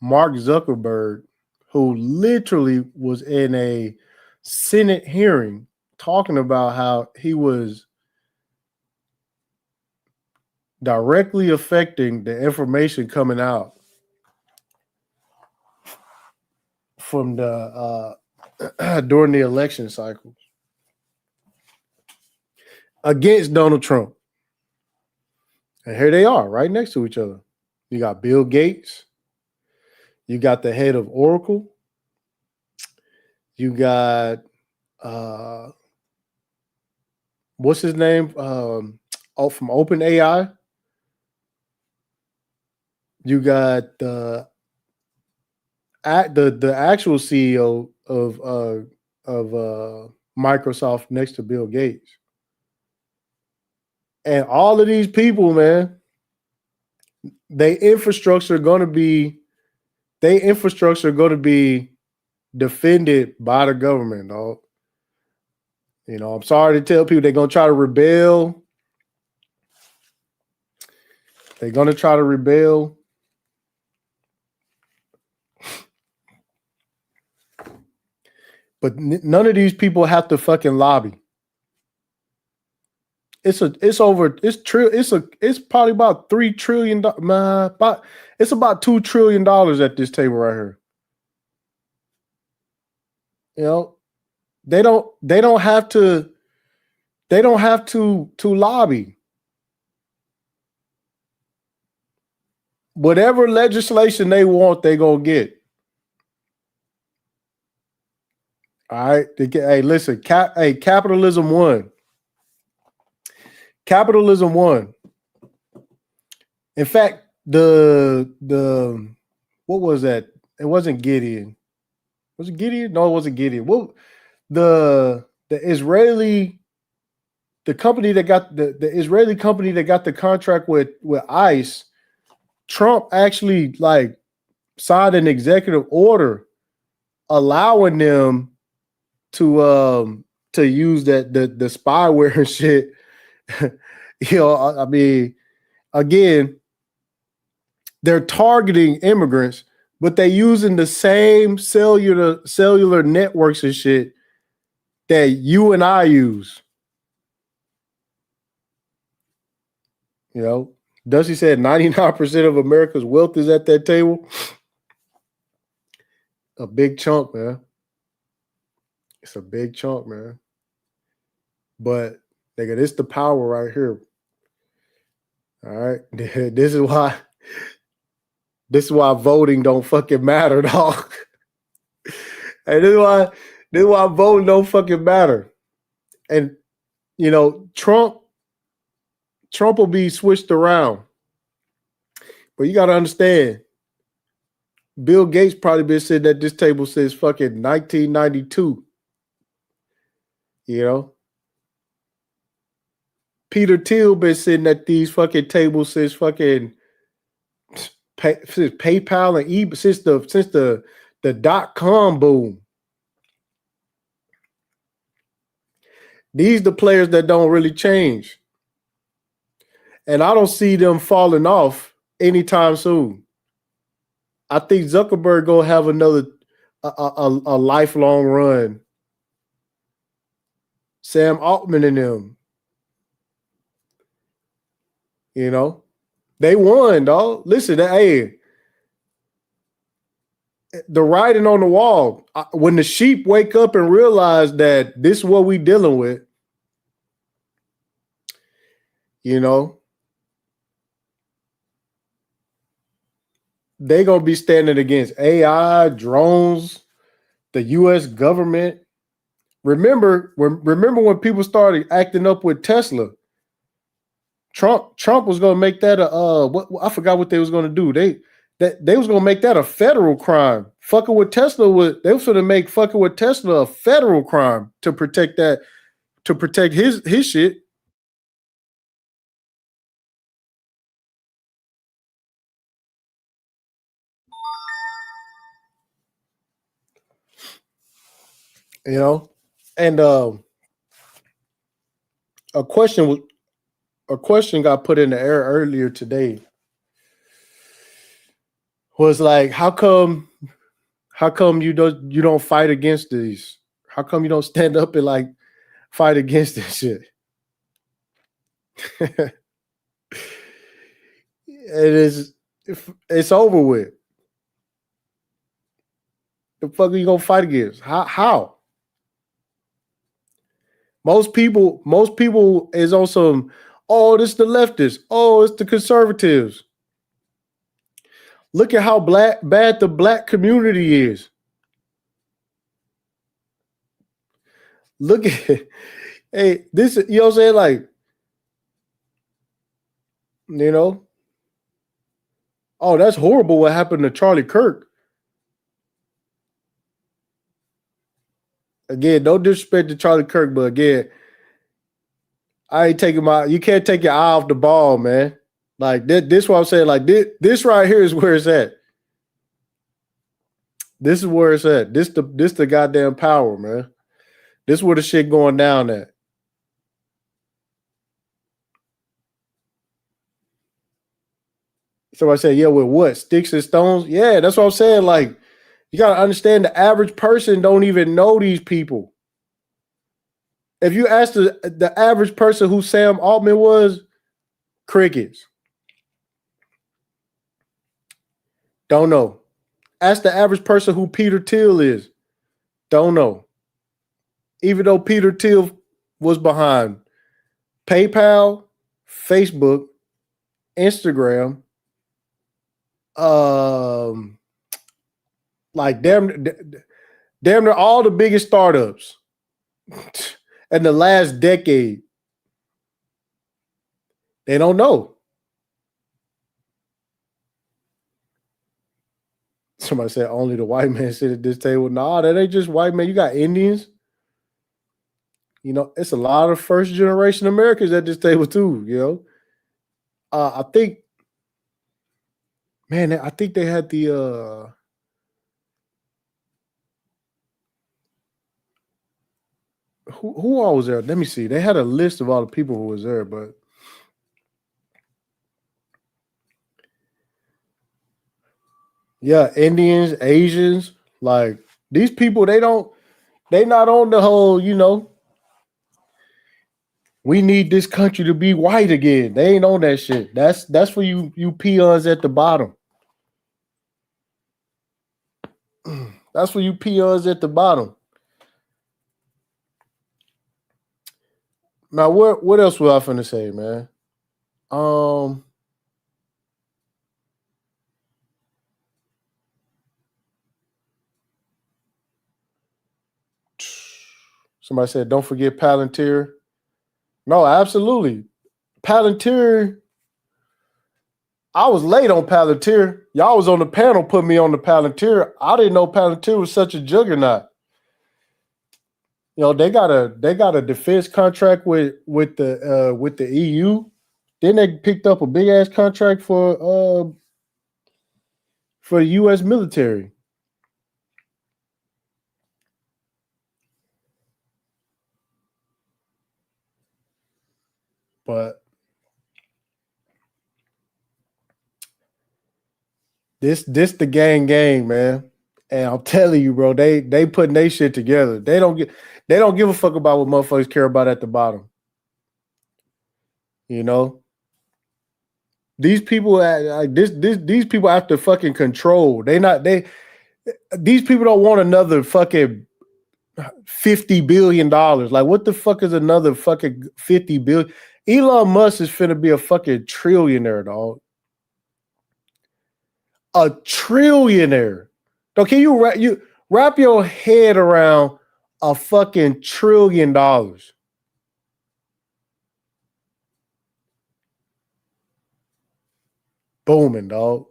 Mark Zuckerberg, who literally was in a Senate hearing talking about how he was directly affecting the information coming out from the during the election cycle against Donald Trump. And here they are right next to each other. You got Bill Gates. You got the head of Oracle. You got what's his name? From OpenAI. You got the actual CEO of Microsoft next to Bill Gates. And all of these people, man, Their infrastructure going to be defended by the government, dog. You know, I'm sorry to tell people they're going to try to rebel. They're going to try to rebel. But none of these people have to fucking lobby. It's probably about $3 trillion. It's about $2 trillion at this table right here. You know, they don't have to lobby. Whatever legislation they want, they gonna get. All right. Hey, listen, capitalism won. Capitalism won. In fact, the what was that? It wasn't Gideon. Was it Gideon? No, it wasn't Gideon. Well, the Israeli, the company that got the Israeli company that got the contract with ICE, Trump actually like signed an executive order allowing them to use the spyware and shit. You know, I mean, again, they're targeting immigrants, but they're using the same cellular networks and shit that you and I use. You know, Dusty said 99% of America's wealth is at that table. A big chunk, man. It's a big chunk, man. But nigga, this the power right here. All right. This is why voting don't fucking matter, dog. And this is why voting don't fucking matter. And you know, Trump will be switched around. But you gotta understand, Bill Gates probably been sitting at this table since fucking 1992. You know? Peter Thiel been sitting at these fucking tables since fucking since PayPal and eBay, since the .com boom. These the players that don't really change. And I don't see them falling off anytime soon. I think Zuckerberg gonna have another a lifelong run. Sam Altman and them. You know, they won, dog. Listen, hey, the writing on the wall. When the sheep wake up and realize that this is what we dealing with, you know, they gonna be standing against AI, drones, the U.S. government. Remember when people started acting up with Tesla? Trump was going to make that I forgot what they was going to do. They was going to make that a federal crime. Fucking with Tesla they was going to make fucking with Tesla a federal crime to protect his shit. You know, and a question got put in the air earlier today. Was like, how come you don't fight against these? How come you don't stand up and like fight against this shit? It's over with. The fuck are you gonna fight against? How? Most people is on some, oh, this is the leftists. Oh, it's the conservatives. Look at how bad the black community is. Look at, hey, this, you know what I'm saying? Like, you know, oh, that's horrible what happened to Charlie Kirk. Again, no disrespect to Charlie Kirk, but again, I ain't taking you can't take your eye off the ball, man. Like this what I'm saying. Like this right here is where it's at. This is where it's at. This the goddamn power, man. This where the shit going down at. So I say, yeah, with what? Sticks and stones? Yeah, that's what I'm saying. Like, you gotta understand the average person don't even know these people. If you ask the average person who Sam Altman was, crickets. Don't know. Ask the average person who Peter Thiel is. Don't know. Even though Peter Thiel was behind PayPal, Facebook, Instagram, like damn near all the biggest startups in the last decade. They don't know. Somebody said only the white man sit at this table. Nah, that ain't just white man. You got Indians. You know, it's a lot of first generation Americans at this table too. You know, I think, man, I think they had the who all was there? Let me see. They had a list of all the people who was there, but yeah, Indians, Asians, like these people, they not on the whole, you know, we need this country to be white again. They ain't on that shit. That's for you peons at the bottom. That's for you peons at the bottom. Now, what else was I finna say, man? Somebody said, don't forget Palantir. No, absolutely. Palantir, I was late on Palantir. Y'all was on the panel, put me on the Palantir. I didn't know Palantir was such a juggernaut. You know, they got a defense contract with the EU. Then they picked up a big ass contract for the US military. But this the gang, man. And I'm telling you, bro, they putting their shit together. They don't give a fuck about what motherfuckers care about at the bottom. You know? These people these people after fucking control. These people don't want another fucking $50 billion. Like, what the fuck is another fucking 50 billion? Elon Musk is finna be a fucking trillionaire, dog. A trillionaire. So can you wrap your head around a fucking $1 trillion? Booming, dog.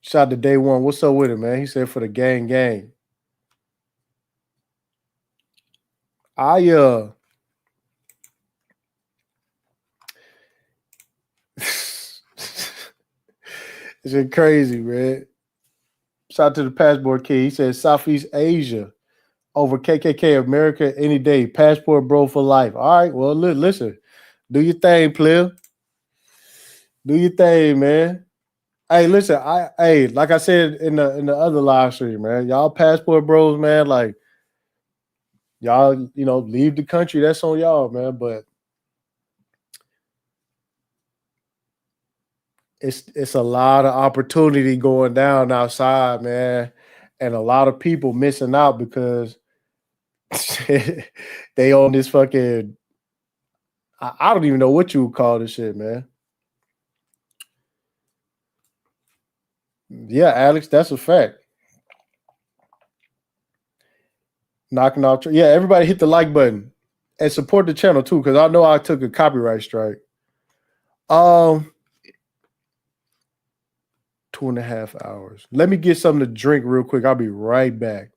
Shout out to Day One. What's up with it, man? He said for the gang. It's crazy, man. Shout out to the passport kid. He said Southeast Asia over KKK America any day. Passport bro for life. All right, well, listen. Do your thing, player. Do your thing, man. Hey, listen, like I said in the other live stream, man, y'all passport bros, man, like y'all, you know, leave the country. That's on y'all, man. But it's a lot of opportunity going down outside, man, and a lot of people missing out because they on this fucking. I don't even know what you would call this shit, man. Yeah, Alex, that's a fact. Knocking off. Yeah, everybody hit the like button and support the channel too, because I know I took a copyright strike. 2.5 hours. Let me get something to drink real quick. I'll be right back.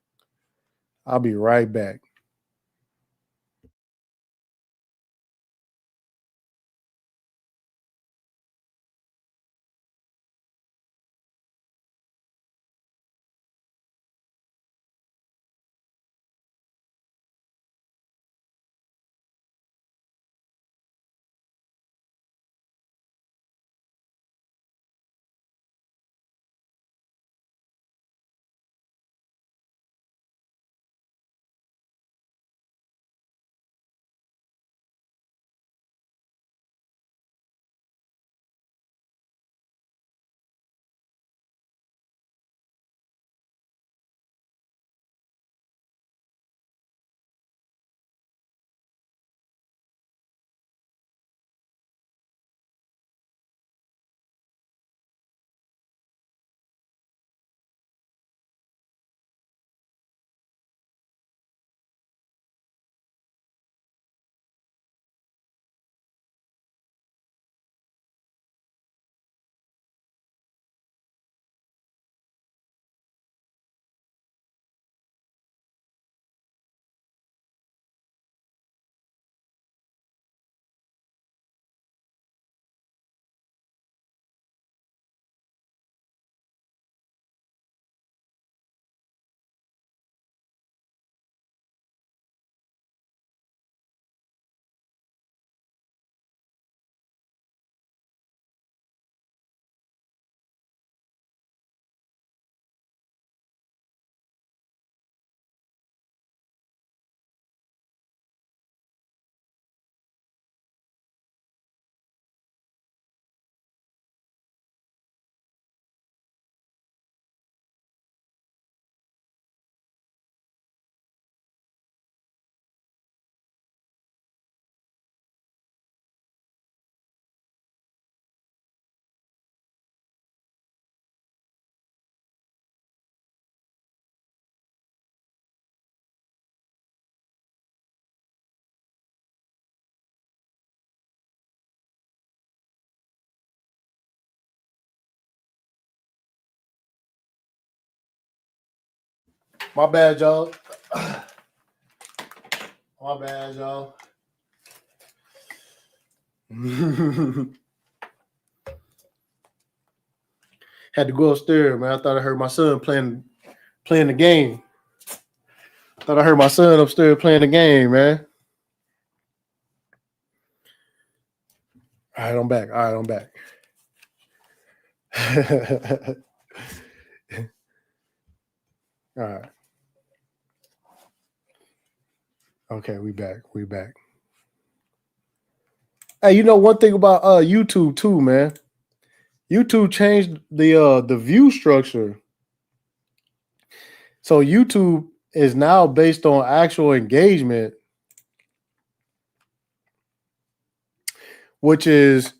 My bad, y'all. My bad, y'all. Had to go upstairs, man. I thought I heard my son playing the game. Thought I heard my son upstairs playing the game, man. All right, I'm back. All right. Okay, we back. Hey, you know one thing about YouTube too, man. YouTube changed the view structure. So YouTube is now based on actual engagement, which is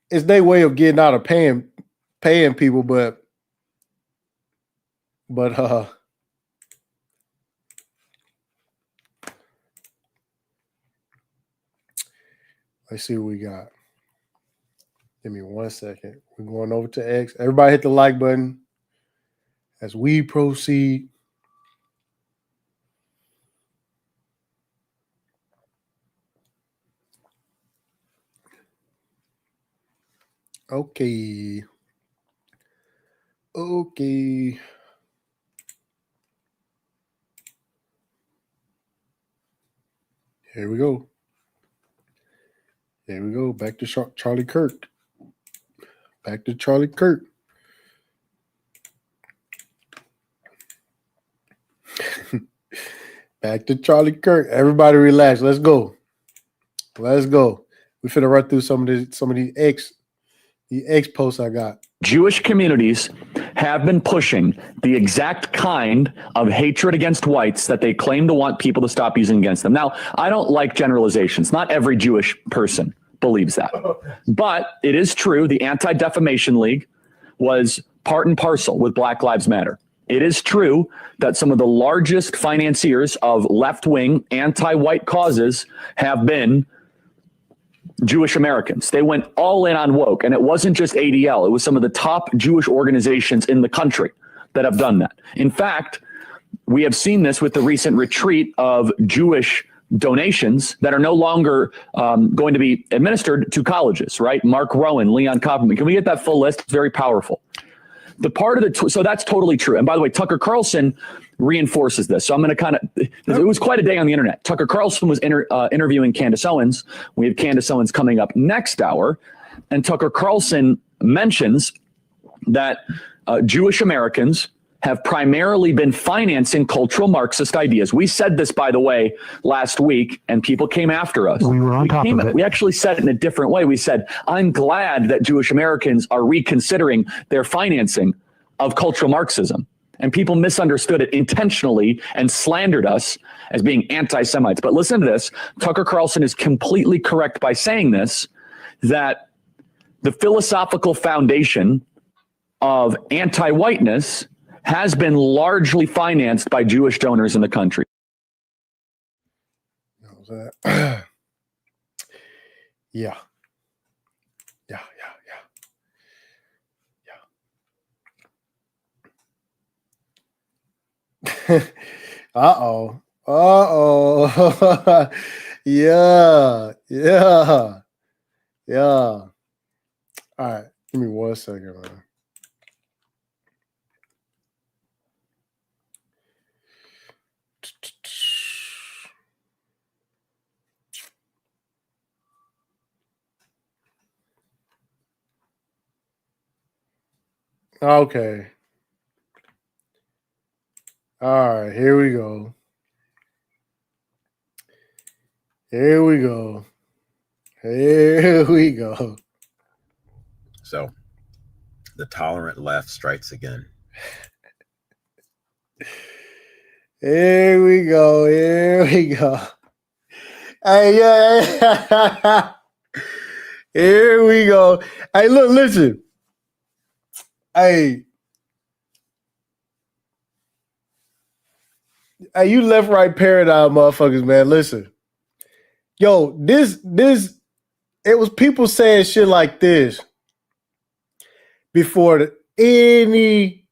their way of getting out of paying people, but let's see what we got. Give me 1 second. We're going over to X. Everybody hit the like button as we proceed. Okay. Here we go. Back to Charlie Kirk. Back to Charlie Kirk. Everybody relax. Let's go. We finna run through some of these X posts I got. Jewish communities have been pushing the exact kind of hatred against whites that they claim to want people to stop using against them. Now, I don't like generalizations. Not every Jewish person believes that. But it is true the Anti-Defamation League was part and parcel with Black Lives Matter. It is true that some of the largest financiers of left-wing anti-white causes have been Jewish Americans. They went all in on woke, and it wasn't just ADL. It was some of the top Jewish organizations in the country that have done that. In fact, we have seen this with the recent retreat of Jewish donations that are no longer going to be administered to colleges, right? Mark Rowan, Leon Kopperman. Can we get that full list? It's very powerful. The part of so that's totally true. And by the way, Tucker Carlson reinforces this. So I'm going to it was quite a day on the internet. Tucker Carlson was interviewing Candace Owens. We have Candace Owens coming up next hour. And Tucker Carlson mentions that Jewish Americans have primarily been financing cultural Marxist ideas. We said this, by the way, last week, and people came after us. We were on top of it. We actually said it in a different way. We said, I'm glad that Jewish Americans are reconsidering their financing of cultural Marxism. And people misunderstood it intentionally and slandered us as being anti-Semites. But listen to this. Tucker Carlson is completely correct by saying this, that the philosophical foundation of anti-whiteness has been largely financed by Jewish donors in the country. Yeah. Uh-oh. Yeah. All right. Give me 1 second, man. Okay. All right, here we go. So, the tolerant left strikes again. Here we go. Hey, yeah. Here we go. Hey, look, listen. Hey, you left right paradigm motherfuckers, man. Listen. Yo, this it was people saying shit like this before any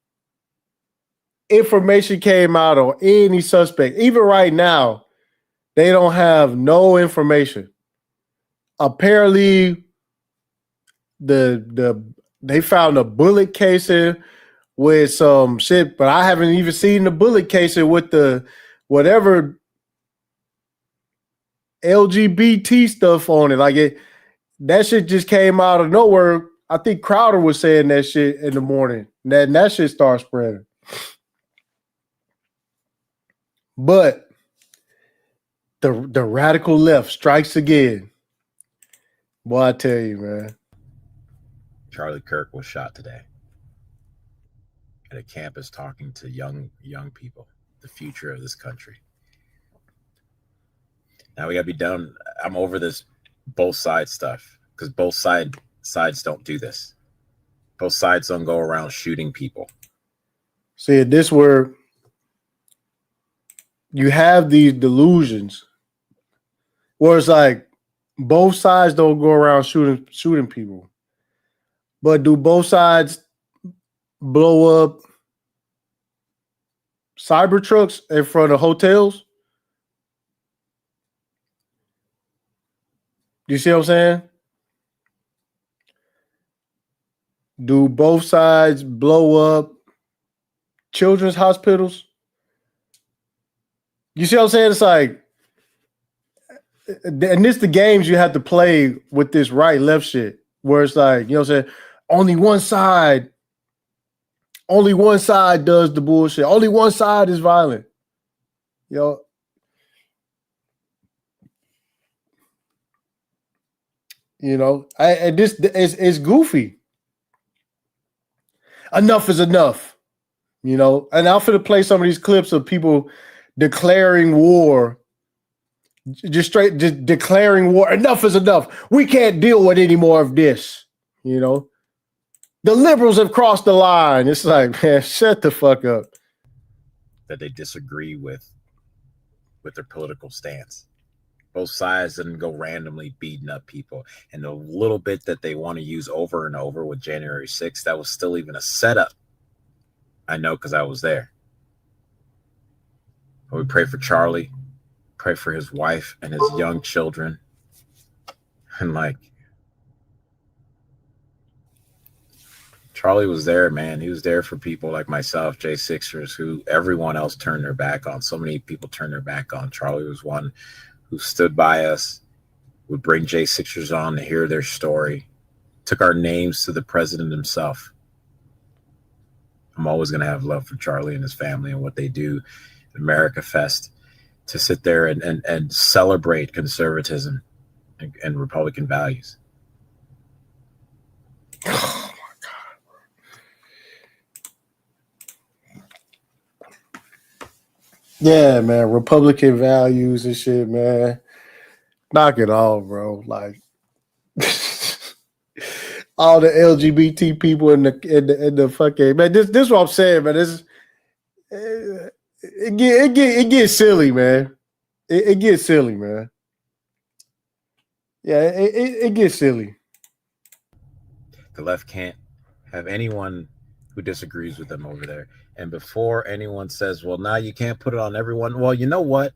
information came out on any suspect. Even right now, they don't have no information. Apparently, they found a bullet casing with some shit, but I haven't even seen the bullet casing with the whatever LGBT stuff on it. Like that shit just came out of nowhere. I think Crowder was saying that shit in the morning. And that shit started spreading. But the radical left strikes again. Boy, I tell you, man. Charlie Kirk was shot today at a campus talking to young people, the future of this country. Now we gotta be done. I'm over this both sides stuff because both sides don't do this. Both sides don't go around shooting people. See, this where you have these delusions where it's like both sides don't go around shooting people. But do both sides blow up cyber trucks in front of hotels? You see what I'm saying? Do both sides blow up children's hospitals? You see what I'm saying? It's like, and this the games you have to play with this right-left shit, where it's like, you know what I'm saying? Only one side does the bullshit. Only one side is violent. It's goofy. Enough is enough, and I'm finna play some of these clips of people declaring war, just declaring war. Enough is enough. We can't deal with any more of this, The liberals have crossed the line. It's like, man, shut the fuck up. That they disagree with their political stance. Both sides didn't go randomly beating up people. And the little bit that they want to use over and over with January 6th, that was still even a setup. I know because I was there. But we pray for Charlie, pray for his wife and his young children. And Charlie was there, man. He was there for people like myself, J6ers, who everyone else turned their back on. So many people turned their back on. Charlie was one who stood by us, would bring J6ers on to hear their story, took our names to the president himself. I'm always going to have love for Charlie and his family and what they do at America Fest to sit there and celebrate conservatism and Republican values. Oh, my God. Yeah, man. Republican values and shit, man. Knock it off, bro. Like all the LGBT people in the fucking man. This is what I'm saying, man. It gets silly, man. It gets silly, man. Yeah, it gets silly. The left can't have anyone who disagrees with them over there. And before anyone says, well, now you can't put it on everyone. Well, you know what?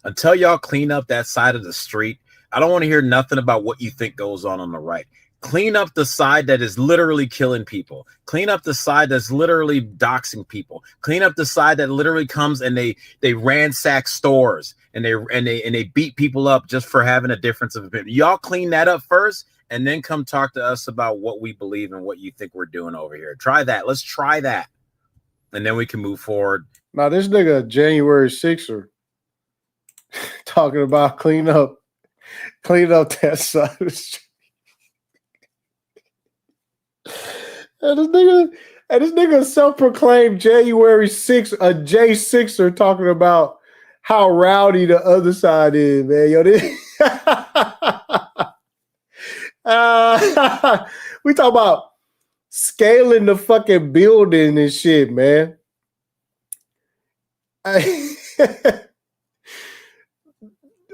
Until y'all clean up that side of the street, I don't want to hear nothing about what you think goes on the right. Clean up the side that is literally killing people. Clean up the side that's literally doxing people. Clean up the side that literally comes and they ransack stores and they beat people up just for having a difference of opinion. Y'all clean that up first and then come talk to us about what we believe and what you think we're doing over here. Try that. Let's try that. And then we can move forward. Now this nigga January 6er talking about clean up that side of the street. And this nigga self-proclaimed January 6th, a J6er talking about how rowdy the other side is, man. Yo, we talk about scaling the fucking building and shit, man.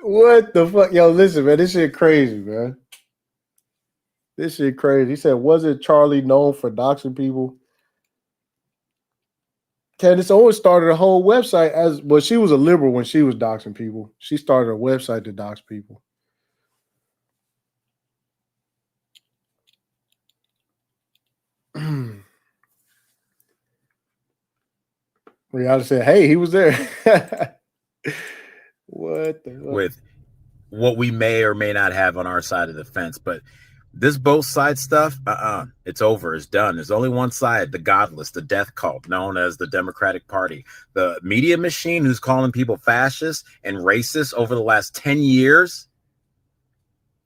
What the fuck? Yo, listen, man, this shit crazy, man. This shit crazy. He said, wasn't Charlie known for doxing people? Candace Owens started a whole website she was a liberal when she was doxing people. She started a website to dox people. Rihanna said, hey, he was there. What the hell? With what we may or may not have on our side of the fence, but this both side stuff, it's over, it's done. There's only one side, the godless, the death cult known as the Democratic Party. The media machine who's calling people fascists and racist over the last 10 years.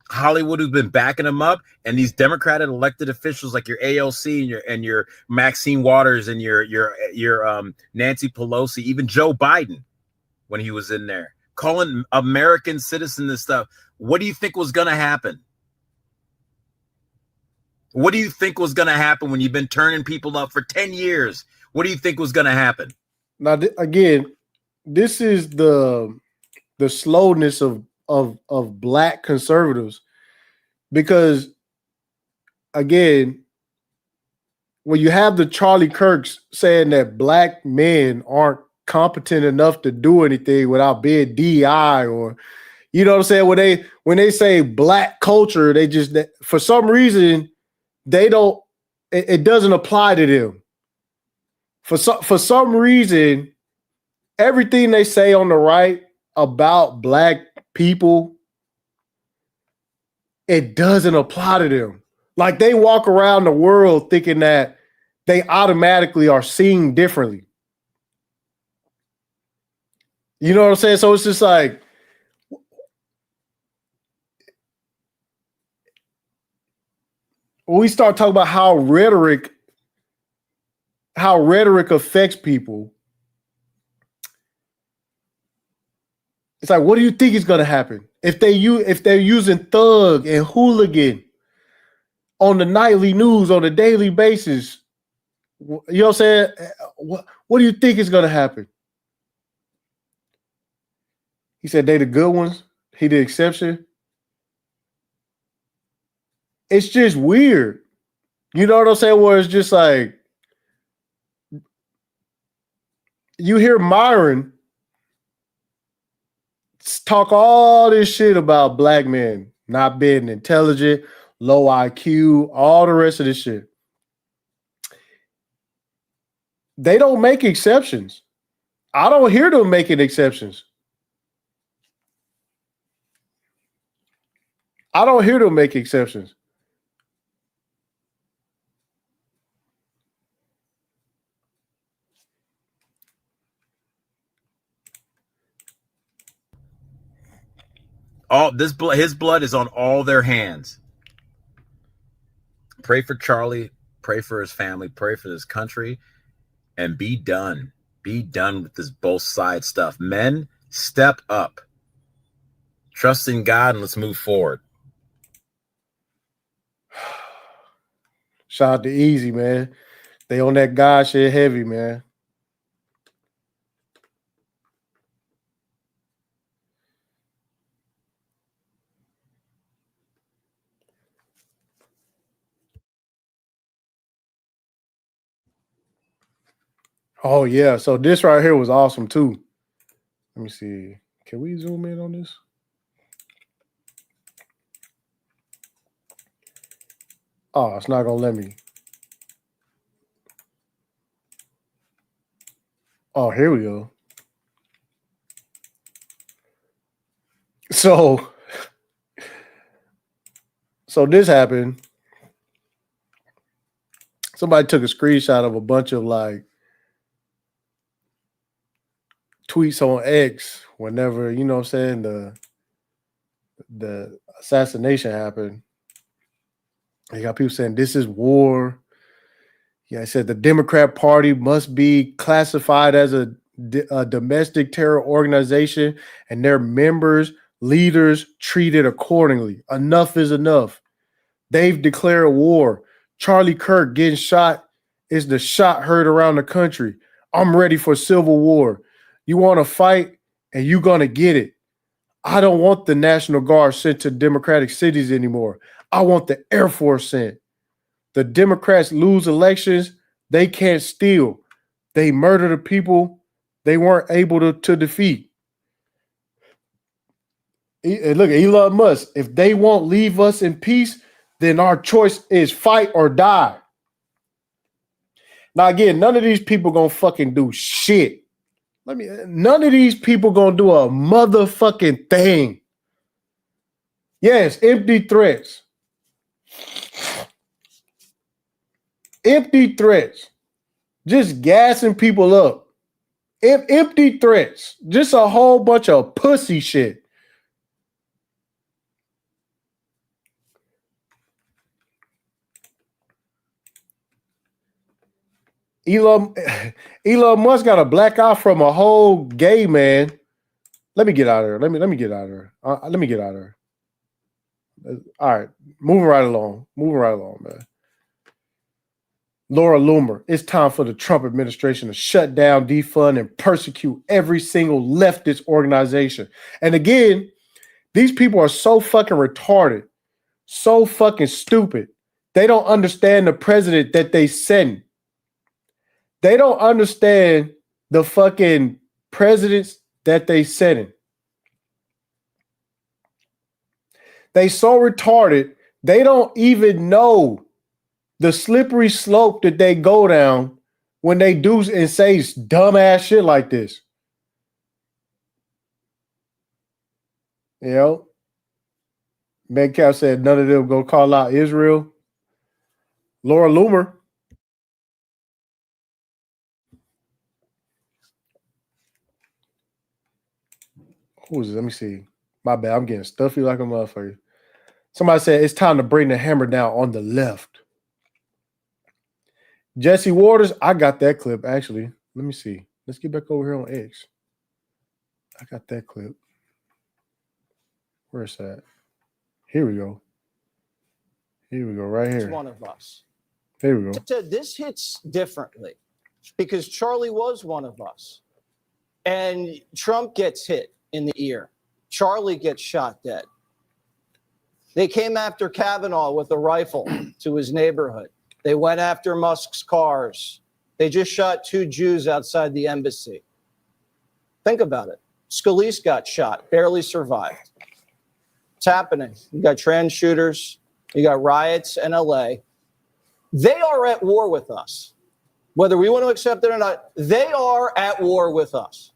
Hollywood who's been backing them up, and these Democratic elected officials like your AOC and your Maxine Waters and your Nancy Pelosi, even Joe Biden when he was in there, calling American citizens and stuff. What do you think was going to happen? What do you think was going to happen when you've been turning people up for 10 years? What do you think was going to happen? Now, again, this is the slowness of black conservatives, because, again, when you have the Charlie Kirks saying that black men aren't competent enough to do anything without being DI, or, you know what I'm saying, when they say black culture, they just, for some reason, it doesn't apply to them. For some reason, everything they say on the right about black people, it doesn't apply to them. Like, they walk around the world thinking that they automatically are seen differently. You know what I'm saying? So it's just like, when we start talking about how rhetoric affects people, it's like, what do you think is going to happen if they're using thug and hooligan on the nightly news on a daily basis? You know what I'm saying? What do you think is going to happen? He said they the good ones. He the exception. It's just weird. You know what I'm saying? Where it's just like, you hear Myron talk all this shit about black men not being intelligent, low IQ, all the rest of this shit. They don't make exceptions. I don't hear them making exceptions. I don't hear them make exceptions. His blood is on all their hands. Pray for Charlie, pray for his family, pray for this country, and be done. Be done with this both side stuff. Men, step up. Trust in God and let's move forward. Shout out to Easy, man. They on that God shit heavy, man. Oh, yeah. So this right here was awesome, too. Let me see. Can we zoom in on this? Oh, it's not going to let me. Oh, here we go. So this happened. Somebody took a screenshot of a bunch of like tweets on X whenever, you know what I'm saying, the assassination happened. You got people saying this is war. Yeah, I said the Democrat Party must be classified as a domestic terror organization and their members, leaders treated accordingly. Enough is enough. They've declared war. Charlie Kirk getting shot is the shot heard around the country. I'm ready for civil war. You want to fight and you're going to get it. I don't want the National Guard sent to Democratic cities anymore. I want the Air Force sent. The Democrats lose elections. They can't steal. They murder the people they weren't able to defeat. Look, Elon Musk, if they won't leave us in peace, then our choice is fight or die. Now, again, none of these people gonna fucking do shit. None of these people gonna do a motherfucking thing. Yes, empty threats. Empty threats. Just gassing people up. Empty threats. Just a whole bunch of pussy shit. Elon Musk got a black eye from a whole gay man. Let me get out of here. Let me get out of here. Let me get out of here. All right, moving right along, man. Laura Loomer, it's time for the Trump administration to shut down, defund, and persecute every single leftist organization. And again, these people are so fucking retarded, so fucking stupid. They don't understand the president that they send. They don't understand the fucking presidents that they send. They so retarded, they don't even know the slippery slope that they go down when they do and say dumbass shit like this. You know? Metcalf said none of them go call out Isreal. Laura Loomer. Who is it? Let me see. My bad. I'm getting stuffy like a motherfucker. Somebody said it's time to bring the hammer down on the left. Jesse Waters, I got that clip actually. Let me see. Let's get back over here on X. I got that clip. Where's that? Here we go. Here we go, right here. One of us. Here we go. This hits differently because Charlie was one of us. And Trump gets hit in the ear. Charlie gets shot dead. They came after Kavanaugh with a rifle to his neighborhood. They went after Musk's cars. They just shot 2 Jews outside the embassy. Think about it. Scalise got shot, barely survived. It's happening. You got trans shooters. You got riots in LA. They are at war with us. Whether we want to accept it or not, they are at war with us.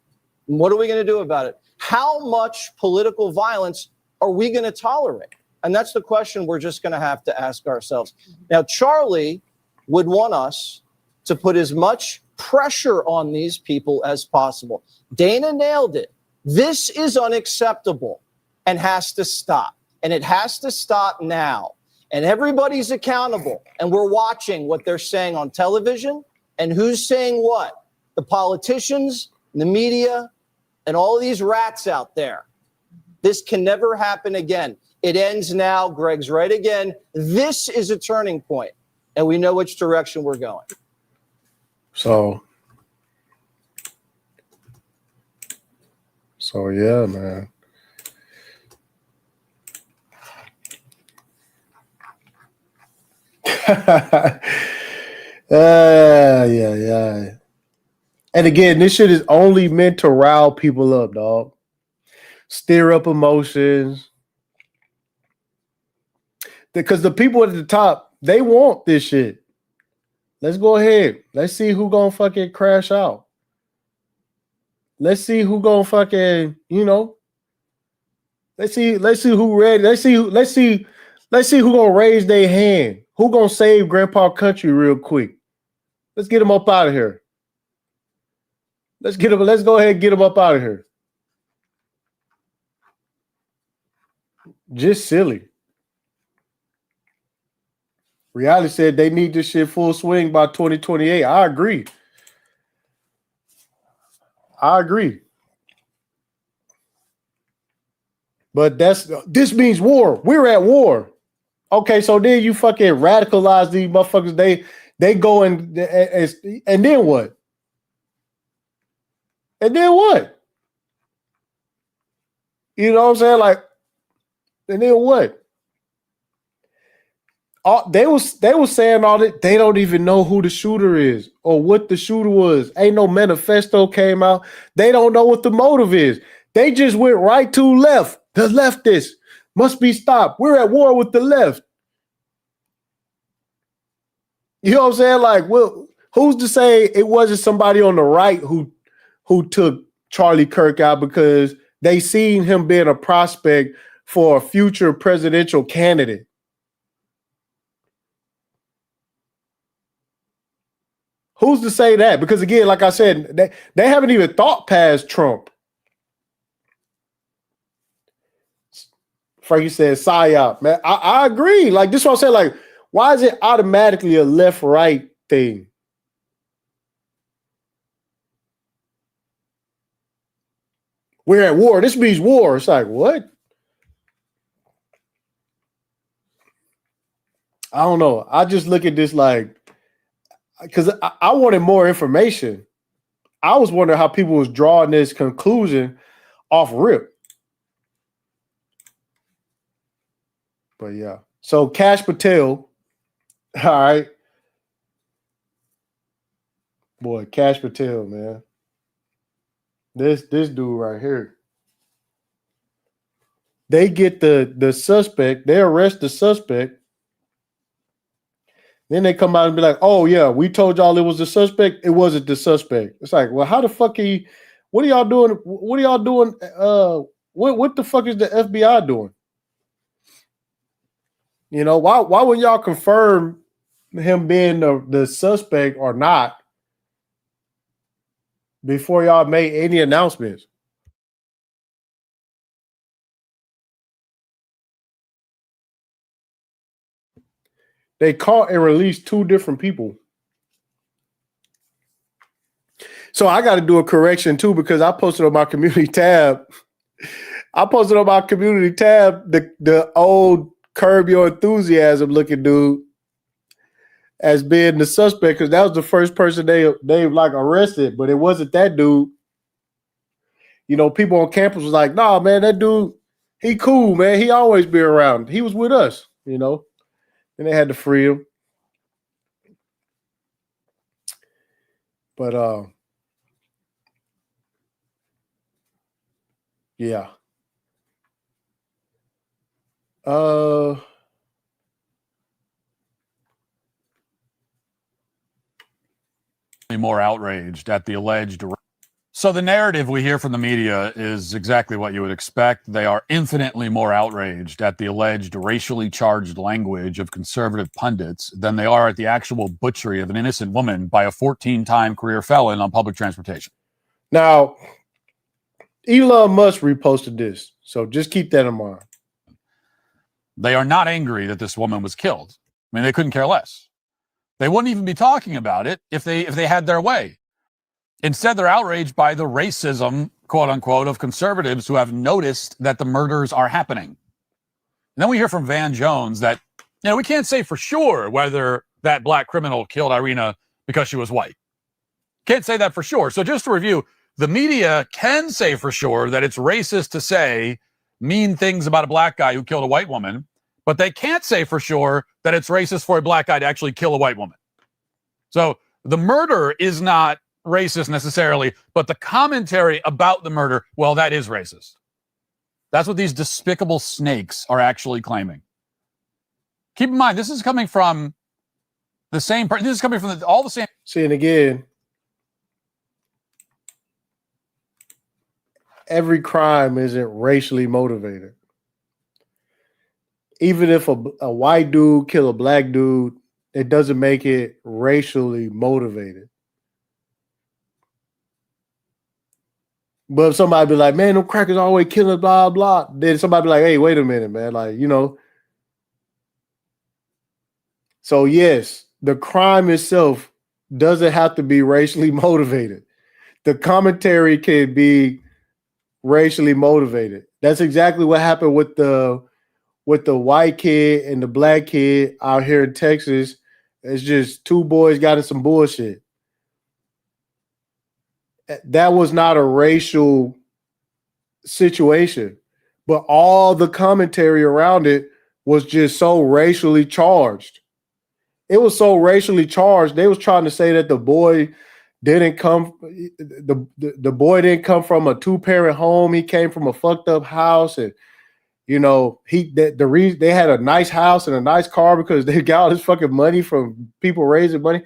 And what are we going to do about it? How much political violence are we going to tolerate? And that's the question we're just going to have to ask ourselves. Now, Charlie would want us to put as much pressure on these people as possible. Dana nailed it. This is unacceptable and has to stop. And it has to stop now. And everybody's accountable. And we're watching what they're saying on television and who's saying what. The politicians, the media, and all of these rats out there. This can never happen again. It ends now. Greg's right again. This is a turning point, and we know which direction we're going. So yeah, man. Yeah. And again, this shit is only meant to rile people up, dog. Stir up emotions. Because the people at the top, they want this shit. Let's go ahead. Let's see who gonna fucking crash out. Let's see who gonna fucking, let's see who ready. Let's see who gonna raise their hand. Who gonna save Grandpa Country real quick? Let's get him up out of here. Let's go ahead and get him up out of here. Just silly. Reality said they need this shit full swing by 2028. I agree. But this means war. We're at war. Okay, so then you fucking radicalize these motherfuckers. They go and then what? And then what? You know what I'm saying? Like, and then what? they was saying all that. They don't even know who the shooter is or what the shooter was. Ain't no manifesto came out. They don't know what the motive is. They just went right to left. The leftists must be stopped. We're at war with the left. You know what I'm saying? Like, well, who's to say it wasn't somebody on the right who took Charlie Kirk out because they seen him being a prospect for a future presidential candidate? Who's to say that? Because again, like I said, they haven't even thought past Trump. Frankie says, psyop, man. I agree. Like, this is what I'm saying. Like, why is it automatically a left-right thing? We're at war. This means war. It's like, what? I don't know. I just look at this like, because I wanted more information. I was wondering how people was drawing this conclusion off rip. But yeah. So Cash Patel, all right. Boy, Cash Patel, man. This dude right here. They get the suspect, they arrest the suspect. Then they come out and be like, oh yeah, we told y'all it was the suspect. It wasn't the suspect. It's like, well, how the fuck what are y'all doing? What are y'all doing? What the fuck is the FBI doing? You know, why wouldn't y'all confirm him being the suspect or not before y'all made any announcements? They caught and released 2 different people. So I got to do a correction too, because I posted on my community tab. The old Curb Your Enthusiasm looking dude as being the suspect, because that was the first person they like arrested, but it wasn't that dude. You know, people on campus was like, nah, man, that dude, he cool, man. He always be around. He was with us, you know. And they had to free him. But yeah. More outraged at the alleged. So the narrative we hear from the media is exactly what you would expect. They are infinitely more outraged at the alleged racially charged language of conservative pundits than they are at the actual butchery of an innocent woman by a 14-time career felon on public transportation. Now, Elon Musk reposted this, so just keep that in mind. They are not angry that this woman was killed. I mean, they couldn't care less. They wouldn't even be talking about it if they had their way. Instead, they're outraged by the racism, quote unquote, of conservatives who have noticed that the murders are happening. And then we hear from Van Jones that, you know, we can't say for sure whether that black criminal killed Irina because she was white. Can't say that for sure. So just to review, the media can say for sure that it's racist to say mean things about a black guy who killed a white woman, but they can't say for sure that it's racist for a black guy to actually kill a white woman. So the murder is not racist necessarily, but the commentary about the murder, well, that is racist. That's what these despicable snakes are actually claiming. Keep in mind, this is coming from the same person. This is coming from all the same. See, and again, every crime isn't racially motivated. Even if a white dude kill a black dude, it doesn't make it racially motivated. But if somebody be like, man, them crackers always killing, blah, blah, then somebody be like, hey, wait a minute, man. Like, you know. So, yes, the crime itself doesn't have to be racially motivated. The commentary can be racially motivated. That's exactly what happened with the white kid and the black kid out here in Texas. It's just 2 boys got in some bullshit. That was not a racial situation, but all the commentary around it was just so racially charged. It was so racially charged. They was trying to say that the boy didn't come the boy didn't come from a two-parent home. He came from a fucked up house, and you know, the reason they had a nice house and a nice car because they got all this fucking money from people raising money.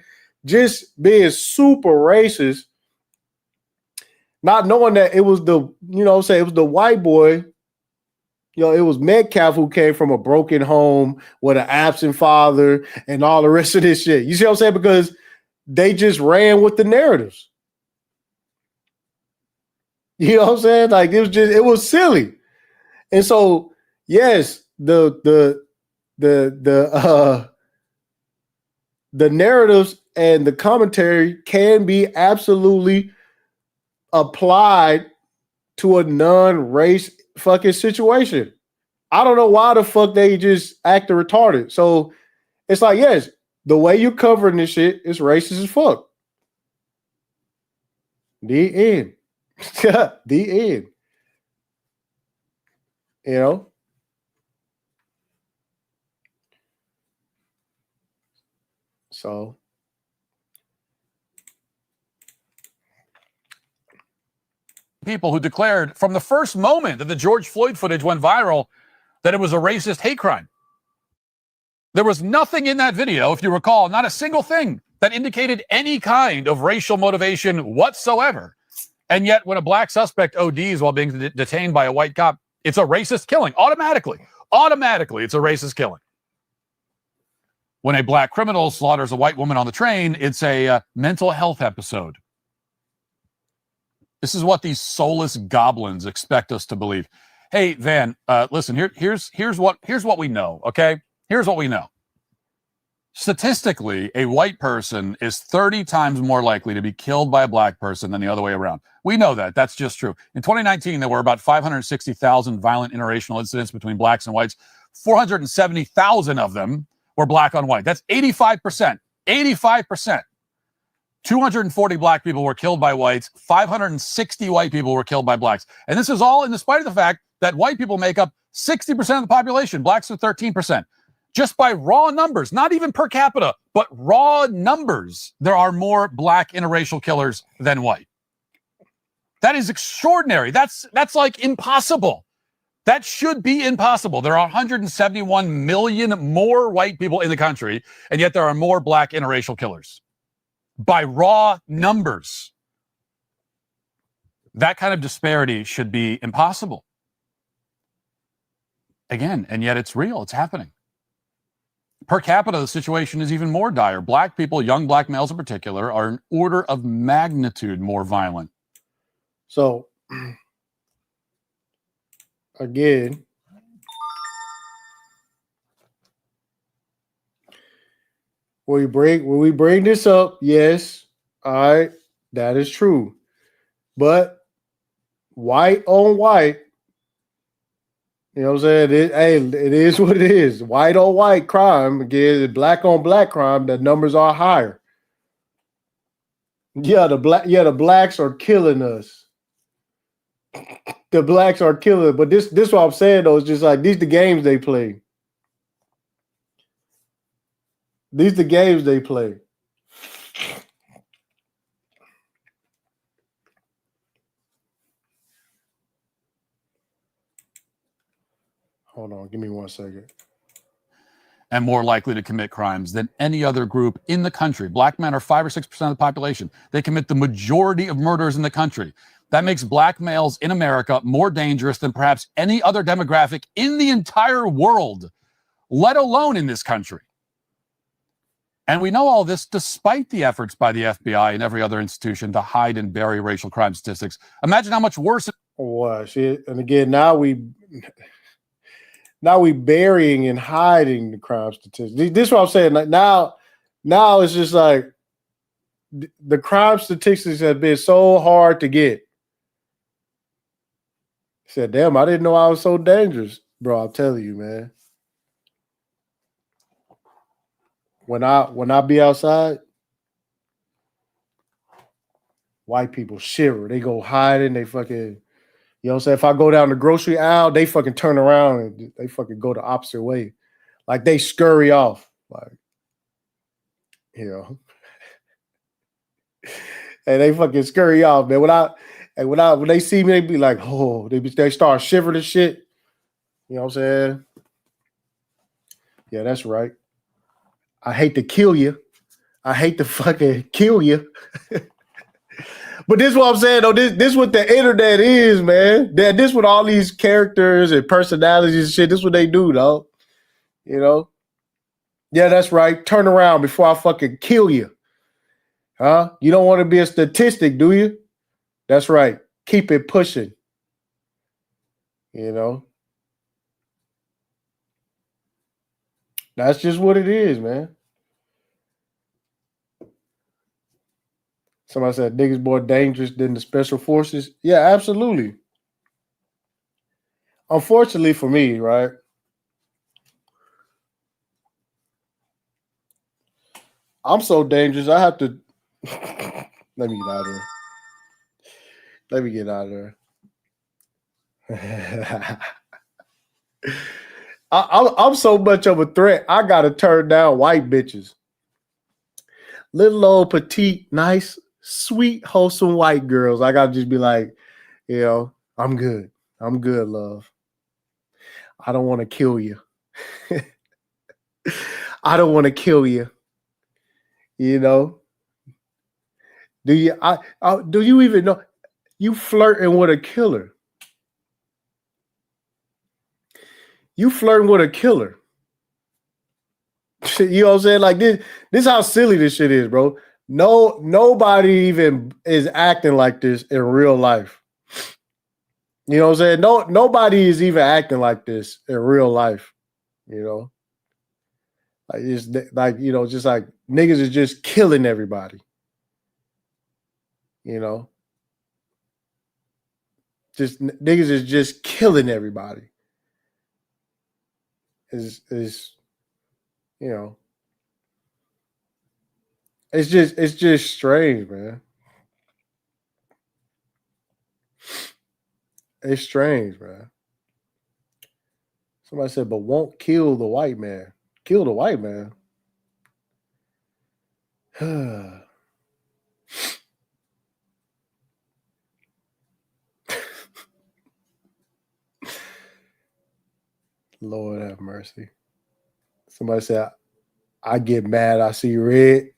Just being super racist, not knowing that it was the, you know, say it was the white boy. You know, it was Metcalf who came from a broken home with an absent father and all the rest of this shit. You see what I'm saying? Because they just ran with the narratives. You know what I'm saying? Like it was silly. And so, yes, the narratives and the commentary can be absolutely applied to a non-race fucking situation. I don't know why the fuck they just acted retarded. So it's like, yes, the way you covering this shit is racist as fuck. The end. The end. You know? So people who declared from the first moment that the George Floyd footage went viral that it was a racist hate crime. There was nothing in that video, if you recall, not a single thing that indicated any kind of racial motivation whatsoever. And yet when a black suspect ODs while being detained by a white cop, it's a racist killing. Automatically, it's a racist killing. When a black criminal slaughters a white woman on the train, it's a mental health episode. This is what these soulless goblins expect us to believe. Hey, Van, listen, here's what we know, okay? Here's what we know. Statistically, a white person is 30 times more likely to be killed by a black person than the other way around. We know that. That's just true. In 2019, there were about 560,000 violent interracial incidents between blacks and whites. 470,000 of them were black on white. That's 85%. 85%. 240 black people were killed by whites. 560 white people were killed by blacks. And this is all in spite of the fact that white people make up 60% of the population. Blacks are 13%. Just by raw numbers, not even per capita, but raw numbers, there are more black interracial killers than white. That is extraordinary. That's like impossible. That should be impossible. There are 171 million more white people in the country, and yet there are more black interracial killers. By raw numbers. That kind of disparity should be impossible. Again, and yet it's real. It's happening. Per capita, the situation is even more dire. Black people, young black males in particular, are an order of magnitude more violent. So, again, when we bring this up, yes, all right, that is true. But white on white, you know what I'm saying? It is what it is. White on white crime, again, black on black crime, the numbers are higher. Yeah, the blacks are killing us. The blacks are killing, but this what I'm saying though, is just like these the games they play. These the games they play. Hold on, give me 1 second. And more likely to commit crimes than any other group in the country. Black men are 5 or 6% of the population. They commit the majority of murders in the country. That makes black males in America more dangerous than perhaps any other demographic in the entire world, let alone in this country. And we know all this despite the efforts by the FBI and every other institution to hide and bury racial crime statistics. Imagine how much worse. Wow, shit. And again, now we burying and hiding the crime statistics. This is what I'm saying. Like now it's just like the crime statistics have been so hard to get. I said, damn, I didn't know I was so dangerous. Bro, I'm telling you, man. When I be outside, white people shiver. They go hiding. They fucking, you know what I'm saying? If I go down the grocery aisle, they fucking turn around and they fucking go the opposite way. Like they scurry off. Like, you know. And they fucking scurry off, man. When they see me, they be like, oh, they start shivering and shit. You know what I'm saying? Yeah, that's right. I hate to kill you. I hate to fucking kill you. But this is what I'm saying, though. This what the internet is, man. This what all these characters and personalities and shit, this what they do, though. You know? Yeah, that's right. Turn around before I fucking kill you. Huh? You don't want to be a statistic, do you? That's right. Keep it pushing. You know? That's just what it is, man. Somebody said niggas more dangerous than the special forces. Yeah, absolutely. Unfortunately for me, right? I'm so dangerous. I have to let me get out of there. Let me get out of there. I'm so much of a threat. I gotta turn down white bitches. Little old petite, nice, sweet, wholesome white girls. I gotta just be like, you know, I'm good. I'm good, love. I don't want to kill you. I don't want to kill you. You know? Do you even know you flirting with a killer? You flirting with a killer. You know what I'm saying? Like this is how silly this shit is, bro. Nobody even is acting like this in real life. You know what I'm saying? Nobody is even acting like this in real life. You know? Like it's like, you know, just like niggas is just killing everybody. You know? Just niggas is just killing everybody. Is you know, it's just strange, man. It's strange, man. Somebody said, but won't kill the white man. Kill the white man. Lord have mercy. Somebody said, I get mad. I see red.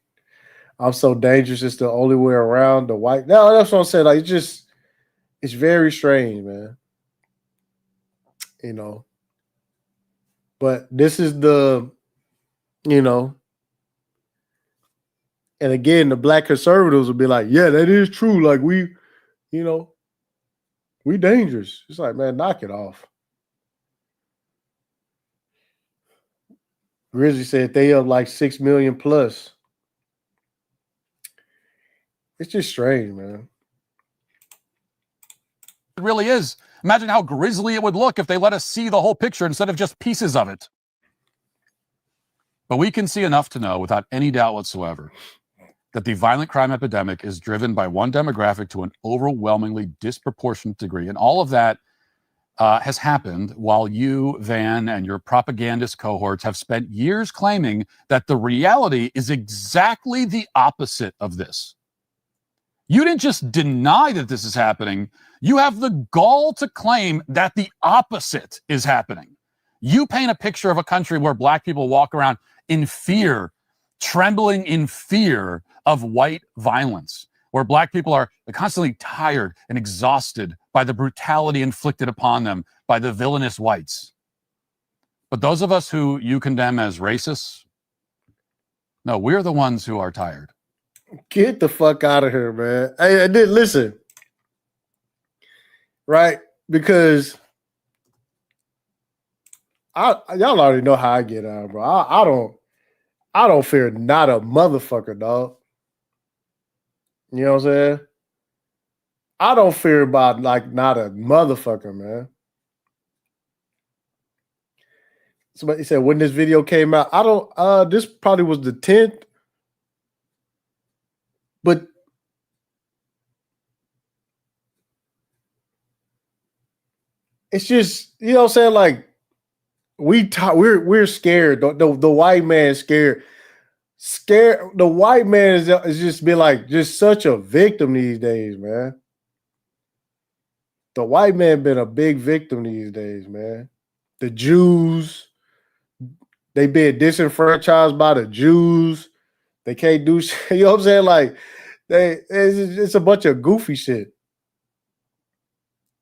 I'm so dangerous. It's the only way around the white. No, that's what I'm saying. Like, it's very strange, man. You know, but this is the, you know, and again, the black conservatives will be like, yeah, that is true. Like we, you know, we dangerous. It's like, man, knock it off. Grizzly said they up like 6 million plus. It's just strange, man. It really is. Imagine how grisly it would look if they let us see the whole picture instead of just pieces of it. But we can see enough to know without any doubt whatsoever that the violent crime epidemic is driven by one demographic to an overwhelmingly disproportionate degree. And all of that has happened while you, Van, and your propagandist cohorts have spent years claiming that the reality is exactly the opposite of this. You didn't just deny that this is happening. You have the gall to claim that the opposite is happening. You paint a picture of a country where black people walk around in fear, trembling in fear of white violence, where black people are constantly tired and exhausted by the brutality inflicted upon them by the villainous whites. But those of us who you condemn as racists, no, we're the ones who are tired. Get the fuck out of here, man. Hey, listen, right? Because y'all already know how I get out, bro. I don't fear not a motherfucker, dog. You know what I'm saying? I don't fear about like not a motherfucker, man. Somebody said when this video came out, I don't this probably was the 10th. But it's just, you know what I'm saying? Like, we're scared. The white man is scared. The white man is just been like just such a victim these days, man. The white man been a big victim these days, man. The Jews, they been disenfranchised by the Jews. They can't do shit. You know what I'm saying? Like it's a bunch of goofy shit.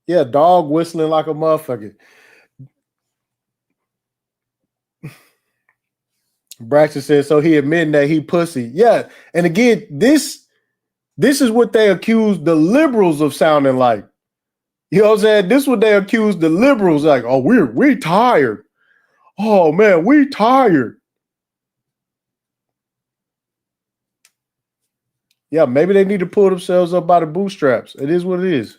Yeah, dog whistling like a motherfucker. Braxton says, so he admitting that he pussy. Yeah. And again, this is what they accuse the liberals of sounding like. You know what I'm saying? This is what they accuse the liberals like, oh, we tired. Oh man, we tired. Yeah, maybe they need to pull themselves up by the bootstraps. It is what it is.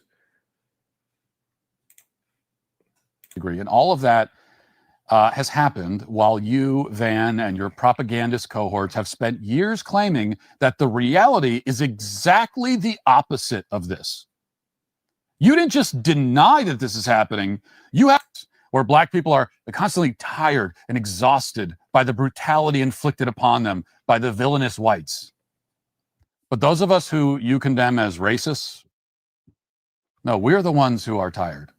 Agree. And all of that has happened while you, Van, and your propagandist cohorts have spent years claiming that the reality is exactly the opposite of this. You didn't just deny that this is happening. You have, where black people are constantly tired and exhausted by the brutality inflicted upon them by the villainous whites. But those of us who you condemn as racists, no, we're the ones who are tired.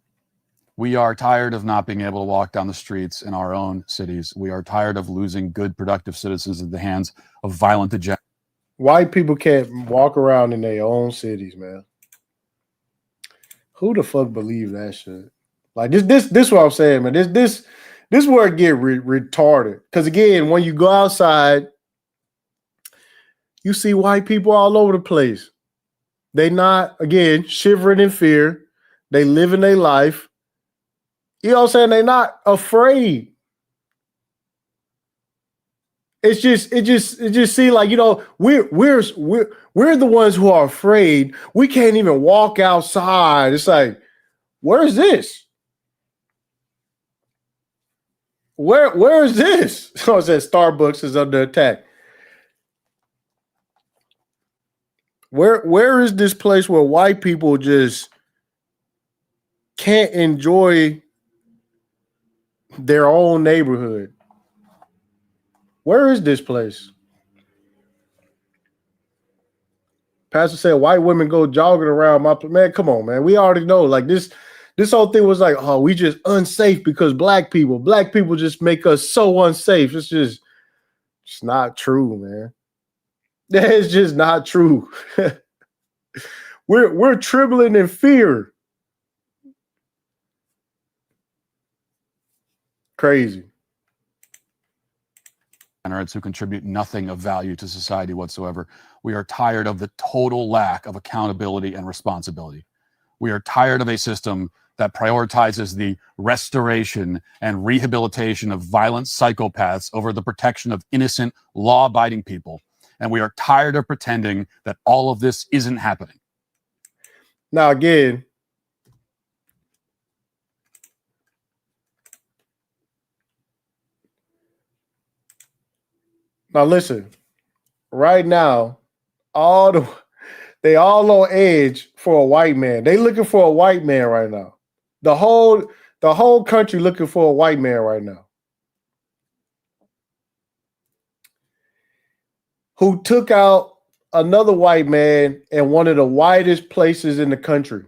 We are tired of not being able to walk down the streets in our own cities. We are tired of losing good, productive citizens at the hands of violent agendas. White people can't walk around in their own cities, man. Who the fuck believe that shit? Like this what I'm saying, man. This where it get retarded. Because again, when you go outside, you see white people all over the place. They not, again, shivering in fear. They living their life. You know what I'm saying? They're not afraid. It just seems like, you know, we're the ones who are afraid. We can't even walk outside. It's like, where is this? Where is this? So it says Starbucks is under attack. Where is this place where white people just can't enjoy their own neighborhood? Where is this place? Pastor said white women go jogging around my man. Come on, man. We already know. Like this whole thing was like, oh, we just unsafe because black people just make us so unsafe. It's not true, man. That is just not true. We're trembling in fear. Crazy. Who contribute nothing of value to society whatsoever. We are tired of the total lack of accountability and responsibility. We are tired of a system that prioritizes the restoration and rehabilitation of violent psychopaths over the protection of innocent, law-abiding people. And we are tired of pretending that all of this isn't happening. Now, again, listen, right now, they all on edge for a white man. They looking for a white man right now. The whole country looking for a white man right now. Who took out another white man in one of the whitest places in the country.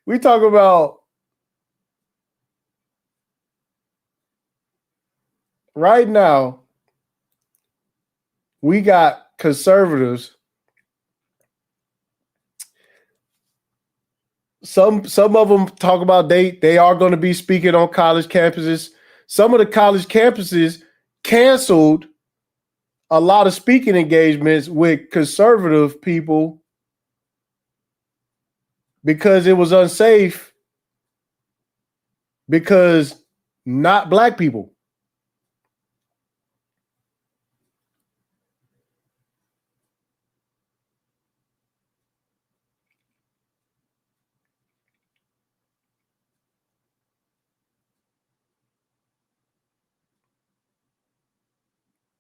We talk about right now, we got conservatives. Some of them talk about they are going to be speaking on college campuses. Some of the college campuses canceled a lot of speaking engagements with conservative people because it was unsafe because not black people.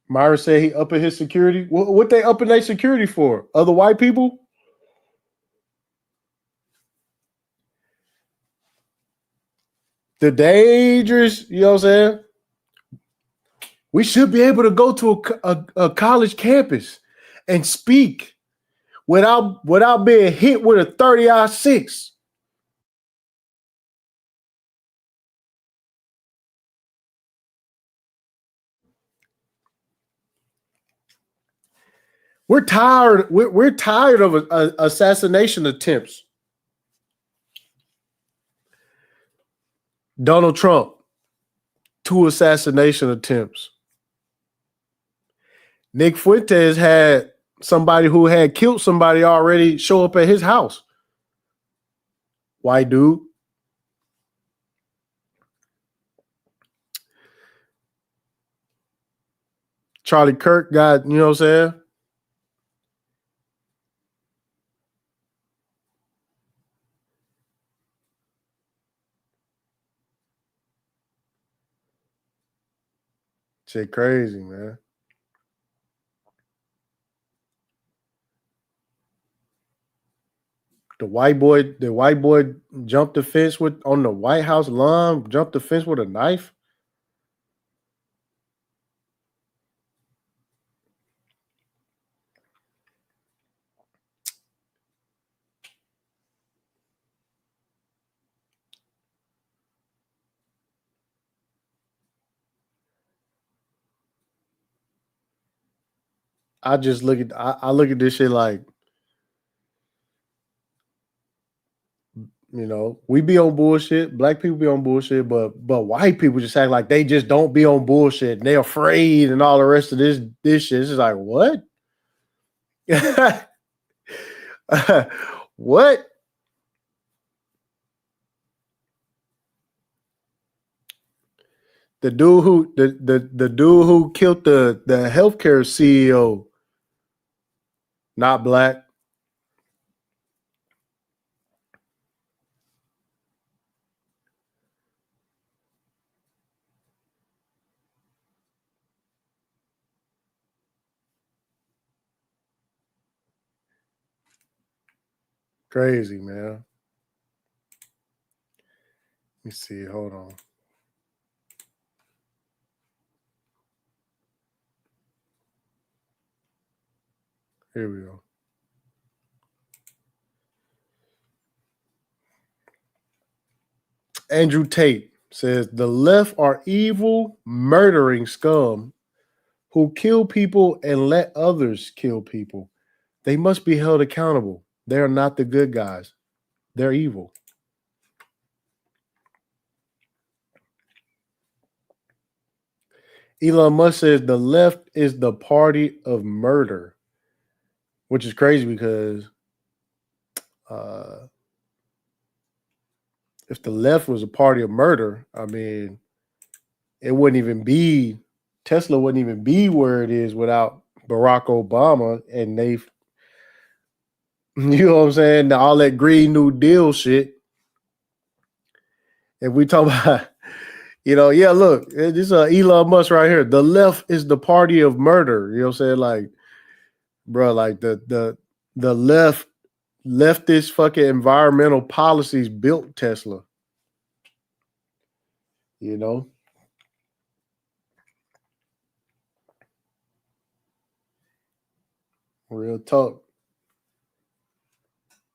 Myra said he upping his security. What they upping their security for? Other white people? The dangerous, you know what I'm saying? We should be able to go to a college campus and speak without being hit with a 30-06. We're tired. We're tired of assassination attempts. Donald Trump, 2 assassination attempts. Nick Fuentes had somebody who had killed somebody already show up at his house. White dude. Charlie Kirk got, you know what I'm saying? Shit crazy, man. The white boy jumped the fence on the White House lawn, jumped the fence with a knife. I just look at I look at this shit like, you know, we be on bullshit. Black people be on bullshit, but white people just act like they just don't be on bullshit and they're afraid and all the rest of this shit. It's just like, what? What? The dude who killed the healthcare CEO, not black. Crazy, man. Let me see. Hold on. Here we go. Andrew Tate says the left are evil, murdering scum who kill people and let others kill people. They must be held accountable. They are not the good guys. They're evil. Elon Musk says the left is the party of murder, which is crazy because if the left was a party of murder, I mean, it wouldn't even be, Tesla wouldn't even be where it is without Barack Obama and they, you know what I'm saying? All that Green New Deal shit. If we talk about, you know, yeah, look, this is Elon Musk right here. The left is the party of murder. You know what I'm saying? Like, bro, like the leftist fucking environmental policies built Tesla. You know? Real talk.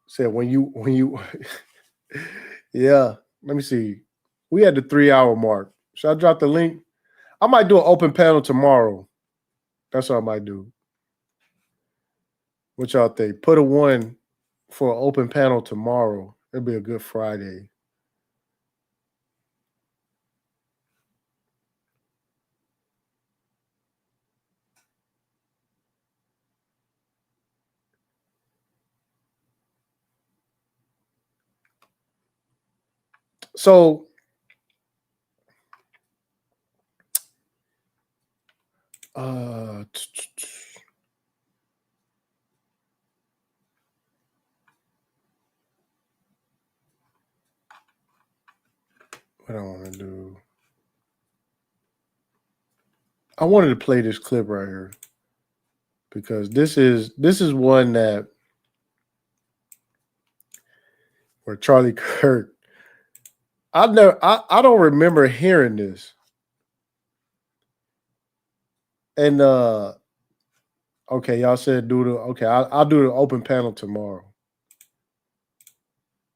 Said when you yeah, let me see. We had the 3-hour mark. Should I drop the link? I might do an open panel tomorrow. That's what I might do. What y'all think? Put a 1 for an open panel tomorrow. It'll be a good Friday. So what I want to do. I wanted to play this clip right here because this is one that where Charlie Kirk. I don't remember hearing this. And okay, y'all said I'll do the open panel tomorrow.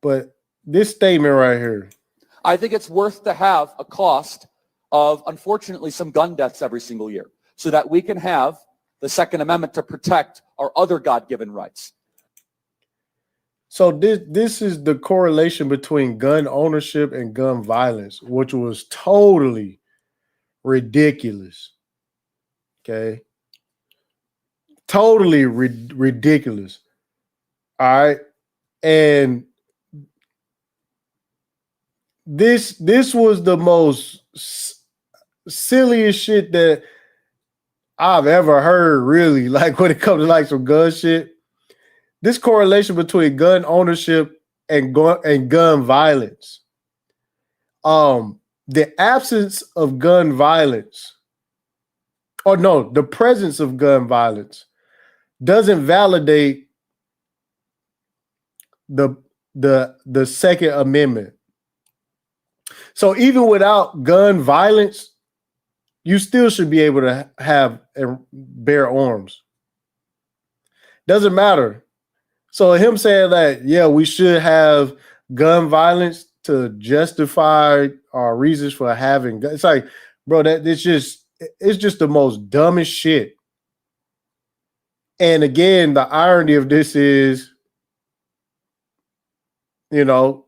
But this statement right here. I think it's worth to have a cost of, unfortunately, some gun deaths every single year so that we can have the Second Amendment to protect our other God-given rights. So this is the correlation between gun ownership and gun violence, which was totally ridiculous. Okay. Totally ridiculous. All right. And this was the most silliest shit that I've ever heard, really, like when it comes to like some gun shit. This correlation between gun ownership and gun violence. The absence of gun violence, or no, the presence of gun violence doesn't validate the Second Amendment. So even without gun violence, you still should be able to have and bear arms. Doesn't matter. So him saying that, yeah, we should have gun violence to justify our reasons for having guns. It's like, bro, it's just the most dumbest shit. And again, the irony of this is, you know,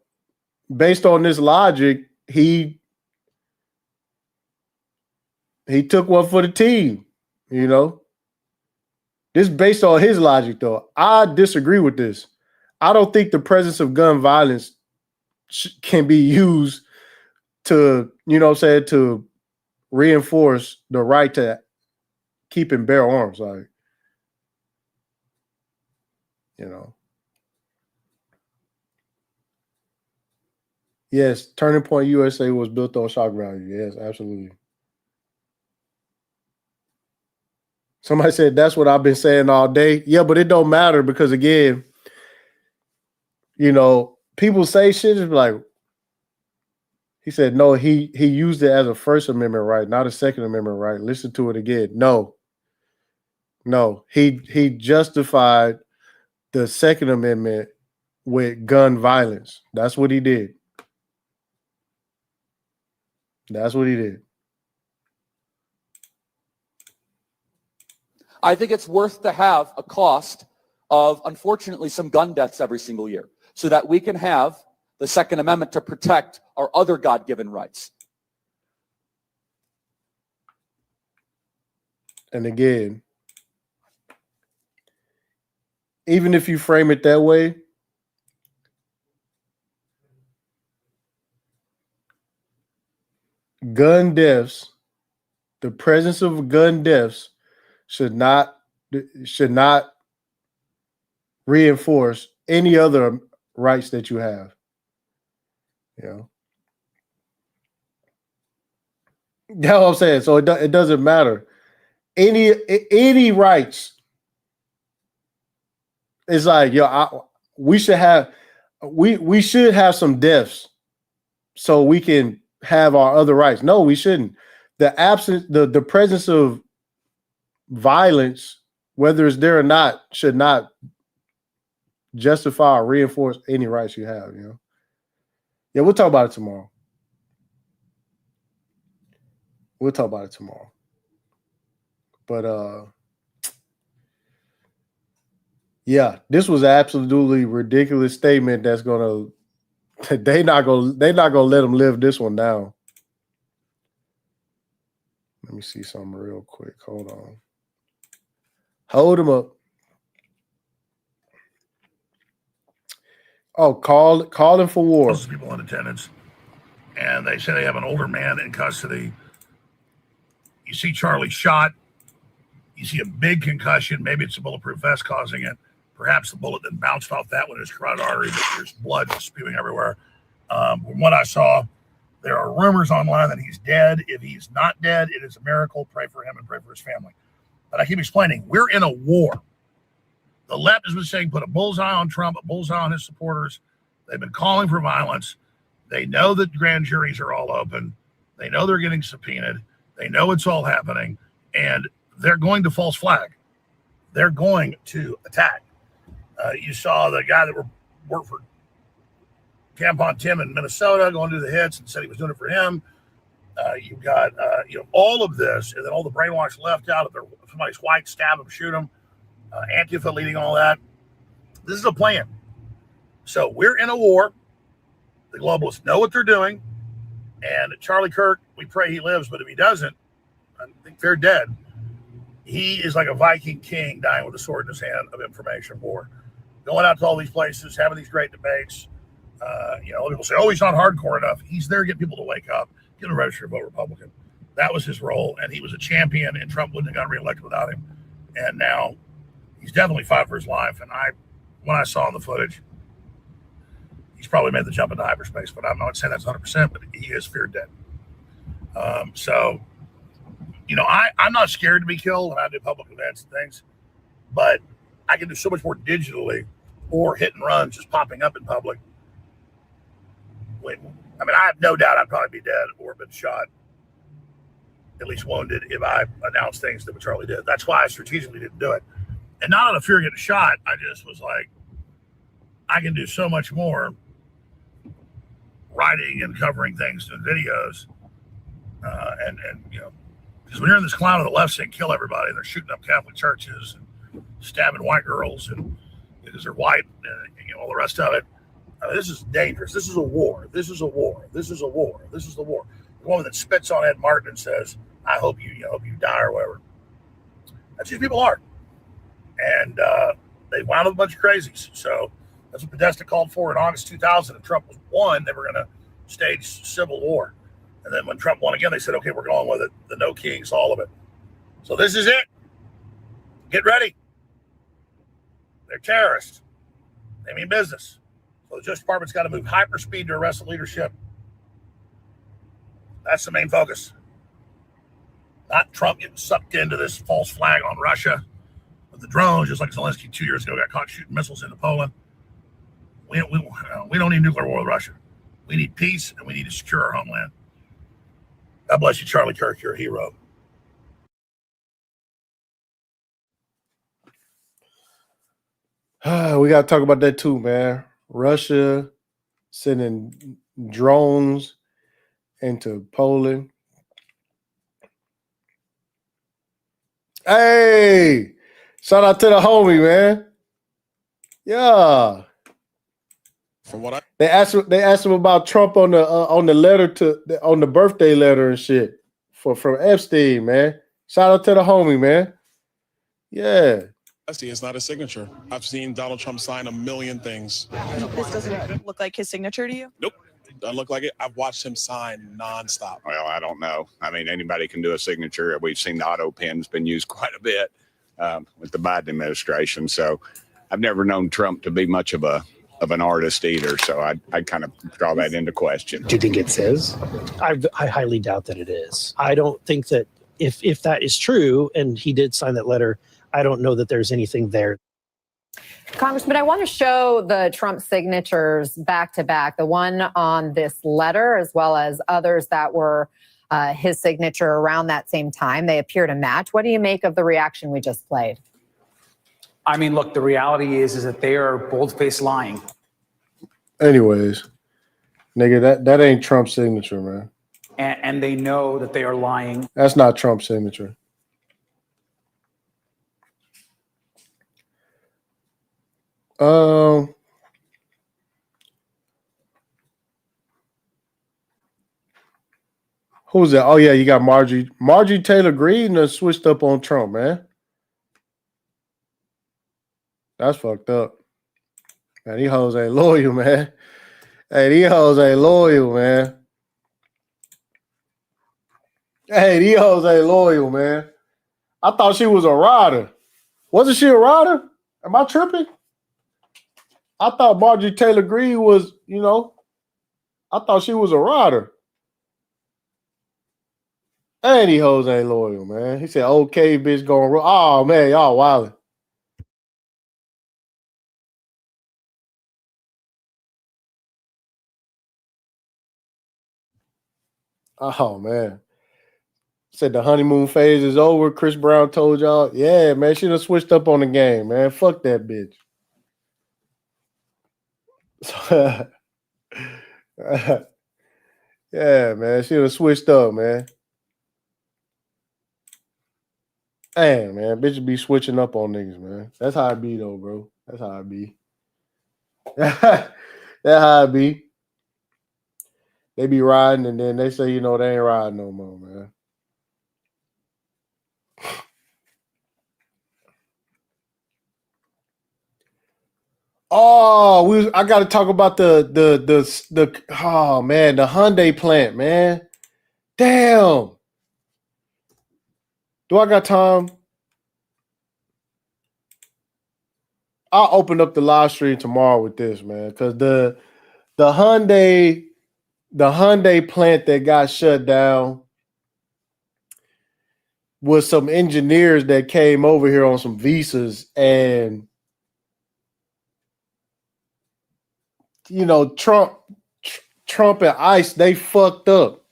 based on this logic, he took one for the team, you know. This is based on his logic, though. I disagree with this. I don't think the presence of gun violence can be used to, you know what I'm saying, to reinforce the right to keep and bear arms. Like, you know. Yes, Turning Point USA was built on shock value. Yes, absolutely. Somebody said that's what I've been saying all day. Yeah, but it don't matter because, again, you know, people say shit is like, he said, no, he used it as a First Amendment right, not a Second Amendment right. Listen to it again. No, he justified the Second Amendment with gun violence. That's what he did. That's what he did. I think it's worth to have a cost of, unfortunately, some gun deaths every single year so that we can have the Second Amendment to protect our other God-given rights. And again, even if you frame it that way, gun deaths, the presence of gun deaths should not reinforce any other rights that you have. You know, that's what I'm saying. So it doesn't matter. Any rights. It's like, we should have some deaths so we can have our other rights. No, we shouldn't. The presence of violence, whether it's there or not, should not justify or reinforce any rights you have, you know. Yeah, we'll talk about it tomorrow. But yeah, this was an absolutely ridiculous statement that's gonna they're not gonna let them live this one down. Let me see something real quick. Hold on. Hold them up. Oh, calling for war. People in attendance, and they say they have an older man in custody. You see Charlie shot. You see a big concussion. Maybe it's a bulletproof vest causing it. Perhaps the bullet then bounced off that one in his carotid artery, but there's blood spewing everywhere. From what I saw, There are rumors online that he's dead. If he's not dead, it is a miracle. Pray for him and pray for his family. But I keep explaining, we're in a war. The left has been saying put a bullseye on Trump, a bullseye on his supporters. They've been calling for violence. They know that grand juries are all open. They know they're getting subpoenaed. They know it's all happening. And they're going to false flag. They're going to attack. You saw the guy that worked for Tampon Tim in Minnesota going to the hits and said he was doing it for him. You've got all of this, and then all the brainwashed left out. If somebody's white, stab them, shoot them. Antifa leading all that. This is a plan. So we're in a war. The globalists know what they're doing. And Charlie Kirk, we pray he lives, but if he doesn't, I think they're dead. He is like a Viking king dying with a sword in his hand of information war. Going out to all these places, having these great debates. People say, oh, he's not hardcore enough. He's there to get people to wake up, get them to register to vote Republican. That was his role, and he was a champion, and Trump wouldn't have got reelected without him. And now he's definitely fought for his life. And when I saw the footage, he's probably made the jump into hyperspace, but I'm not saying that's 100%, but he is feared dead. I'm not scared to be killed when I do public events and things, but I can do so much more digitally or hit and run just popping up in public. I have no doubt I'd probably be dead or been shot, at least wounded, if I announced things that Charlie did. That's why I strategically didn't do it. And not out of fear of getting shot. I just was like, I can do so much more writing and covering things and videos. Because when you're in this cloud of the left saying kill everybody, they're shooting up Catholic churches and stabbing white girls and because they're white and all the rest of it. This is dangerous. This is a war. This is a war. This is a war. This is the war. The woman that spits on Ed Martin and says, I hope you die or whatever. That's who people are. And they wound up a bunch of crazies. So that's what Podesta called for in August 2000. If Trump was won, they were going to stage civil war. And then when Trump won again, they said, okay, we're going with it. The no kings, all of it. So this is it. Get ready. They're terrorists. They mean business. So the Justice Department's got to move hyperspeed to arrest the leadership. That's the main focus. Not Trump getting sucked into this false flag on Russia with the drones, just like Zelensky 2 years ago got caught shooting missiles into Poland. We don't need nuclear war with Russia. We need peace, and we need to secure our homeland. God bless you, Charlie Kirk. You're a hero. We got to talk about that too, man. Russia sending drones into Poland. Hey, shout out to the homie, man. Yeah. From what they asked him about Trump on the letter on the birthday letter and shit from Epstein, man. Shout out to the homie, man. Yeah. I see it's not a signature. I've seen Donald Trump sign a million things. This doesn't look like his signature to you? Nope. Doesn't look like it. I've watched him sign nonstop. Well, I don't know. I mean, anybody can do a signature. We've seen the auto pen's been used quite a bit with the Biden administration. So I've never known Trump to be much of an artist either. So I kind of draw that into question. Do you think it's his? I highly doubt that it is. I don't think that if that is true and he did sign that letter, I don't know that there's anything there. Congressman, I want to show the Trump signatures back to back, the one on this letter as well as others that were his signature around that same time. They appear to match. What do you make of the reaction we just played? I mean, look, the reality is that they are bold-faced lying. Anyways, nigga, that ain't Trump's signature, man. And they know that they are lying. That's not Trump's signature. Who's that? Oh yeah, you got Marjorie Taylor Greene switched up on Trump, man. That's fucked up. Man, these hoes ain't loyal, man. Hey, these hoes ain't loyal, man. Hey, these hoes ain't loyal, man. I thought she was a rider. Wasn't she a rider? Am I tripping? I thought Marjorie Taylor Greene was, I thought she was a rider. And these hoes ain't loyal, man. He said, okay, bitch, going wrong. Oh, man, y'all wildin'. Oh, man. Said the honeymoon phase is over. Chris Brown told y'all, yeah, man, she done switched up on the game, man. Fuck that bitch. Yeah, man, she done switched up, man. Damn, man, bitches be switching up on niggas, man. That's how it be, though, bro. That's how it be. That's how it be. They be riding, and then they say, you know, they ain't riding no more, man. Oh, I got to talk about the oh man, the Hyundai plant, man. Damn. Do I got time? I'll open up the live stream tomorrow with this, man, because the Hyundai plant that got shut down was some engineers that came over here on some visas, and you know, Trump and ICE, they fucked up.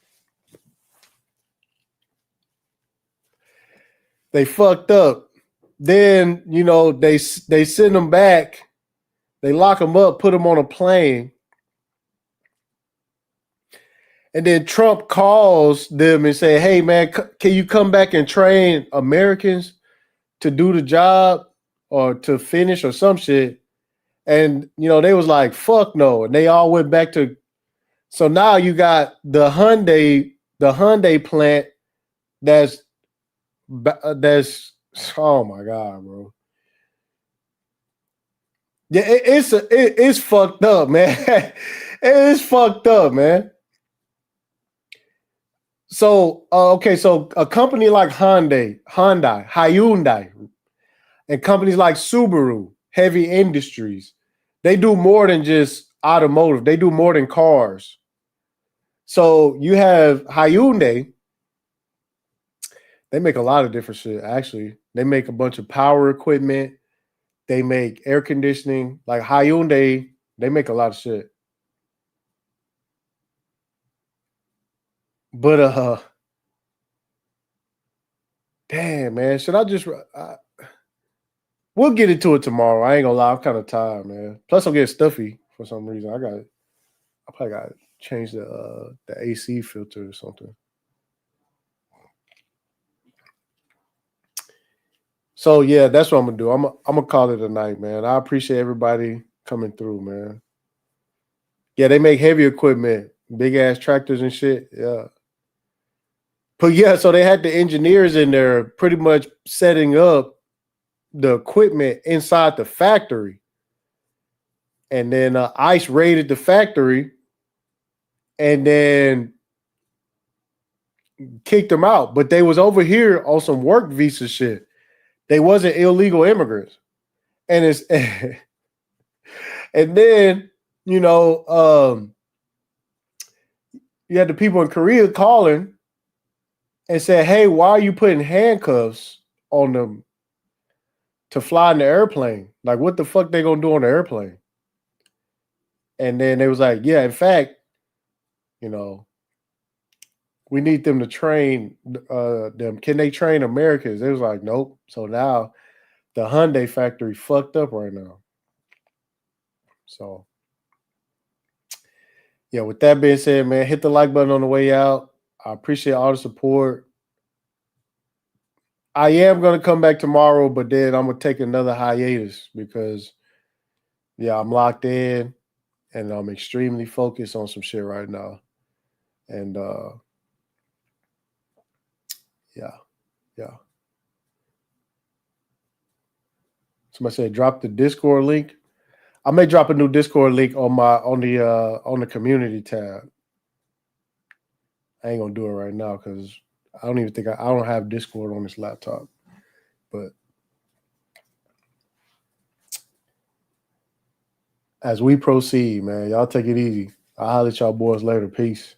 They fucked up. Then, you know, they send them back. They lock them up, put them on a plane. And then Trump calls them and say, hey, man, can you come back and train Americans to do the job or to finish or some shit? And, you know, they was like, fuck no. And they all went back to. So now you got the Hyundai plant that's oh my God, bro. Yeah, it's fucked up, man. It's fucked up, man. So okay, so a company like Hyundai, and companies like Subaru, Heavy Industries, they do more than just automotive. They do more than cars. So you have Hyundai. They make a lot of different shit, actually. They make a bunch of power equipment. They make air conditioning. Like Hyundai, they make a lot of shit. But damn, man, should I just we'll get into it tomorrow. I ain't gonna lie, I'm kind of tired, man. Plus I'm getting stuffy for some reason. I probably got to change the AC filter or something. So yeah, that's what I'm gonna do. I'm gonna call it a night, man. I appreciate everybody coming through, man. Yeah, they make heavy equipment, big ass tractors and shit. Yeah. But yeah, so they had the engineers in there pretty much setting up the equipment inside the factory. And then ICE raided the factory and then kicked them out. But they was over here on some work visa shit. They wasn't illegal immigrants. And it's and then, you know, you had the people in Korea calling and said, hey, why are you putting handcuffs on them to fly in the airplane? Like, what the fuck they gonna do on the airplane? And then they was like, yeah, in fact, you know, we need them to train them. Can they train Americans? They was like, nope. So now the Hyundai factory fucked up right now. So, yeah, with that being said, man, hit the like button on the way out. I appreciate all the support. I am going to come back tomorrow, but then I'm going to take another hiatus because, yeah, I'm locked in and I'm extremely focused on some shit right now. And, yeah. Somebody said drop the Discord link. I may drop a new Discord link on the community tab. I ain't gonna do it right now because I don't even think I don't have Discord on this laptop. But as we proceed, man, y'all take it easy. I'll holler at y'all boys later. Peace.